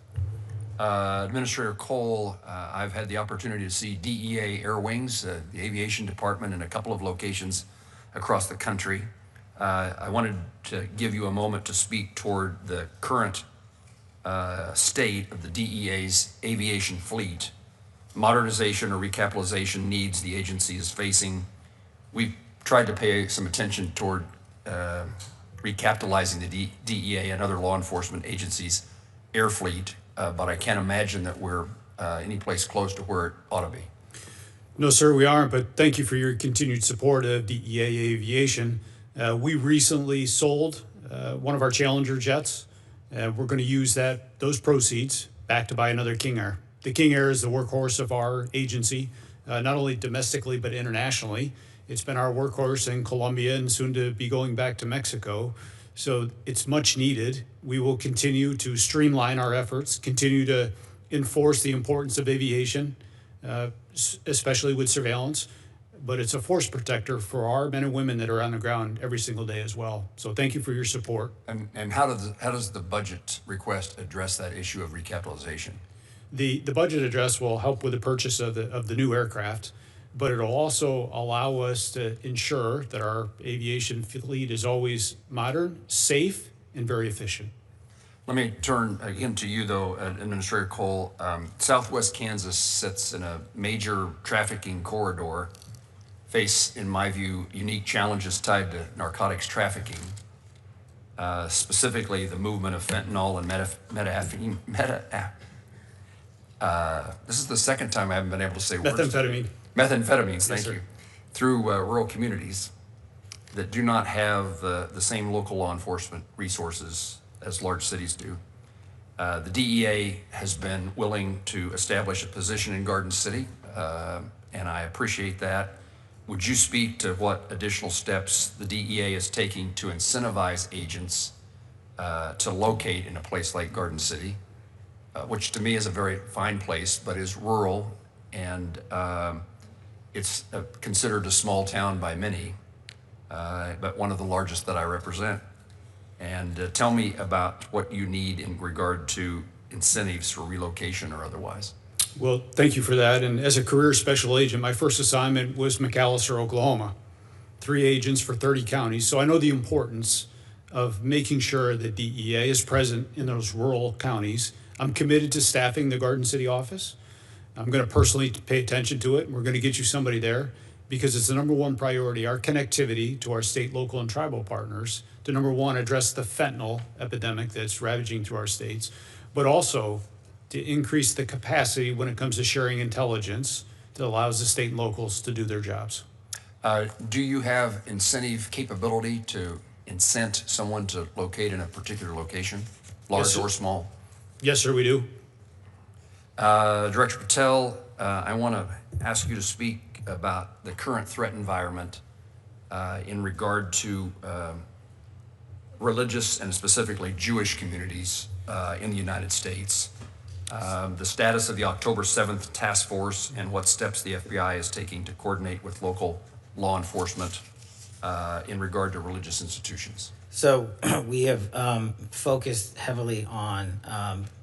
Administrator Cole, I've had the opportunity to see DEA Air Wings, the aviation department, in a couple of locations across the country. I wanted to give you a moment to speak toward the current state of the DEA's aviation fleet, modernization or recapitalization needs the agency is facing. We've tried to pay some attention toward recapitalizing the DEA and other law enforcement agencies' air fleet, but I can't imagine that we're any place close to where it ought to be. No, sir, we aren't, but thank you for your continued support of DEA Aviation. We recently sold one of our Challenger jets. We're going to use those proceeds back to buy another King Air. The King Air is the workhorse of our agency, not only domestically but internationally. It's been our workhorse in Colombia and soon to be going back to Mexico. So it's much needed. We will continue to streamline our efforts, continue to enforce the importance of aviation, especially with surveillance. But it's a force protector for our men and women that are on the ground every single day as well. So thank you for your support. And how does the budget request address that issue of recapitalization? The budget address will help with the purchase of the new aircraft, but it'll also allow us to ensure that our aviation fleet is always modern, safe, and very efficient. Let me turn again to you, though, Administrator Cole. Southwest Kansas sits in a major trafficking corridor, face, in my view, unique challenges tied to narcotics trafficking, specifically the movement of fentanyl and this is the second time I haven't been able to say words. Methamphetamines, thank you. Through rural communities that do not have the same local law enforcement resources as large cities do. The DEA has been willing to establish a position in Garden City, and I appreciate that. Would you speak to what additional steps the DEA is taking to incentivize agents to locate in a place like Garden City, which to me is a very fine place, but is rural, and it's considered a small town by many, but one of the largest that I represent. And tell me about what you need in regard to incentives for relocation or otherwise. Well, thank you for that. And as a career special agent, my first assignment was McAlester, Oklahoma. 3 agents for 30 counties. So I know the importance of making sure that DEA is present in those rural counties. I'm committed to staffing the Garden City office. I'm going to personally pay attention to it. We're going to get you somebody there because it's the #1 priority, our connectivity to our state, local, and tribal partners to #1, address the fentanyl epidemic that's ravaging through our states, but also to increase the capacity when it comes to sharing intelligence that allows the state and locals to do their jobs. Do you have incentive capability to incent someone to locate in a particular location, large or small? Yes, sir, we do. Director Patel, I want to ask you to speak about the current threat environment in regard to religious and specifically Jewish communities in the United States, the status of the October 7th task force, and what steps the FBI is taking to coordinate with local law enforcement in regard to religious institutions. So we have focused heavily on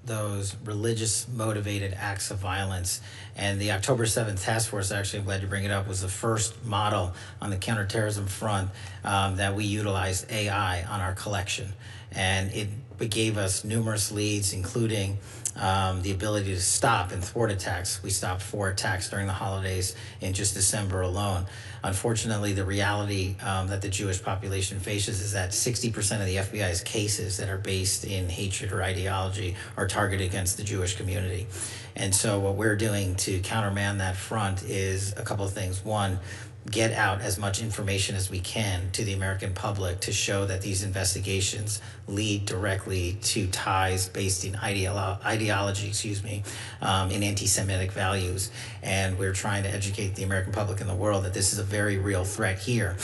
those religious motivated acts of violence. And the October 7th task force, actually, I'm glad you bring it up, was the first model on the counterterrorism front that we utilized AI on our collection. And it gave us numerous leads, including the ability to stop and thwart attacks. We stopped 4 attacks during the holidays in just December alone. Unfortunately, the reality that the Jewish population faces is that 60% of the FBI's cases that are based in hatred or ideology are targeted against the Jewish community. And so what we're doing to countermand that front is a couple of things. One, get out as much information as we can to the American public to show that these investigations lead directly to ties based in ideology, in anti-Semitic values. And we're trying to educate the American public and the world that this is a very real threat here.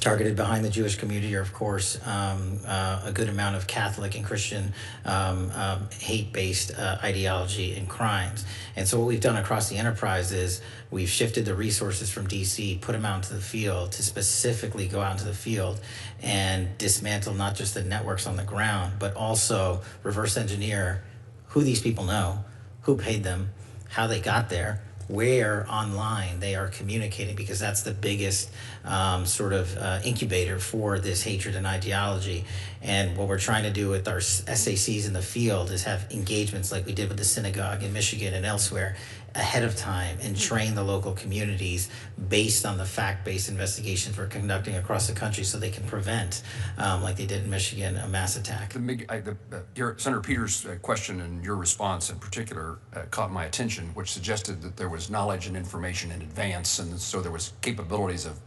Targeted behind the Jewish community are, of course, a good amount of Catholic and Christian hate-based ideology and crimes. And so what we've done across the enterprise is we've shifted the resources from DC, put them out into the field to specifically go out into the field and dismantle not just the networks on the ground, but also reverse engineer who these people know, who paid them, how they got there, where online they are communicating, because that's the biggest incubator for this hatred and ideology. And what we're trying to do with our SACs in the field is have engagements like we did with the synagogue in Michigan and elsewhere ahead of time and train the local communities based on the fact-based investigations we're conducting across the country so they can prevent, like they did in Michigan, a mass attack. Senator Peters' question and your response in particular caught my attention, which suggested that there was knowledge and information in advance, and so there was capabilities of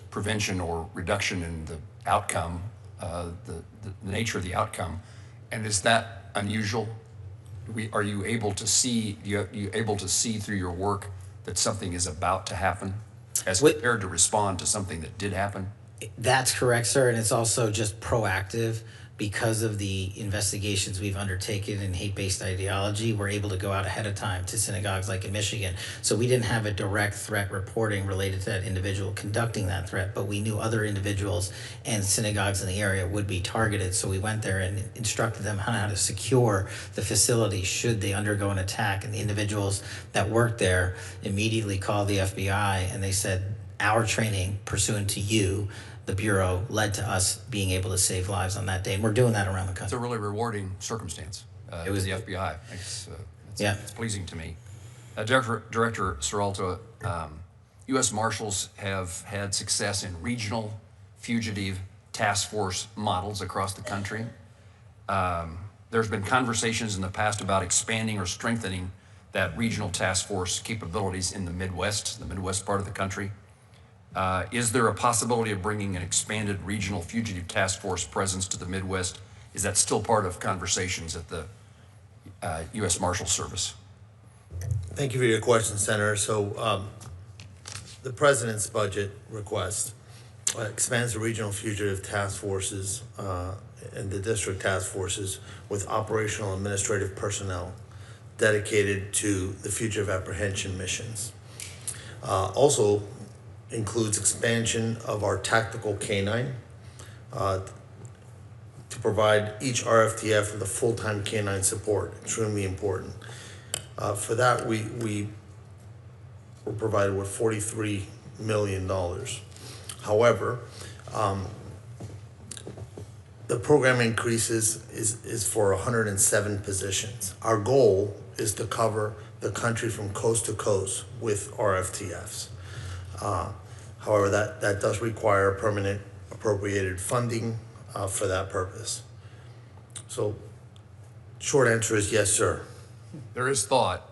prevention or reduction in the outcome, the nature of the outcome. And is that unusual? Are you able to see? You able to see through your work that something is about to happen, as compared to respond to something that did happen? That's correct, sir, and it's also just proactive. Because of the investigations we've undertaken in hate-based ideology, we're able to go out ahead of time to synagogues like in Michigan. So we didn't have a direct threat reporting related to that individual conducting that threat, but we knew other individuals and synagogues in the area would be targeted. So we went there and instructed them on how to secure the facility should they undergo an attack. And the individuals that worked there immediately called the FBI and they said, our training pursuant to you, the Bureau, led to us being able to save lives on that day. And we're doing that around the country. It's a really rewarding circumstance. It was the FBI. It's pleasing to me. Director Serralta, U.S. Marshals have had success in regional fugitive task force models across the country. There's been conversations in the past about expanding or strengthening that regional task force capabilities in the Midwest part of the country. Is there a possibility of bringing an expanded regional fugitive task force presence to the Midwest? Is that still part of conversations at the U.S. Marshals Service? Thank you for your question, Senator. So the President's budget request expands the regional fugitive task forces and the district task forces with operational administrative personnel dedicated to the fugitive apprehension missions. Also includes expansion of our tactical canine to provide each RFTF with a full-time canine support, extremely important. For that, we were provided with $43 million. However, the program increases is for 107 positions. Our goal is to cover the country from coast to coast with RFTFs. However, that does require permanent appropriated funding for that purpose. So, short answer is yes, sir. There is thought.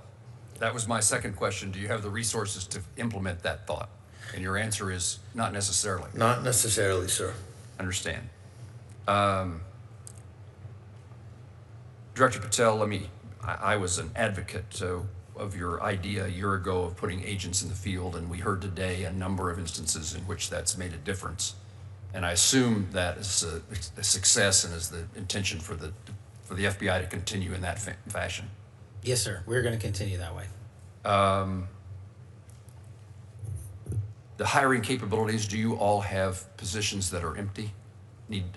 That was my second question. Do you have the resources to implement that thought? And your answer is not necessarily. Not necessarily, sir. Understand. Director Patel, I was an advocate of your idea a year ago of putting agents in the field, and we heard today a number of instances in which that's made a difference. And I assume that is a success and is the intention for the FBI to continue in that fashion. Yes, sir. We're going to continue that way. The hiring capabilities, do you all have positions that are empty,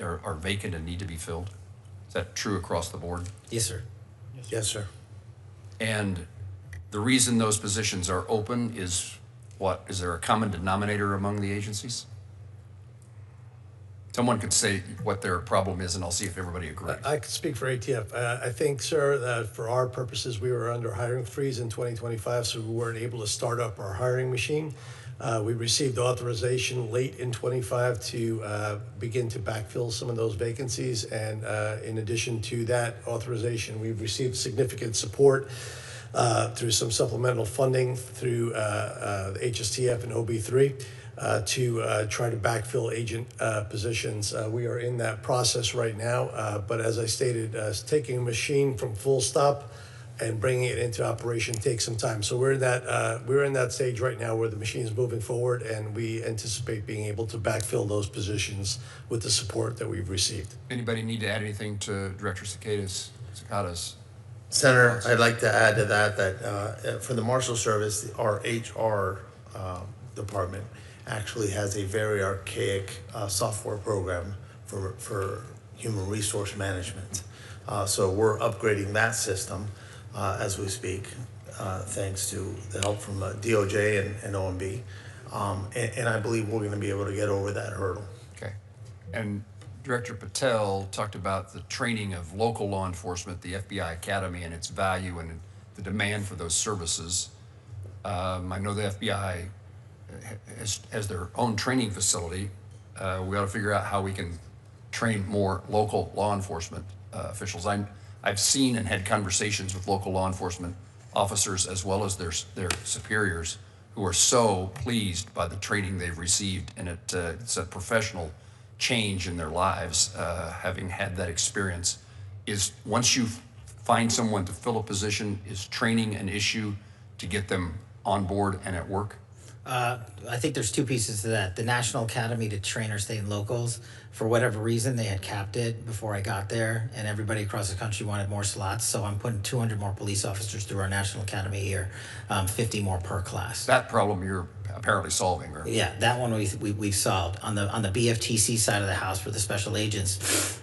are vacant and need to be filled? Is that true across the board? Yes, sir. Yes, sir. And the reason those positions are open is what? Is there a common denominator among the agencies? Someone could say what their problem is, and I'll see if everybody agrees. I could speak for ATF. I think, sir, that for our purposes, we were under hiring freeze in 2025, so we weren't able to start up our hiring machine. We received authorization late in 25 to begin to backfill some of those vacancies. And in addition to that authorization, we've received significant support through some supplemental funding through the HSTF and OB3 to try to backfill agent positions. We are in that process right now. But as I stated, taking a machine from full stop and bringing it into operation takes some time. So we're in that stage right now where the machine is moving forward, and we anticipate being able to backfill those positions with the support that we've received. Anybody need to add anything to Director Cekada's? Senator, I'd like to add to that for the Marshal Service, our HR department actually has a very archaic software program for human resource management. So we're upgrading that system as we speak, thanks to the help from DOJ and OMB. And I believe we're going to be able to get over that hurdle. Okay. And Director Patel talked about the training of local law enforcement, the FBI Academy, and its value and the demand for those services. I know the FBI has their own training facility. We ought to figure out how we can train more local law enforcement officials. I've seen and had conversations with local law enforcement officers as well as their superiors who are so pleased by the training they've received, and it's a professional change in their lives, having had that experience. Is once you find someone to fill a position, is training an issue to get them on board and at work? I think there's two pieces to that. The National Academy to train our state and locals, for whatever reason, they had capped it before I got there, and everybody across the country wanted more slots. So I'm putting 200 more police officers through our National Academy here, 50 more per class. That problem you're apparently solving, right? Yeah, that one we've solved. On the BFTC side of the house for the special agents,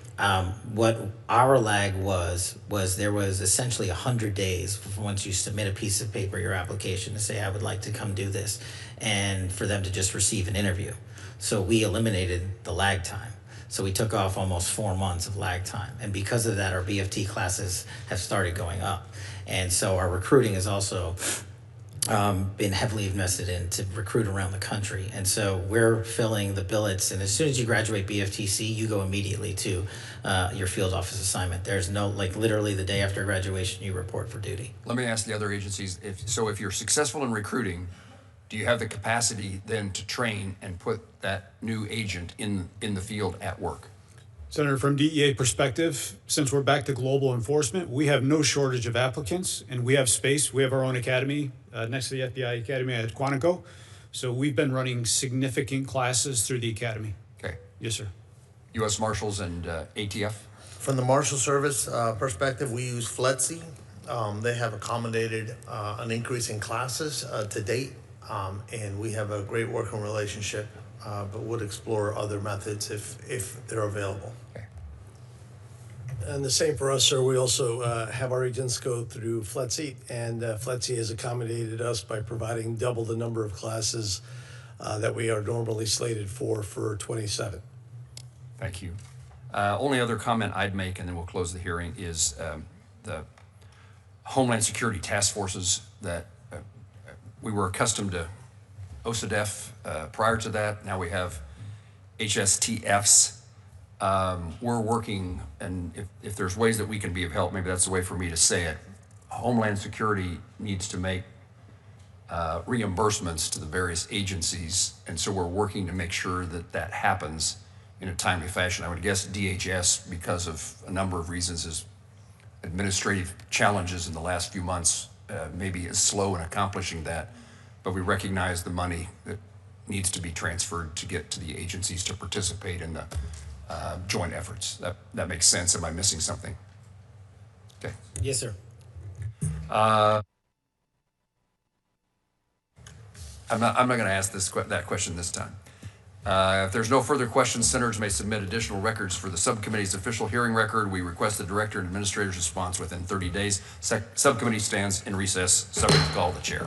what our lag was there was essentially 100 days once you submit a piece of paper, your application, to say I would like to come do this, and for them to just receive an interview. So we eliminated the lag time. So we took off almost 4 months of lag time. And because of that, our BFT classes have started going up. And so our recruiting has also been heavily invested in to recruit around the country. And so we're filling the billets. And as soon as you graduate BFTC, you go immediately to your field office assignment. There's no, literally the day after graduation, you report for duty. Let me ask the other agencies, if you're successful in recruiting, do you have the capacity then to train and put that new agent in the field at work? Senator, from DEA perspective, since we're back to global enforcement, we have no shortage of applicants, and we have space. We have our own academy next to the FBI Academy at Quantico. So we've been running significant classes through the academy. Okay. Yes, sir. U.S. Marshals and ATF? From the Marshal Service perspective, we use FLETC. They have accommodated an increase in classes to date, and we have a great working relationship, but would explore other methods if they're available. Okay. And the same for us, sir. We also have our agents go through FLETC, and FLETC has accommodated us by providing double the number of classes that we are normally slated for 27. Thank you. Only other comment I'd make, and then we'll close the hearing, is the Homeland Security task forces that we were accustomed to OCDEF prior to that. Now we have HSTFs. We're working, and if there's ways that we can be of help, maybe that's the way for me to say it. Homeland Security needs to make reimbursements to the various agencies, and so we're working to make sure that that happens in a timely fashion. I would guess DHS, because of a number of reasons, is administrative challenges in the last few months, maybe is slow in accomplishing that, but we recognize the money that needs to be transferred to get to the agencies to participate in the joint efforts. That makes sense. Am I missing something? Okay. Yes, sir. I'm not going to ask that question this time. If there's no further questions, senators may submit additional records for the subcommittee's official hearing record. We request the director and administrator's response within 30 days. Subcommittee stands in recess, subject to call of the chair.